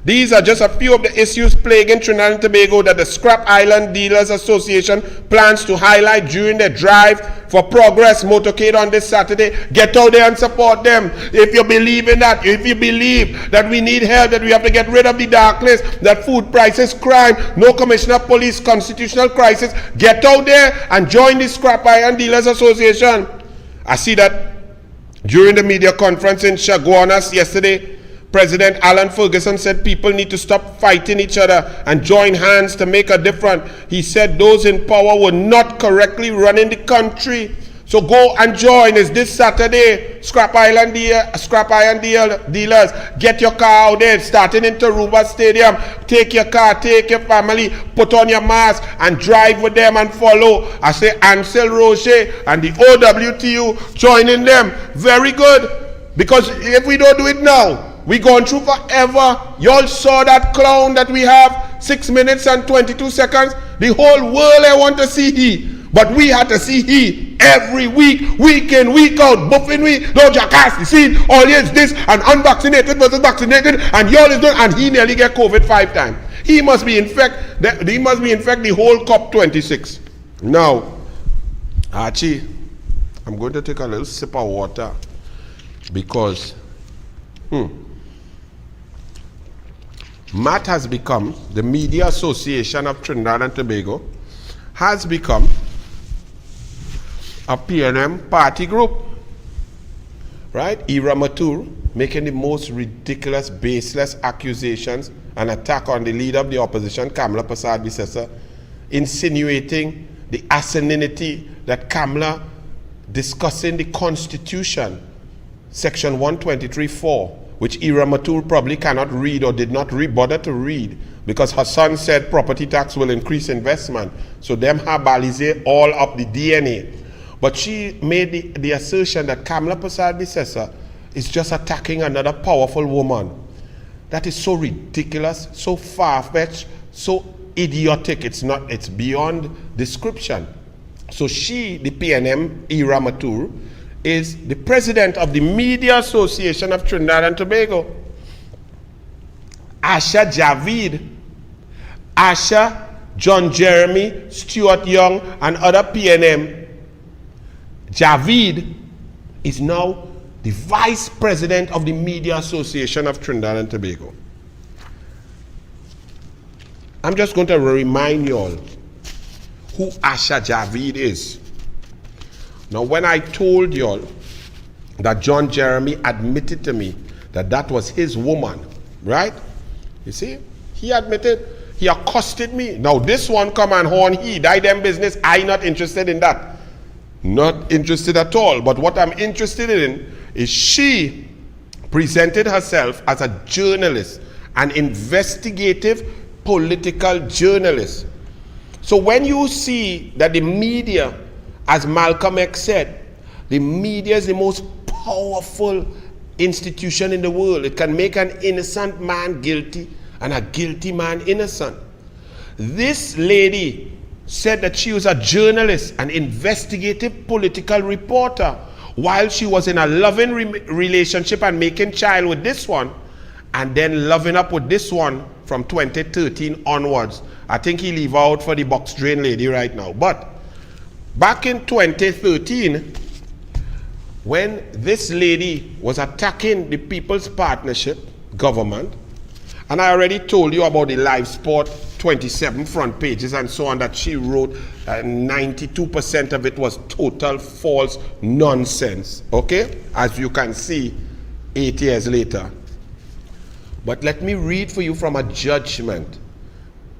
These are just a few of the issues plaguing Trinidad and Tobago that the Scrap Island Dealers Association plans to highlight during their Drive for Progress motorcade on this Saturday. Get out there and support them. If you believe in that, if you believe that we need help, that we have to get rid of the darkness, that food prices, crime, no commissioner of police, constitutional crisis, get out there and join the Scrap Iron Dealers Association. I see that during the media conference in Chaguanas yesterday, President Alan Ferguson said people need to stop fighting each other and join hands to make a difference. He said those in power were not correctly running the country. So So go and join us this Saturday. Scrap iron dealers. Get your car out there, starting in Taruba Stadium. Take your car, take your family, put on your mask and drive with them and follow. I say Ansel Roche and the OWTU joining them. Very good. Because if we don't do it now, we're going through forever. Y'all saw that clown that we have, 6 minutes and 22 seconds. The whole world I want to see he. But we had to see he every week, week in, week out, buffing we, no jackass, you see, all is this, and unvaccinated versus vaccinated, and y'all is done, and he nearly get COVID 5 times. He must be infect the whole COP26. Now, Archie, I'm going to take a little sip of water, because MAT has become, the Media Association of Trinidad and Tobago, has become a PNM party group, right? Ira Matur making the most ridiculous, baseless accusations and attack on the leader of the opposition, Kamla Persad-Bissessar, insinuating the asininity that Kamla discussing the Constitution, Section 123.4, which Ira Matur probably cannot read or did not bother to read, because her son said property tax will increase investment. So them have balisé all up the DNA. But she made the assertion that Kamla Persad-Bissessar is just attacking another powerful woman. That is so ridiculous, so far-fetched, so idiotic. It's beyond description. So she, the PNM, Ira Matur, is the president of the Media Association of Trinidad and Tobago. Asha Javid, Asha, John Jeremy, Stuart Young, and other PNM. Javid is now the vice president of the Media Association of Trinidad and Tobago. I'm just going to remind you all who Asha Javid is. Now, when I told you all that John Jeremy admitted to me that that was his woman, right? You see, he admitted, he accosted me. Now, this one come and horn he, die them business, I not interested in that. Not interested at all. But what I'm interested in is she presented herself as a journalist, an investigative political journalist. So when you see that the media, as Malcolm X said, the media is the most powerful institution in the world. It can make an innocent man guilty and a guilty man innocent. This lady said that she was a journalist, an investigative political reporter, while she was in a loving relationship and making child with this one, and then loving up with this one from 2013 onwards. I think he leave out for the box drain lady right now. But back in 2013, when this lady was attacking the People's Partnership government, and I already told you about the Live Sport 27 front pages and so on that she wrote, 92% of it was total false nonsense, okay? As you can see 8 years later. But let me read for you from a judgment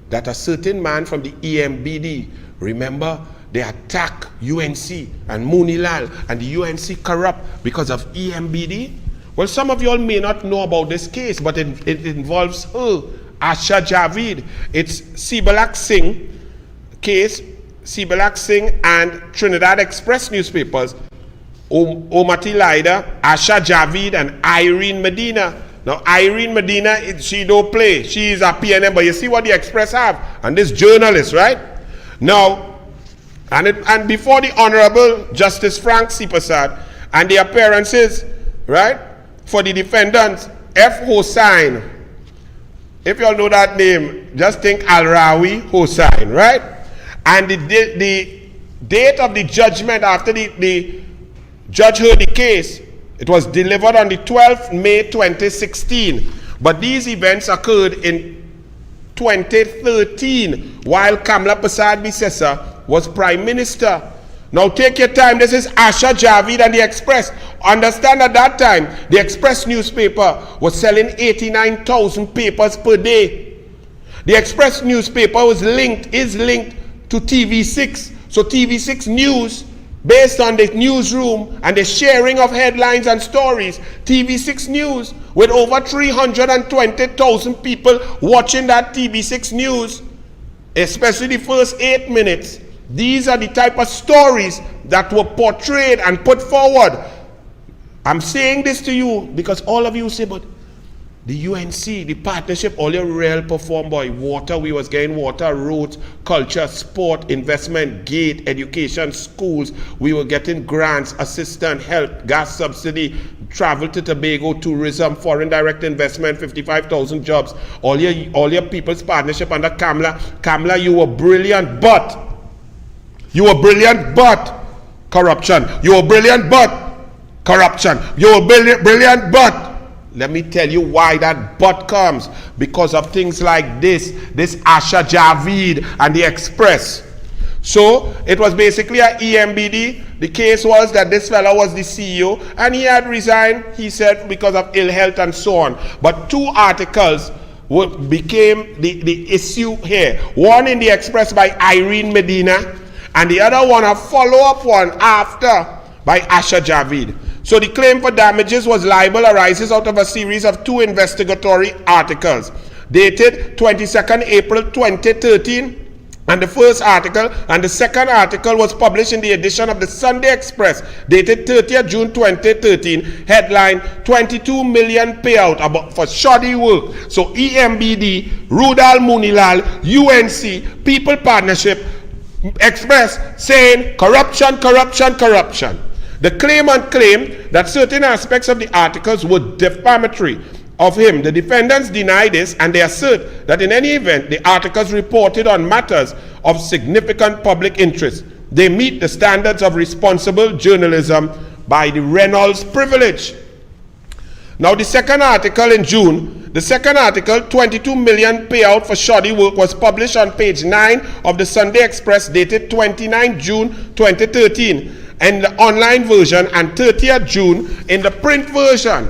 that a certain man from the EMBD, remember, they attack UNC and Moonilal and the UNC corrupt because of EMBD. Well, some of you all may not know about this case, but it involves her, Asha Javid. It's Sibalak Singh case, Sibalak Singh and Trinidad Express newspapers, Omati Laida, Asha Javid, and Irene Medina. Now, Irene Medina, she don't play. She is a PNM, but you see what the Express have, and this journalist, right? Now, and before the Honorable Justice Frank C. Persad, and the appearances, right, for the defendants, F. Hossain. If you all know that name, just think Al-Rawi Hossain, right? And the date of the judgment after the judge heard the case, it was delivered on the 12th May 2016. But these events occurred in 2013 while Kamla Persad-Bissessar was Prime Minister. Now take your time. This is Asha Javid and the Express. Understand at that time, the Express newspaper was selling 89,000 papers per day. The Express newspaper is linked to TV6. So TV6 News based on the newsroom and the sharing of headlines and stories. TV6 News, with over 320,000 people watching that TV6 News, especially the first 8 minutes. These are the type of stories that were portrayed and put forward. I'm saying this to you because all of you say, but the UNC, the partnership, all your real perform, boy. Water, we was getting water, roads, culture, sport, investment, gate, education, schools. We were getting grants, assistance, help, gas subsidy, travel to Tobago, tourism, foreign direct investment, 55,000 jobs. All your people's partnership under Kamla. Kamla, you were brilliant, but corruption. You were brilliant, but corruption. You were brilliant, but. Let me tell you why that but comes. Because of things like this Asha Javid and the Express. So it was basically a EMBD. The case was that this fellow was the CEO and he had resigned, he said, because of ill health and so on. But 2 articles became the issue here. One in the Express by Irene Medina and the other one, a follow-up one after, by Asha Javid. So the claim for damages was libel arises out of a series of 2 investigatory articles dated 22nd April 2013, and the first article and the second article was published in the edition of the Sunday Express dated 30th June 2013, headline 22 million payout for shoddy work. So EMBD, Rudal Munilal, UNC, People Partnership, Express saying corruption. The claimant claimed that certain aspects of the articles were defamatory of him. The defendants deny this and they assert that in any event, the articles reported on matters of significant public interest. They meet the standards of responsible journalism by the Reynolds privilege. Now the second article in June, the second article, 22 million payout for shoddy work, was published on page 9 of the Sunday Express dated 29 June 2013. In the online version and 30th June in the print version.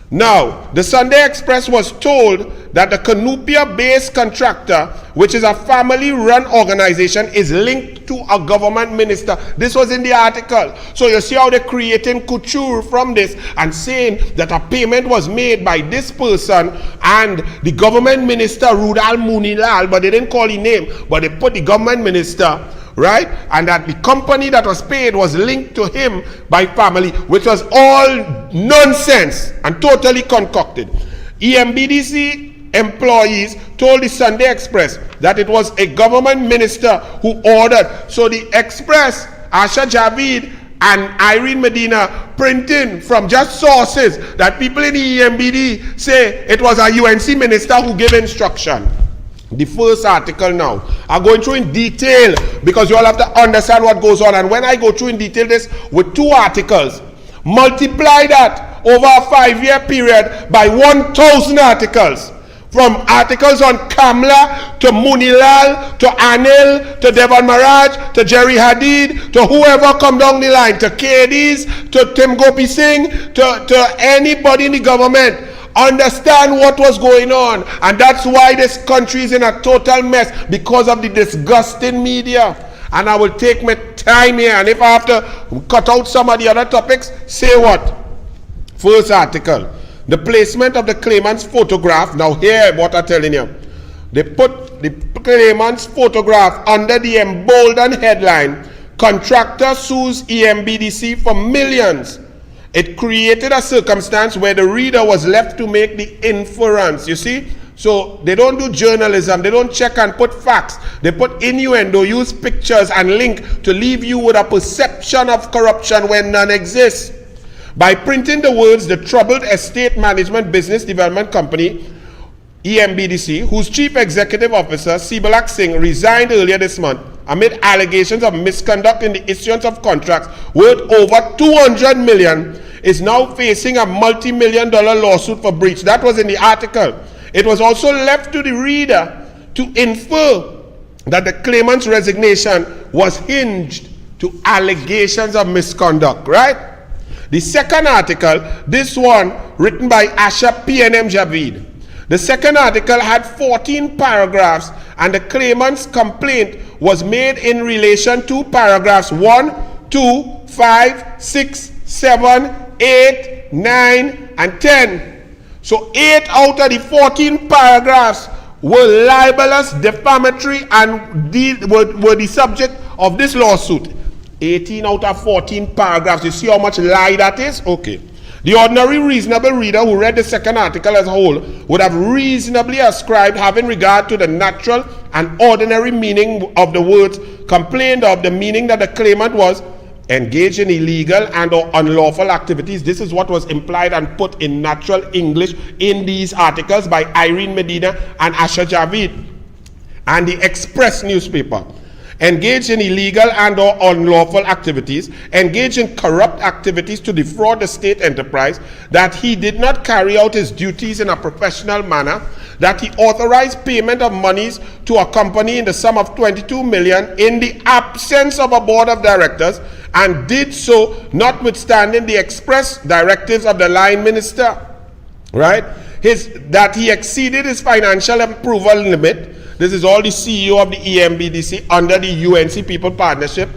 Now, the Sunday Express was told that the Canupia-based contractor, which is a family-run organization, is linked to a government minister. This was in the article. So you see how they're creating couture from this and saying that a payment was made by this person and the government minister, Rudal Munilal, but they didn't call his name, but they put the government minister, right? And that the company that was paid was linked to him by family, which was all nonsense and totally concocted. EMBDC employees told the Sunday Express that it was a government minister who ordered. So the Express, Asha Javid and Irene Medina printing from just sources that people in the EMBD say it was a UNC minister who gave instruction. The first article now, I'm going through in detail because you all have to understand what goes on. And when I go through in detail this with 2 articles, multiply that over a 5-year period by 1,000 articles. From articles on Kamla, to Munilal, to Anil, to Devon Maraj, to Jerry Hadid, to whoever come down the line, to KDs, to Tim Gopi Singh, to anybody in the government. Understand what was going on, and that's why this country is in a total mess, because of the disgusting media. And I will take my time here, and if I have to cut out some of the other topics, say what? First article, the placement of the claimant's photograph. Now here what I'm telling you, they put the claimant's photograph under the emboldened headline, contractor sues EMBDC for millions. It created a circumstance where the reader was left to make the inference, you see? So they don't do journalism, they don't check and put facts. They put innuendo, use pictures and link to leave you with a perception of corruption when none exists. By printing the words, the troubled estate management business development company, EMBDC, whose chief executive officer, Sibalak Singh, resigned earlier this month amid allegations of misconduct in the issuance of contracts worth over 200 million, is now facing a multi-million-dollar lawsuit for breach. That was in the article. It was also left to the reader to infer that the claimant's resignation was hinged to allegations of misconduct, right? The second article, this one written by Asha PNM Javid. The second article had 14 paragraphs, and the claimant's complaint was made in relation to paragraphs 1, 2, 5, 6, 7, 8, 9, and 10. So 8 out of the 14 paragraphs were libelous, defamatory, and were the subject of this lawsuit. 18 out of 14 paragraphs. You see how much lie that is? Okay. The ordinary reasonable reader who read the second article as a whole would have reasonably ascribed, having regard to the natural and ordinary meaning of the words, complained of the meaning that the claimant was engaged in illegal and or unlawful activities. This is what was implied and put in natural English in these articles by Irene Medina and Asha Javid and the Express newspaper. Engaged in illegal and or unlawful activities, engaged in corrupt activities to defraud the state enterprise, that he did not carry out his duties in a professional manner, that he authorized payment of monies to a company in the sum of 22 million in the absence of a board of directors, and did so notwithstanding the express directives of the line minister, right? That he exceeded his financial approval limit. This is all the CEO of the EMBDC under the UNC People Partnership.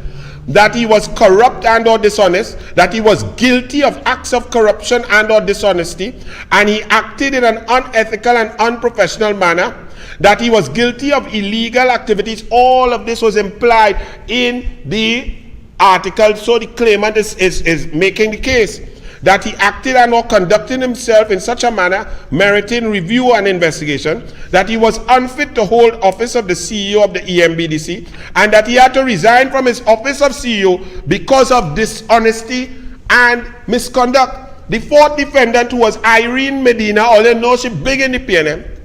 That he was corrupt and or dishonest, that he was guilty of acts of corruption and or dishonesty, and he acted in an unethical and unprofessional manner, that he was guilty of illegal activities. All of this was implied in the article. So the claimant is making the case that he acted and or conducted himself in such a manner meriting review and investigation, that he was unfit to hold office of the CEO of the EMBDC, and that he had to resign from his office of CEO because of dishonesty and misconduct. The fourth defendant, who was Irene Medina, although no, she big in the PNM,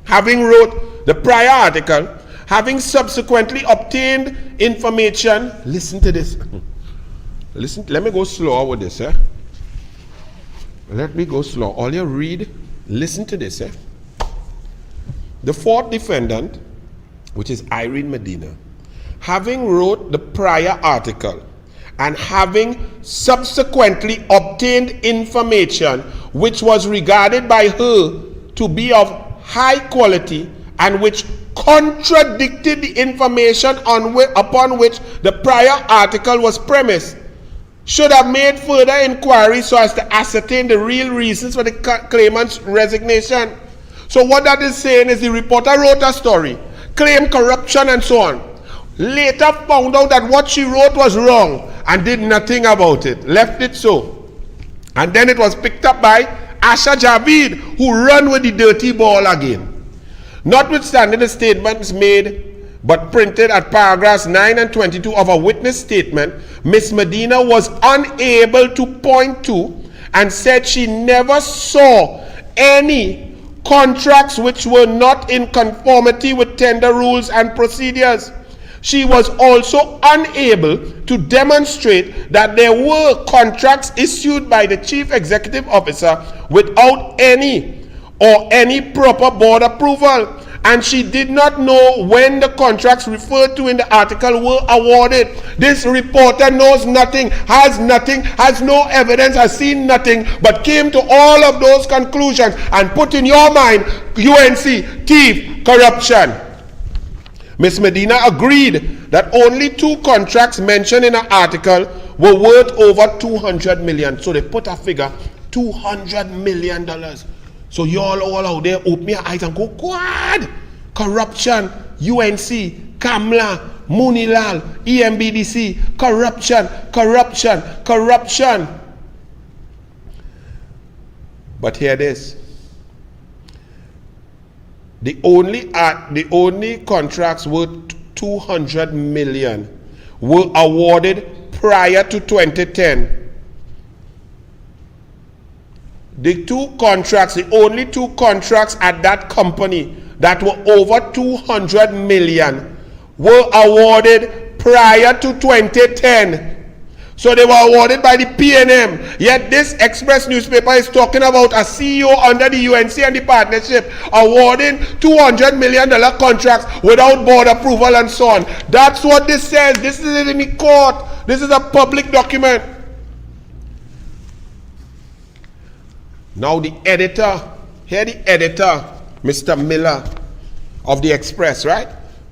having wrote the prior article, having subsequently obtained information. Listen to this. Listen, let me go slower with this, eh? Let me go slow. All you read, listen to this. Eh? The fourth defendant, which is Irene Medina, having wrote the prior article and having subsequently obtained information which was regarded by her to be of high quality and which contradicted the information upon which the prior article was premised, should have made further inquiry so as to ascertain the real reasons for the claimant's resignation. So what that is saying is the reporter wrote a story, claimed corruption and so on. Later found out that what she wrote was wrong and did nothing about it, left it so. And then it was picked up by Asha Javid, who ran with the dirty ball again. Notwithstanding the statements made but printed at paragraphs 9 and 22 of a witness statement, Miss Medina was unable to point to and said she never saw any contracts which were not in conformity with tender rules and procedures. She was also unable to demonstrate that there were contracts issued by the Chief Executive Officer without any proper board approval. And she did not know when the contracts referred to in the article were awarded. This reporter knows nothing, has no evidence, has seen nothing, but came to all of those conclusions and put in your mind, UNC, thief, corruption. Ms. Medina agreed that only 2 contracts mentioned in the article were worth over 200 million. So they put a figure, $200 million. So you all out there open your eyes and go, God! Corruption, UNC, Kamla, Munilal, EMBDC, corruption. But hear this. The only contracts worth 200 million were awarded prior to 2010. The only 2 contracts at that company that were over 200 million were awarded prior to 2010. So they were awarded by the PNM. Yet this Express newspaper is talking about a CEO under the UNC and the partnership awarding $200 million contracts without board approval and so on. That's what this says. This is in the court. This is a public document. Now the editor, Mr. Miller of the Express, right?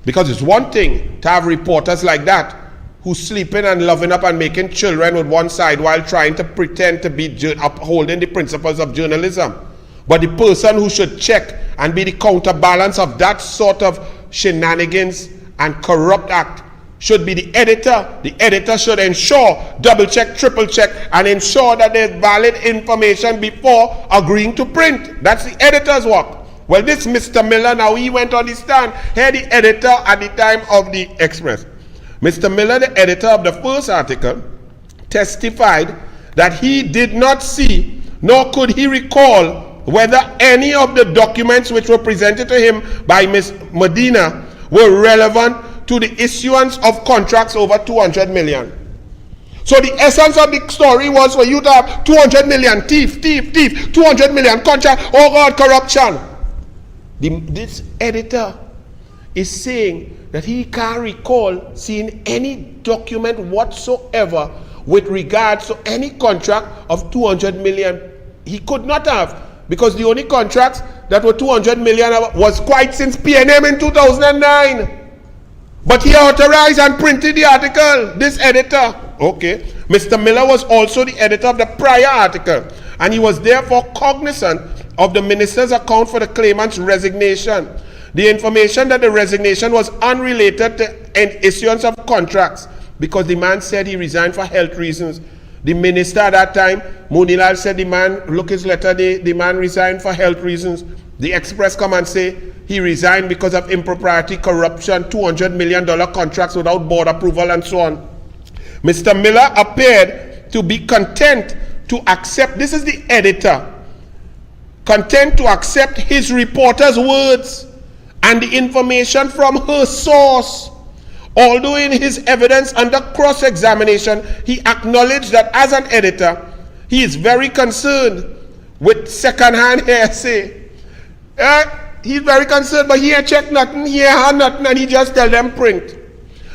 Because it's one thing to have reporters like that who's sleeping and loving up and making children with one side while trying to pretend to be upholding the principles of journalism. But the person who should check and be the counterbalance of that sort of shenanigans and corrupt act should be the editor. The editor should ensure, double check, triple check, and ensure that there's valid information before agreeing to print. That's the editor's work. Well, this Mr. Miller, now he went on the stand. Here the editor at the time of the Express. Mr. Miller, the editor of the first article, testified that he did not see, nor could he recall, whether any of the documents which were presented to him by Ms. Medina were relevant to the issuance of contracts over 200 million. So the essence of the story was for you to have 200 million, thief, 200 million contract, oh God, corruption. This editor is saying that he can't recall seeing any document whatsoever with regards to any contract of 200 million. He could not have, because the only contracts that were 200 million was quite since PNM in 2009. But he authorized and printed the article, this editor. Okay. Mr. Miller was also the editor of the prior article, and he was therefore cognizant of the minister's account for the claimant's resignation. The information that the resignation was unrelated to an issuance of contracts, because the man said he resigned for health reasons. The minister at that time, Monilal, said the man, look his letter, the man resigned for health reasons. The Express come and say he resigned because of impropriety, corruption, $200 million contracts without board approval, and so on. Mr. Miller appeared to be content to accept, this is the editor, content to accept his reporter's words and the information from her source. Although in his evidence under cross-examination, he acknowledged that as an editor, he is very concerned with second-hand hearsay. He's very concerned, but he ain't checked nothing, he ain't had nothing, and he just tell them print.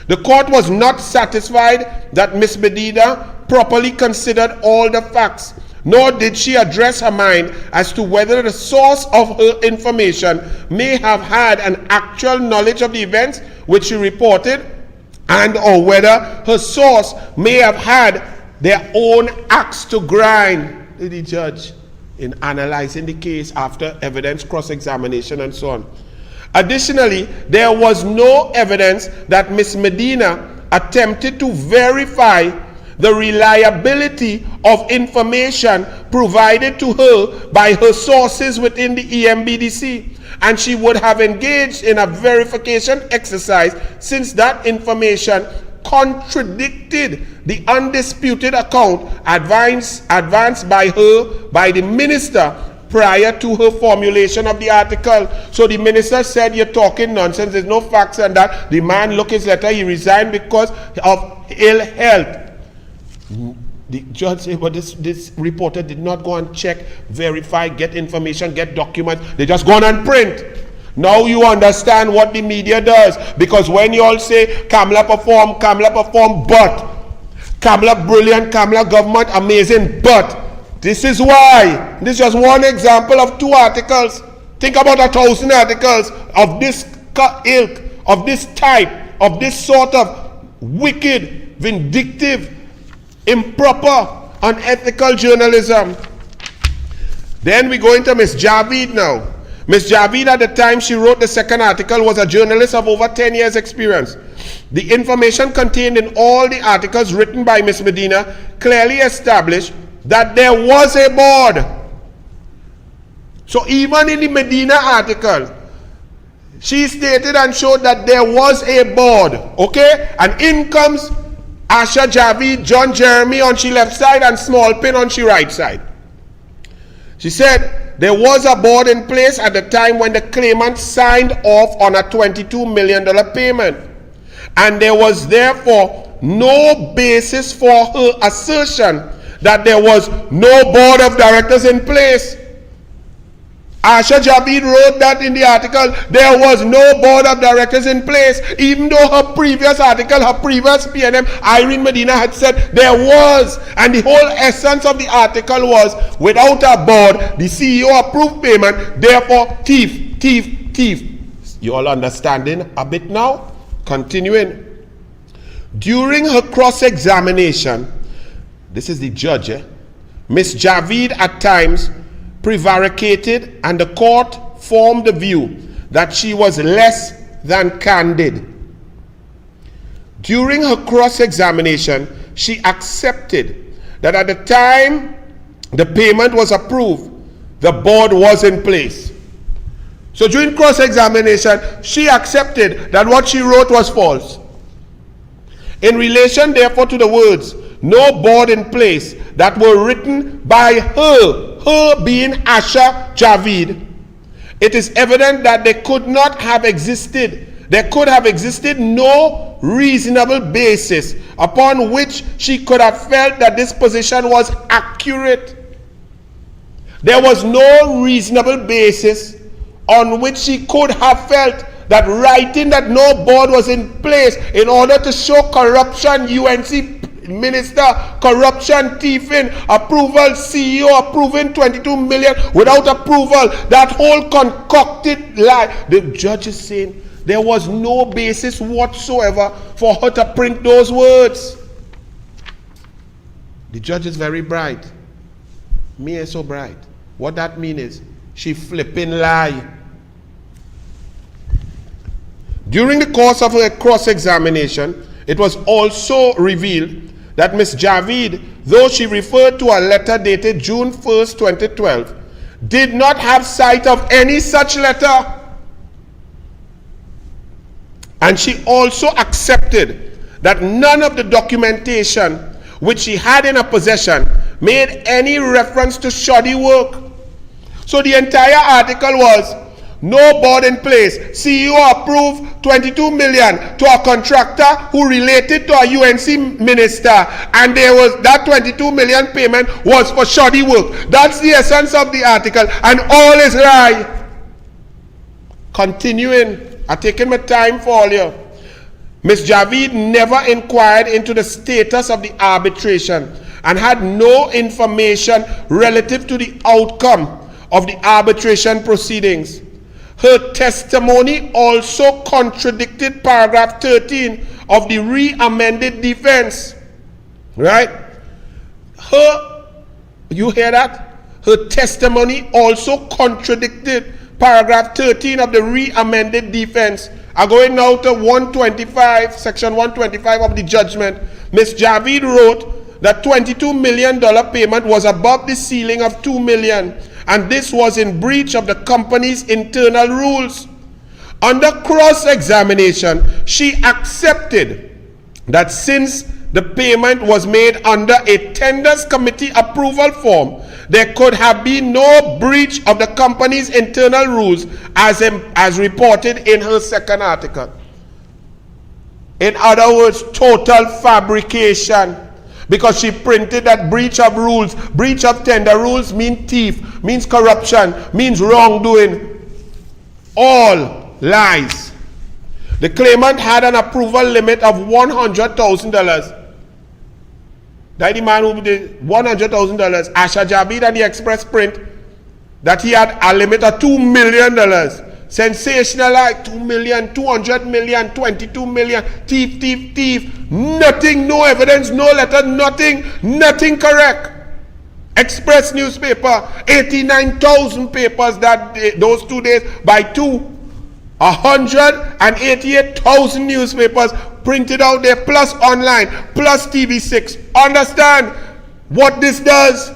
The court was not satisfied that Ms. Medina properly considered all the facts, nor did she address her mind as to whether the source of her information may have had an actual knowledge of the events which she reported, and or whether her source may have had their own axe to grind. The judge, in analyzing the case after evidence cross-examination and so on. Additionally, there was no evidence that Ms. Medina attempted to verify the reliability of information provided to her by her sources within the EMBDC, and she would have engaged in a verification exercise since that information contradicted the undisputed account advanced by her by the minister prior to her formulation of the article. So the minister said, you're talking nonsense, there's no facts on that. The man looked his letter, he resigned because of ill health. The judge said, but this reporter did not go and check, verify, get information, get documents. They just go on and print. Now you understand what the media does. Because when you all say, Kamala perform, but Kamala brilliant, Kamala government amazing, but this is why. This is just one example of 2 articles. Think about 1,000 articles of this ilk, of this type, of this sort of wicked, vindictive, improper, unethical journalism. Then we go into Ms. Javid now. Ms. Javid, at the time she wrote the second article, was a journalist of over 10 years experience. The information contained in all the articles written by Ms. Medina clearly established that there was a board. So even in the Medina article, she stated and showed that there was a board, okay? And in comes Asha Javid, John Jeremy on she left side and Small Pin on she right side. She said there was a board in place at the time when the claimant signed off on a $22 million payment. And there was therefore no basis for her assertion that there was no board of directors in place. Asha Javid wrote that in the article, there was no board of directors in place, even though her previous article, her previous PNM, Irene Medina, had said there was. And the whole essence of the article was, without a board, the CEO approved payment, therefore thief, thief, thief. You all understanding a bit now? Continuing. During her cross-examination, this is the judge, Ms. Javid at times prevaricated, and the court formed the view that she was less than candid. During her cross-examination, she accepted that at the time the payment was approved, the board was in place. So during cross-examination, she accepted that what she wrote was false. In relation, therefore, to the words, no board in place, that were written by her being Asha Javid, it is evident that there could have existed no reasonable basis upon which she could have felt that this position was accurate. There was no reasonable basis on which she could have felt that writing that no board was in place in order to show corruption, UNC minister, corruption, thieving, approval, CEO approving 22 million without approval, that whole concocted lie. The judge is saying there was no basis whatsoever for her to print those words. The judge is very bright. Me is so bright. What that means is she flipping lie. During the course of her cross-examination, it was also revealed that Ms. Javid, though she referred to a letter dated June 1st, 2012, did not have sight of any such letter. And she also accepted that none of the documentation which she had in her possession made any reference to shoddy work. So the entire article was, no board in place, CEO approved 22 million to a contractor who related to a UNC minister, and there was that 22 million payment was for shoddy work. That's the essence of the article, and all is right. Continuing, I'm taking my time for all you. Ms. Javid never inquired into the status of the arbitration and had no information relative to the outcome of the arbitration proceedings. Her testimony also contradicted paragraph 13 of the re-amended defense. Right? You hear that? Her testimony also contradicted paragraph 13 of the re-amended defense. I'm going now to 125, section 125 of the judgment. Ms. Javid wrote that $22 million payment was above the ceiling of $2 million. And this was in breach of the company's internal rules. Under cross-examination, she accepted that since the payment was made under a tenders committee approval form, there could have been no breach of the company's internal rules as reported in her second article. In other words, total fabrication. Because she printed that breach of rules, breach of tender rules means thief, means corruption, means wrongdoing. All lies. The claimant had an approval limit of $100,000. That the man who did $100,000, Asha Javid and the Express print that he had a limit of $2 million. Sensational, like 2 million, 200 million, 22 million, thief, thief, thief. Nothing, no evidence, no letter, nothing correct. Express newspaper, 89,000 papers that day, those 2 days by 2. 188,000 newspapers printed out there, plus online, plus TV6. Understand what this does?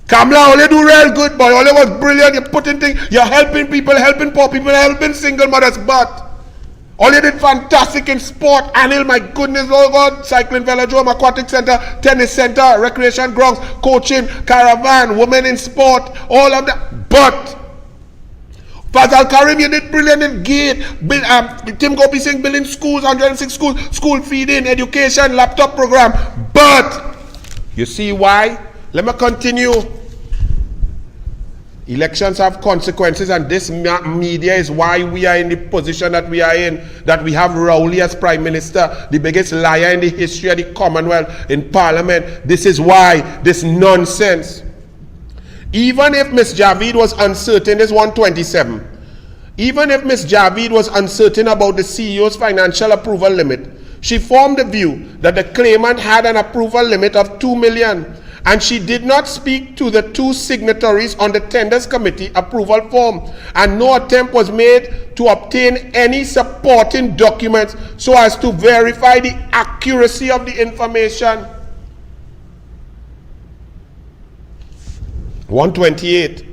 Kamla, all you do real good, boy. All you was brilliant. You're putting things, you're helping people, helping poor people, helping single mothers, but all you did fantastic in sport. Anil, my goodness, oh God, cycling, velodrome, aquatic center, tennis center, recreation grounds, coaching, caravan, women in sport, all of that. But Fazal Karim, you did brilliant in gate. Tim Gopi Singh building schools, 106 schools, school feeding, education, laptop program. But you see why? Let me continue. Elections have consequences, and this media is why we are in the position that we are in, that we have Rowley as Prime Minister, the biggest liar in the history of the Commonwealth, in Parliament. This is why, this nonsense. Even if Ms. Javid was uncertain, this 127, even if Ms. Javid was uncertain about the CEO's financial approval limit, She formed the view that the claimant had an approval limit of 2 million, and she did not speak to the 2 signatories on the tenders committee approval form, and no attempt was made to obtain any supporting documents so as to verify the accuracy of the information. 128.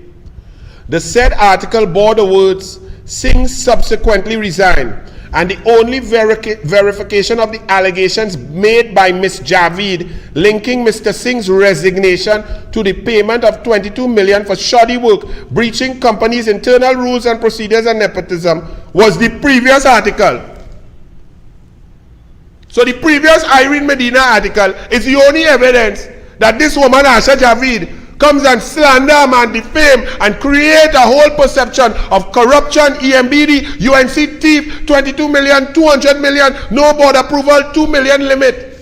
The said article bore the words, Singh subsequently resigned, and the only verification of the allegations made by Ms. Javid linking Mr. Singh's resignation to the payment of 22 million for shoddy work, breaching company's internal rules and procedures and nepotism was the previous article. So the previous Irene Medina article is the only evidence that this woman, Asha Javid, comes and slander and defame and create a whole perception of corruption, EMBD, UNC thief, 22 million, 200 million, no board approval, 2 million limit.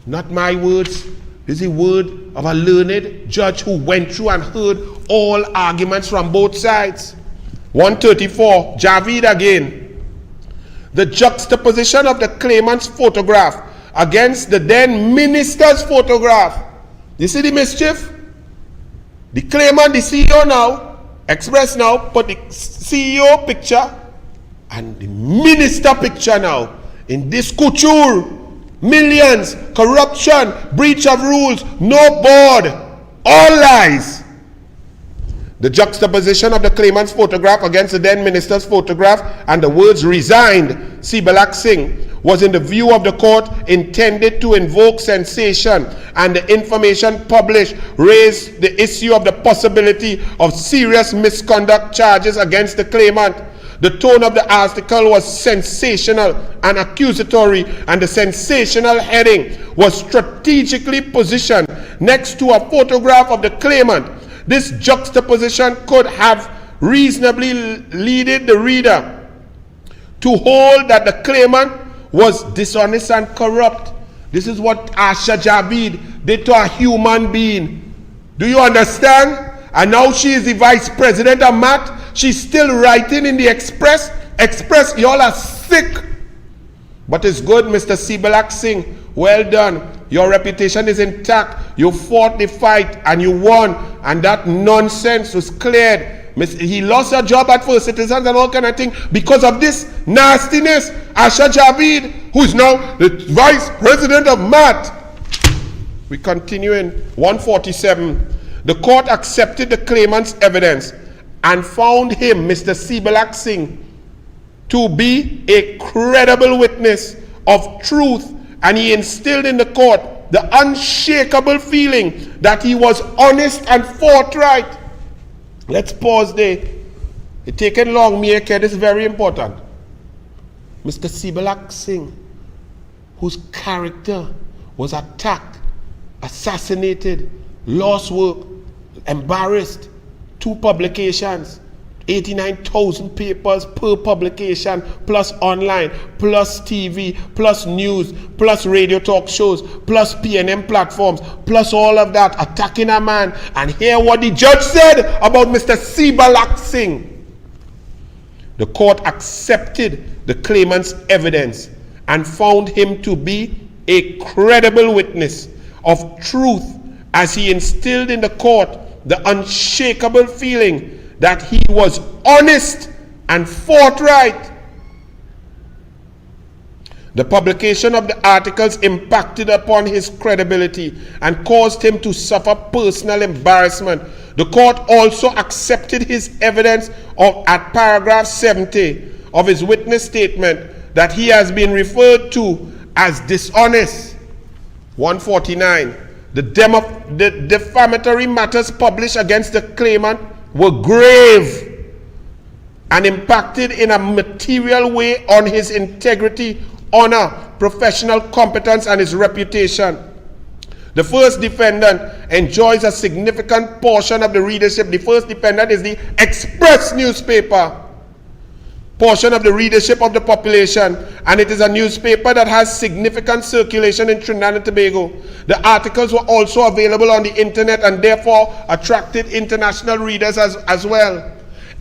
Not my words. This is the word of a learned judge who went through and heard all arguments from both sides. 134, Javid again. The juxtaposition of the claimant's photograph against the then minister's photograph. You see the mischief? The claimant, the CEO now, Express now, put the CEO picture and the minister picture now in this couture. Millions, corruption, breach of rules, no board, all lies. The juxtaposition of the claimant's photograph against the then minister's photograph and the words resigned, Sibalak Singh, was in the view of the court intended to invoke sensation, and the information published raised the issue of the possibility of serious misconduct charges against the claimant. The tone of the article was sensational and accusatory, and the sensational heading was strategically positioned next to a photograph of the claimant. This juxtaposition could have reasonably led the reader to hold that the claimant was dishonest and corrupt. This is what Asha Javid did to a human being. Do you understand? And now she is the vice president of MAT. She's still writing in the Express. Express, y'all are sick. But it's good, Mr. Sibalak Singh. Well done. Your reputation is intact. You fought the fight and you won. And that nonsense was cleared. He lost a job at First Citizens and all kind of thing because of this nastiness. Asha Javid, who is now the vice president of MAT. We continue in 147. The court accepted the claimant's evidence and found him, Mr. Sibalak Singh, to be a credible witness of truth, and he instilled in the court the unshakable feeling that he was honest and forthright. Let's pause there. It's taken long, this is very important. Mr. Sibalak Singh, whose character was attacked, assassinated, lost work, embarrassed, 2 publications, 89,000 papers per publication, plus online, plus TV, plus news, plus radio talk shows, plus PNM platforms, plus all of that, attacking a man. And hear what the judge said about Mr. Sibalak Singh. The court accepted the claimant's evidence and found him to be a credible witness of truth, as he instilled in the court the unshakable feeling that he was honest and forthright. The publication of the articles impacted upon his credibility and caused him to suffer personal embarrassment. The court also accepted his evidence at paragraph 70 of his witness statement that he has been referred to as dishonest. 149. The defamatory matters published against the claimant were grave and impacted in a material way on his integrity, honor, professional competence, and his reputation. The first defendant enjoys a significant portion of the readership. The first defendant is the Express newspaper, portion of the readership of the population, and it is a newspaper that has significant circulation in Trinidad and Tobago. The articles were also available on the internet and therefore attracted international readers as well.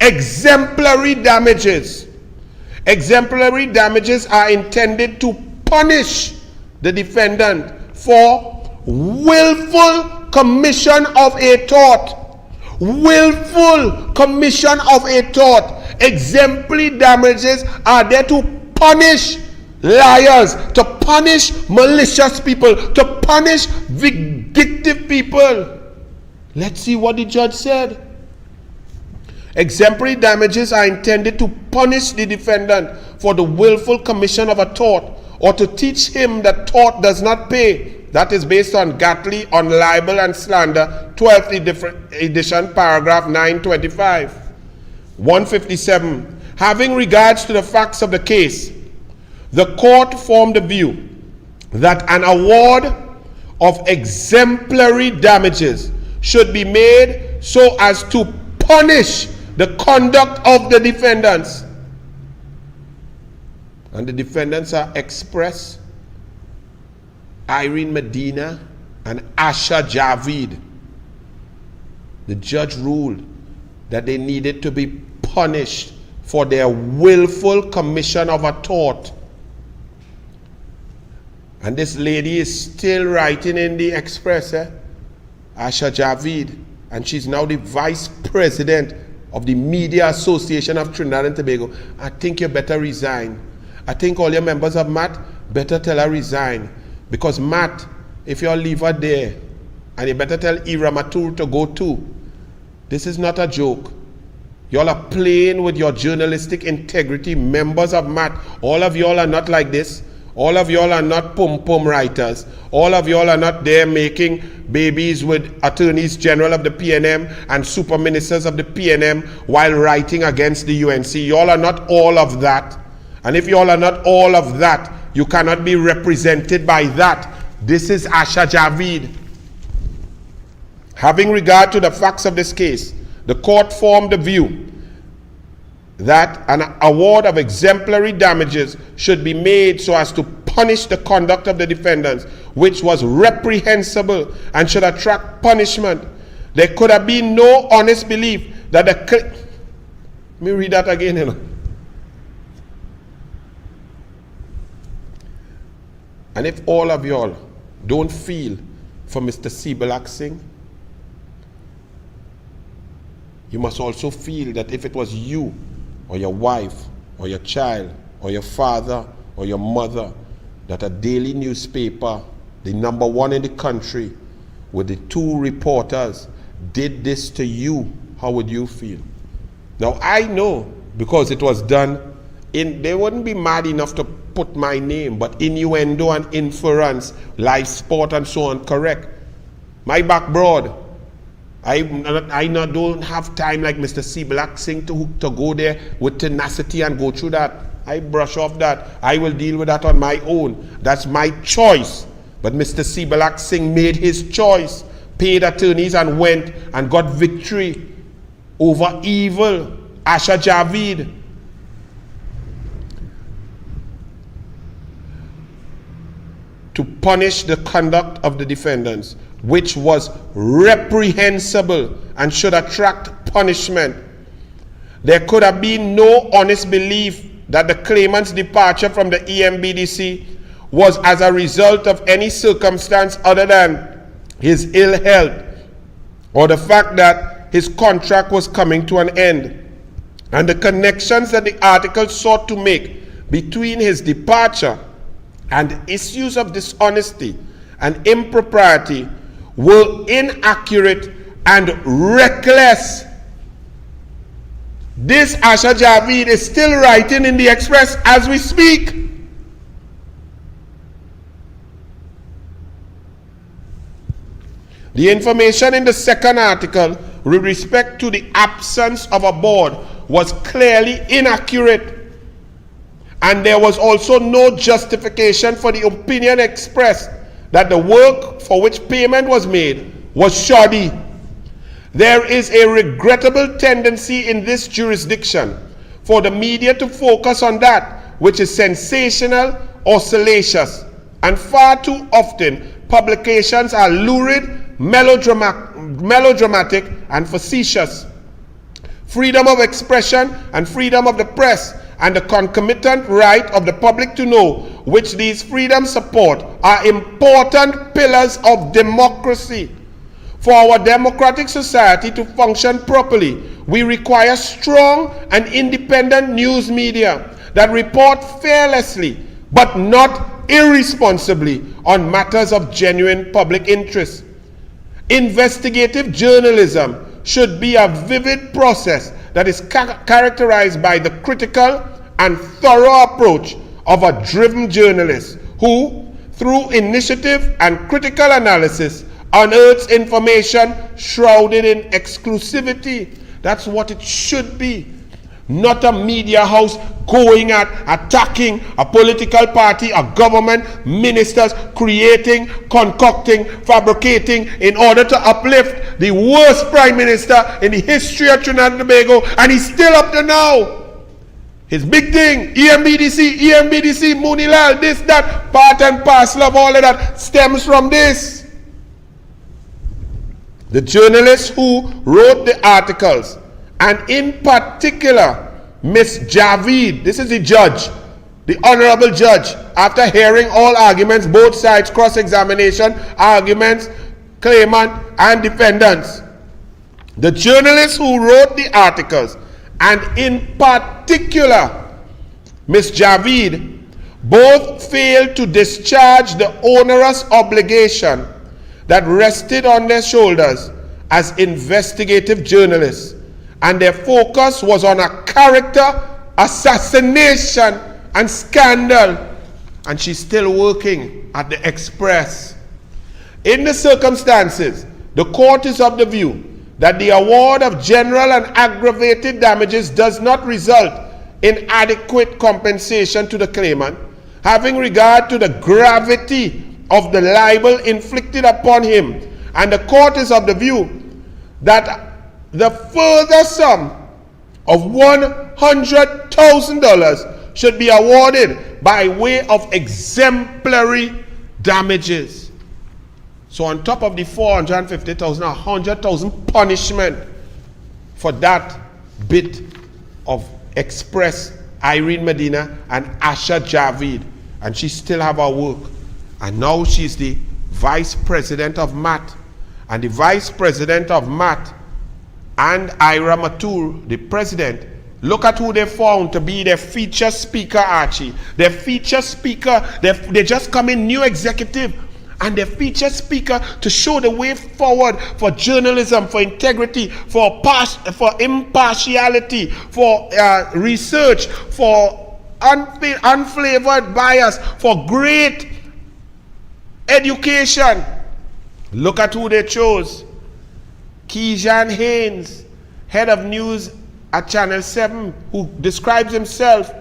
Exemplary damages. Exemplary damages are intended to punish the defendant for willful commission of a tort. Willful commission of a tort. Exemplary damages are there to punish liars, to punish malicious people, to punish vindictive people. Let's see what the judge said. Exemplary damages are intended to punish the defendant for the willful commission of a tort, or to teach him that tort does not pay. That is based on Gatley on libel and slander, 12th edition, paragraph 925. 157. Having regards to the facts of the case, the court formed the view that an award of exemplary damages should be made so as to punish the conduct of the defendants. And the defendants are Express, Irene Medina, and Asha Javid. The judge ruled that they needed to be punished for their willful commission of a tort. And this lady is still writing in the Express, Asha Javid, and she's now the vice president of the Media Association of Trinidad and Tobago. I think you better resign. I think all your members of MAT better tell her resign. Because MAT, if you all leave her there, and you better tell Ira Matur to go too. This is not a joke. You all are playing with your journalistic integrity. Members of MAT, all of you all are not like this. All of you all are not pum-pum writers. All of you all are not there making babies with attorneys general of the PNM and super ministers of the PNM while writing against the UNC. You all are not all of that. And if you all are not all of that, you cannot be represented by that. This is Asha Javid. Having regard to the facts of this case, the court formed the view that an award of exemplary damages should be made so as to punish the conduct of the defendants, which was reprehensible and should attract punishment. There could have been no honest belief that the... Let me read that again, And if all of y'all don't feel for Mr. Sibelak Singh, you must also feel that if it was you or your wife or your child or your father or your mother, that a daily newspaper, the #1 in the country, with the 2 reporters, did this to you, how would you feel? Now I know, because it was done in, they wouldn't be mad enough to put my name, but innuendo and inference, live sport and so on, correct. My back broad. I don't have time like Mr. Sibelak Singh to go there with tenacity and go through that. I brush off that. I will deal with that on my own. That's my choice. But Mr. Sibelak Singh made his choice, paid attorneys and went and got victory over evil. Asha Javid. To punish the conduct of the defendants, which was reprehensible and should attract punishment. There could have been no honest belief that the claimant's departure from the EMBDC was as a result of any circumstance other than his ill health or the fact that his contract was coming to an end. And the connections that the article sought to make between his departure and issues of dishonesty and impropriety were inaccurate and reckless. This Asha Javid is still writing in the Express as we speak. The information in the second article with respect to the absence of a board was clearly inaccurate. And there was also no justification for the opinion expressed that the work for which payment was made was shoddy. There is a regrettable tendency in this jurisdiction for the media to focus on that which is sensational or salacious. And far too often, publications are lurid, melodramatic, and facetious. Freedom of expression and freedom of the press and the concomitant right of the public to know, which these freedoms support, are important pillars of democracy. For our democratic society to function properly, we require strong and independent news media that report fearlessly but not irresponsibly on matters of genuine public interest. Investigative journalism should be a vivid process that is characterized by the critical and thorough approach of a driven journalist who, through initiative and critical analysis, unearths information shrouded in exclusivity. That's what it should be. Not a media house going at attacking a political party, a government, ministers, creating, concocting, fabricating in order to uplift the worst prime minister in the history of Trinidad and Tobago, and he's still up there now. His big thing, EMBDC, Moonilal, this, that, part and parcel of all of that stems from this. The journalists who wrote the articles, and in particular, Miss Javid, this is the judge, the honorable judge, after hearing all arguments, both sides, cross-examination, arguments, claimant and defendants. The journalists who wrote the articles, and in particular, Miss Javid, both failed to discharge the onerous obligation that rested on their shoulders as investigative journalists, and their focus was on a character assassination and scandal, and she's still working at the Express. In the circumstances, the court is of the view that the award of general and aggravated damages does not result in adequate compensation to the claimant, having regard to the gravity of the libel inflicted upon him, and the court is of the view that the further sum of $100,000 should be awarded by way of exemplary damages. So on top of the $450,000, $100,000 punishment for that bit of Express Irene Medina and Asha Javid, and she still have her work. And now she's the vice president of MAT, and the vice president of MAT and Ira Matur, the president, look at who they found to be their feature speaker, Archie. Their feature speaker, they just come in new executive, and their feature speaker to show the way forward for journalism, for integrity, for impartiality, for research, for unflavored bias, for great education. Look at who they chose. Keyshan Haynes, head of news at Channel 7, who describes himself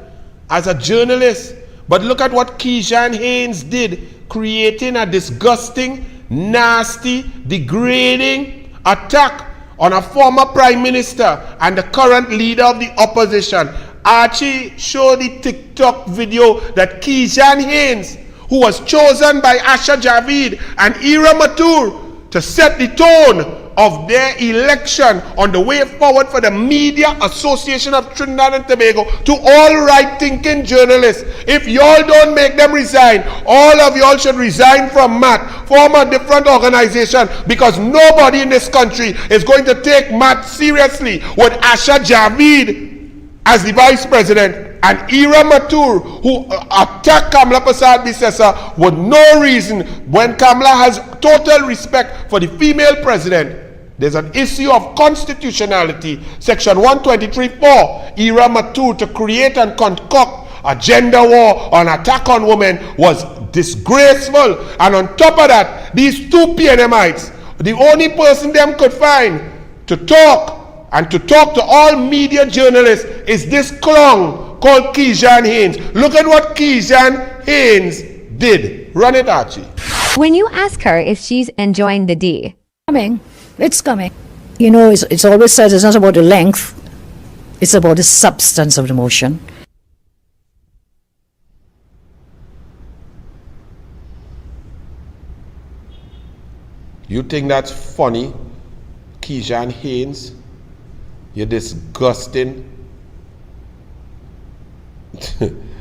as a journalist. But look at what Keyshan Haynes did, creating a disgusting, nasty, degrading attack on a former prime minister and the current leader of the opposition. Archie showed the TikTok video that Keyshan Haynes, who was chosen by Asha Javid and Ira Matur to set the tone of their election on the way forward for the Media Association of Trinidad and Tobago, to all right-thinking journalists. If y'all don't make them resign, all of y'all should resign from MAT, form a different organization, because nobody in this country is going to take MAT seriously with Asha Javid as the vice president and Ira Matur, who attacked Kamla Prasad Bisesa with no reason, when Kamla has total respect for the female president. There's an issue of constitutionality, section 123(4). Ira Matur to create and concoct a gender war, an attack on women, was disgraceful. And on top of that, these two PNMites, the only person them could find to talk and to talk to all media journalists is this clown called Keyshan Haynes. Look at what Keyshan Haynes did. Run it, Archie. When you ask her if she's enjoying the day, It's coming. You know, it's always said it's not about the length, it's about the substance of the motion. You think that's funny, Keyshan Haynes? You disgusting,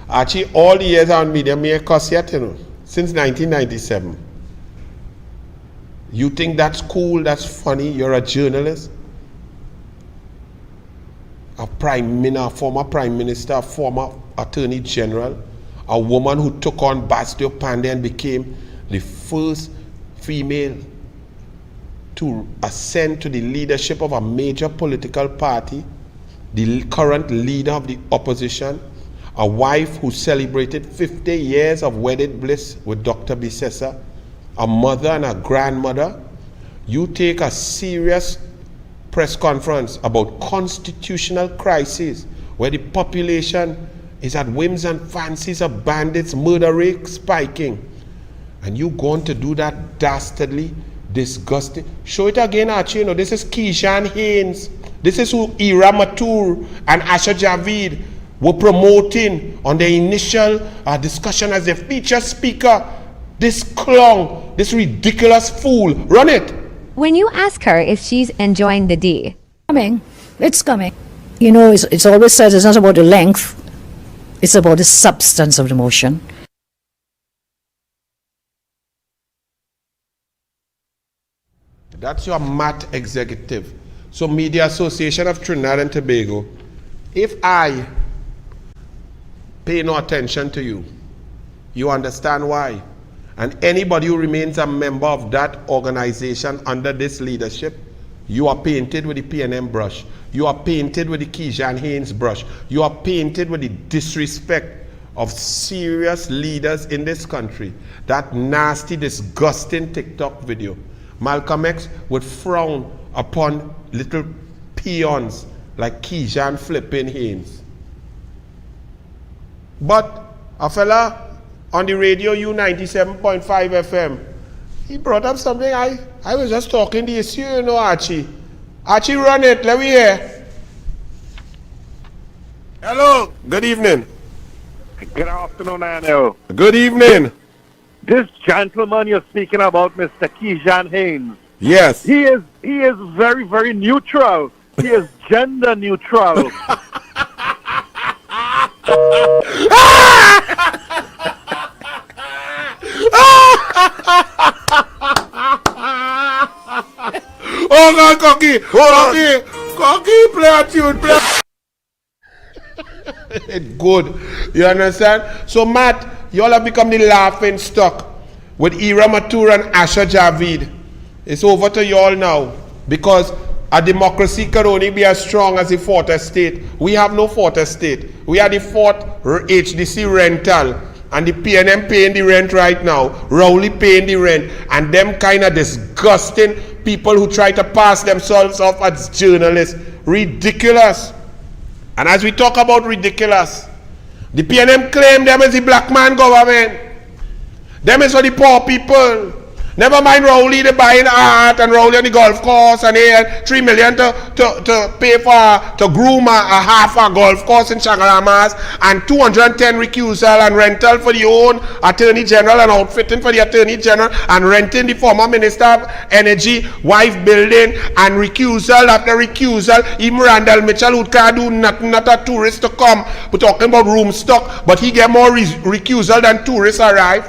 Actually, all the years on media, me a cuss yet, you know, since 1997. You think that's cool, that's funny, you're a journalist? A former prime minister, a former attorney general, a woman who took on Bastille Pandey and became the first female to ascend to the leadership of a major political party, the current leader of the opposition, a wife who celebrated 50 years of wedded bliss with Dr. Bisesa, a mother and a grandmother. You take a serious press conference about constitutional crisis where the population is at whims and fancies of bandits, murder rate spiking, and you going to do that dastardly, disgusting. Show it again, Archie. You know, this is Keishan Haynes. This is who Ira Matur and Asha Javid were promoting on the initial discussion as a featured speaker. This clown, this ridiculous fool. Run it. When you ask her if she's enjoying the D, It's coming. You know, it's always said it's not about the length, it's about the substance of the motion. That's your MAT executive. So Media Association of Trinidad and Tobago, if I pay no attention to you, you understand why. And anybody who remains a member of that organization under this leadership, you are painted with the PNM brush. You are painted with the Keishan Haynes brush. You are painted with the disrespect of serious leaders in this country. That nasty, disgusting TikTok video. Malcolm X would frown upon little peons like Keishan flipping Haynes. But a fella on the radio U97.5 FM, he brought up something I was just talking the issue, you know, Archie. Archie, run it, let me hear. Hello, good evening. Good afternoon, Anil. Good evening. This gentleman you're speaking about, Mr. Keishan Haynes. Yes. He is very, very neutral. He is gender neutral. Oh God, Cocky! Cocky, play a tune, play. It's good. You understand? So Matt, you all have become the laughing stock with Ira Matur and Asha Javid. It's over to you all now, because a democracy can only be as strong as the fourth estate. We have no fourth estate. We are the fourth HDC rental, and the PNM paying the rent right now. Rowley paying the rent, and them kind of disgusting people who try to pass themselves off as journalists. Ridiculous. And as we talk about ridiculous, the PNM claim them as the black man government. Them is for the poor people. Never mind Rowley, they buying art, and Rowley on the golf course, and they had $3 million to pay for, to groom a half a golf course in Chagalamas, and 210 recusal and rental for the own Attorney General, and outfitting for the Attorney General, and renting the former Minister of Energy wife building, and recusal after recusal. Even Randall Mitchell, who can't do nothing, not a tourist to come, we're talking about room stock, but he get more recusal than tourists arrive.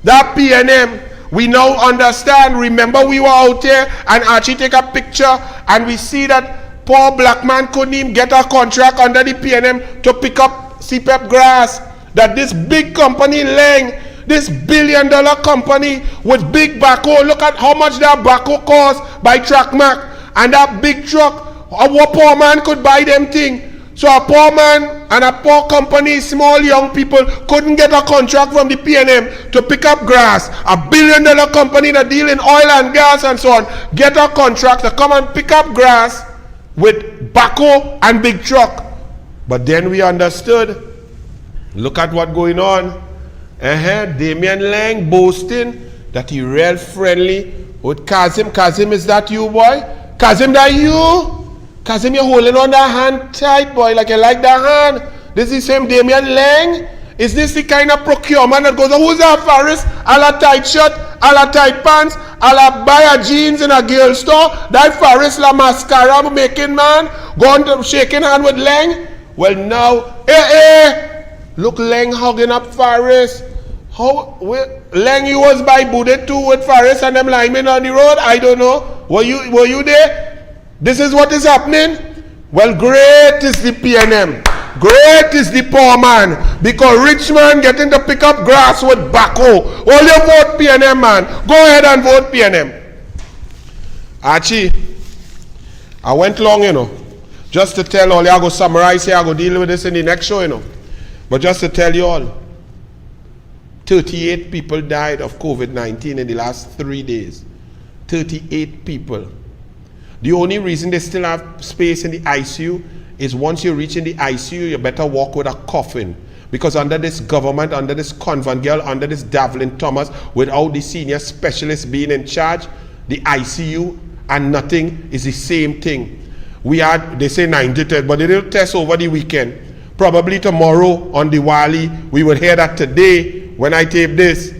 That PNM, we now understand. Remember, we were out there and Archie take a picture, and we see that poor black man couldn't even get a contract under the PNM to pick up CPEP grass. That this big company, Leng, this $1 billion company with big backhoe, look at how much that backhoe cost by Trackmac, and that big truck, our poor man could buy them thing. So a poor man and a poor company, small young people, couldn't get a contract from the PNM to pick up grass. A $1 billion company that deal in oil and gas and so on, get a contract to come and pick up grass with backhoe and big truck. But then we understood, look at what going on. Damian Lang boasting that he real friendly with Kazim. Kazim, is that you, boy? Kazim, that you? Kazim, you're holding on that hand tight, boy, like you like that hand. This is the same Damian Lang? Is this the kind of procurement that goes on? Who's that Faris? A la tight shirt, a la tight pants, a la buy a jeans in a girl store? That Faris la mascara making man? Going to shaking hand with Lang? Well now, Look, Leng hugging up Faris. Leng, you was by Bude too with Faris and them linemen on the road? I don't know. Were you there? This is what is happening? Well, great is the PNM. Great is the poor man. Because rich man getting to pick up grass with backhoe. All you vote PNM, man. Go ahead and vote PNM. Archie, I went long, just to tell all you, I go summarize here, I go deal with this in the next show, But just to tell you all, 38 people died of COVID-19 in the last 3 days. 38 people. The only reason they still have space in the ICU is once you reach in the ICU, you better walk with a coffin. Because under this government, under this convent girl, under this Davlin Thomas, without the senior specialist being in charge, the ICU and nothing is the same thing. We had, they say 90 but they didn't test over the weekend. Probably tomorrow on Diwali, we will hear that today, when I tape this,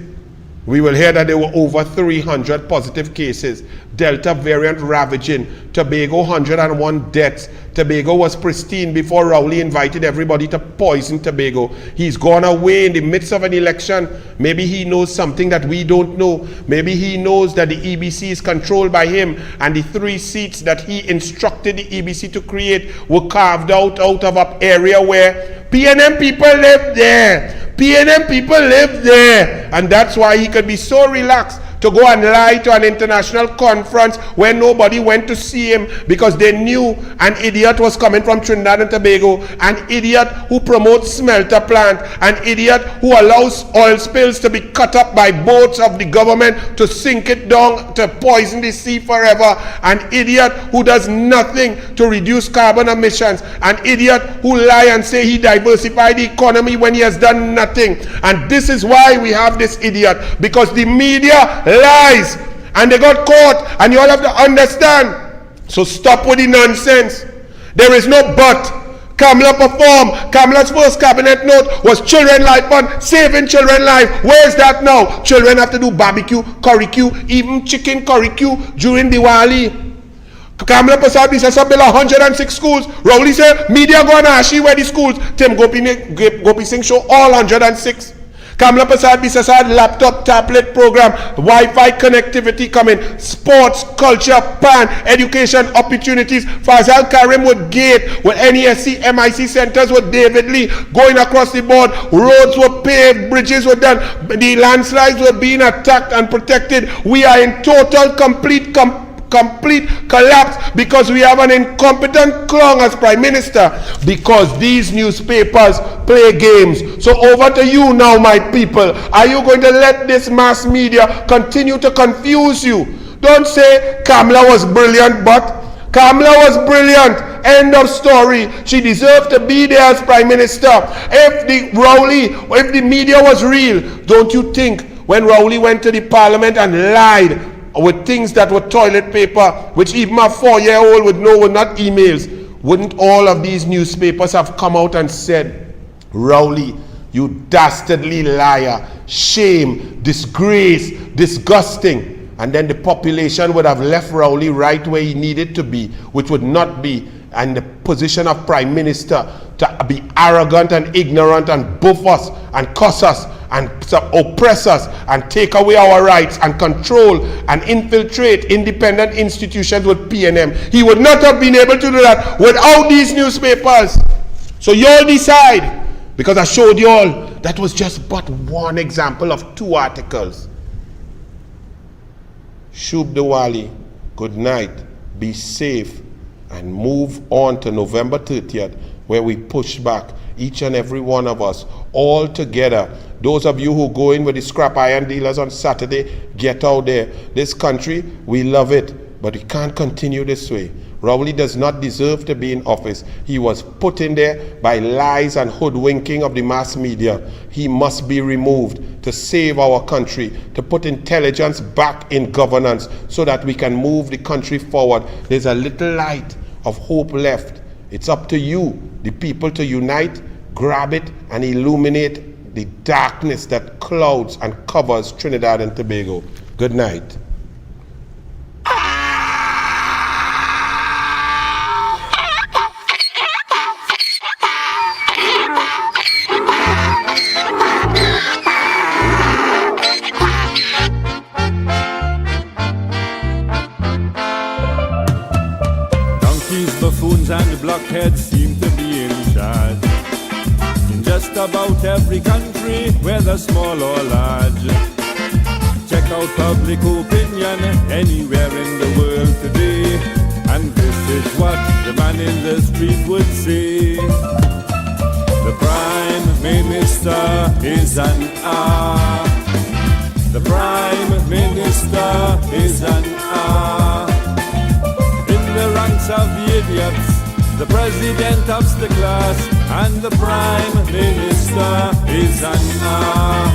we will hear that there were over 300 positive cases. Delta variant ravaging. Tobago, 101 deaths. Tobago was pristine before Rowley invited everybody to poison Tobago. He's gone away in the midst of an election. Maybe he knows something that we don't know. Maybe he knows that the EBC is controlled by him, and the 3 seats that he instructed the EBC to create were carved out of an area where PNM people live there. PNM people live there. And that's why he could be so relaxed to go and lie to an international conference where nobody went to see him because they knew an idiot was coming from Trinidad and Tobago, an idiot who promotes smelter plant, an idiot who allows oil spills to be cut up by boats of the government to sink it down to poison the sea forever, an idiot who does nothing to reduce carbon emissions, an idiot who lie and say he diversified the economy when he has done nothing. And this is why we have this idiot, because the media lies and they got caught, and you all have to understand. So stop with the nonsense. There is no but. Kamala performed. Kamala's first cabinet note was children life fund, saving children life. Where's that now? Children have to do barbecue, curry-cue, even chicken curry-cue during Diwali. Kamala Prasad says build 106 schools. Rowley said media go and ask where the schools. Tim Gopi Singh show all 106. Kamala Prasad Bisasad laptop tablet program, Wi-Fi connectivity coming, sports, culture, PAN, education opportunities. Fazal Karim with GATE, with NESC, MIC centers with David Lee going across the board. Roads were paved, bridges were done, the landslides were being attacked and protected. We are in total, complete collapse because we have an incompetent clown as Prime Minister, because these newspapers play games. So over to you now, my people. Are you going to let this mass media continue to confuse you? Don't say Kamala was brilliant, but Kamala was brilliant. End of story. She deserved to be there as Prime Minister. If the media was real, don't you think when Rowley went to the Parliament and lied with things that were toilet paper, which even a 4-year-old would know were not emails, wouldn't all of these newspapers have come out and said, Rowley, you dastardly liar, shame, disgrace, disgusting? And then the population would have left Rowley right where he needed to be, which would not be in the position of Prime Minister to be arrogant and ignorant and buff us and cuss us and oppress us and take away our rights and control and infiltrate independent institutions with PNM. He would not have been able to do that without these newspapers. So you all decide, because I showed you all that was just but one example of 2 articles. Shub Diwali, good night, be safe, and move on to November 30th, where we push back, each and every one of us, all together. Those of you who go in with the scrap iron dealers on Saturday, get out there. This country, we love it, but we can't continue this way. Rowley does not deserve to be in office. He was put in there by lies and hoodwinking of the mass media. He must be removed to save our country, to put intelligence back in governance so that we can move the country forward. There's a little light of hope left. It's up to you, the people, to unite, grab it, and illuminate the darkness that clouds and covers Trinidad and Tobago. Good night. blockheads seem to be in charge. In just about every country, whether small or large. Check out public opinion anywhere in the world today, and this is what the man in the street would say. The Prime Minister is an R. The Prime Minister is an R. In the ranks of the idiots, the President ups the class, and the Prime Minister is an R.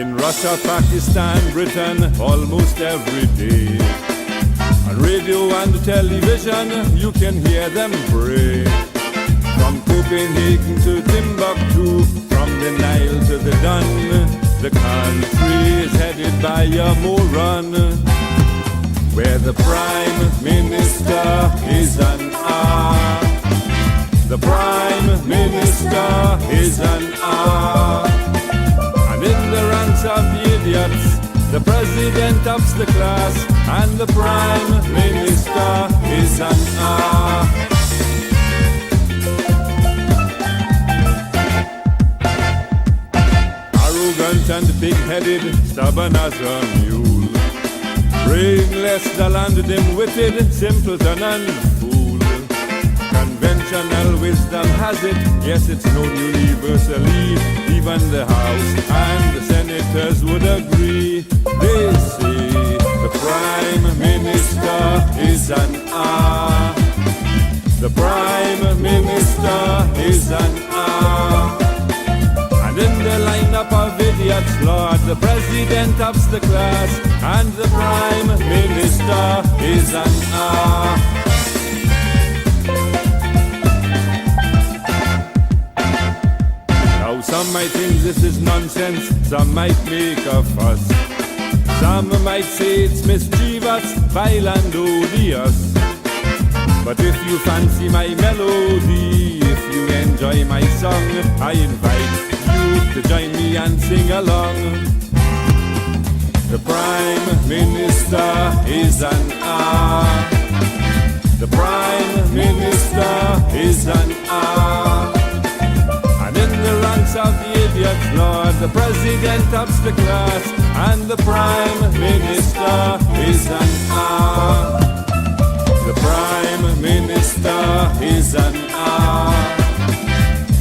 In Russia, Pakistan, Britain, almost every day. On radio and television, you can hear them pray. From Copenhagen to Timbuktu, from the Nile to the Don, the country is headed by a moron, where the Prime Minister is an R. The Prime Minister is an R. And in the ranks of the idiots, the President ups the class, and the Prime Minister is an R. Arrogant and big-headed, stubborn as a mule, brainless, dull and dim-witted, simpleton and fool. Conventional wisdom has it, yes, it's known universally. Even the House and the Senators would agree. They say the Prime Minister is an R. The Prime Minister is an R. And in the lineup of idiots, Lord, the President ups the class, and the Prime Minister is an R. Now some might think this is nonsense, some might make a fuss, some might say it's mischievous, vile and odious. But if you fancy my melody, if you enjoy my song, I invite you to join me and sing along. The Prime Minister is an R. The Prime Minister is an R. And in the ranks of the idiots, Lord, the President ups the class, and the Prime Minister is an R. The Prime Minister is an R.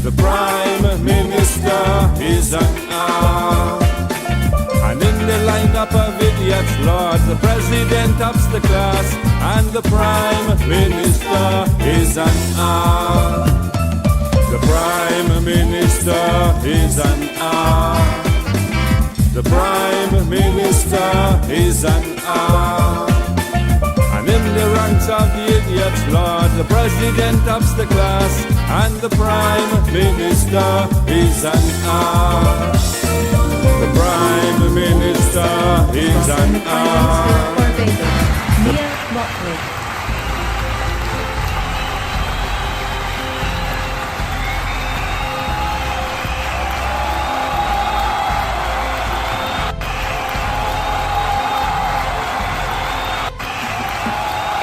The Prime Minister is an R. And in the lineup of idiots, Lord, the President ups the class, and the Prime Minister is an R. The Prime Minister is an R. The Prime Minister is an R. And in the ranks of the idiots, Lord, the President ups the class, and the Prime Minister is an R. The Prime Minister is an R.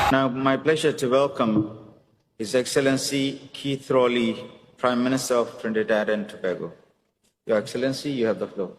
Now, my pleasure to welcome His Excellency Keith Rowley, Prime Minister of Trinidad and Tobago. Your Excellency, you have the floor.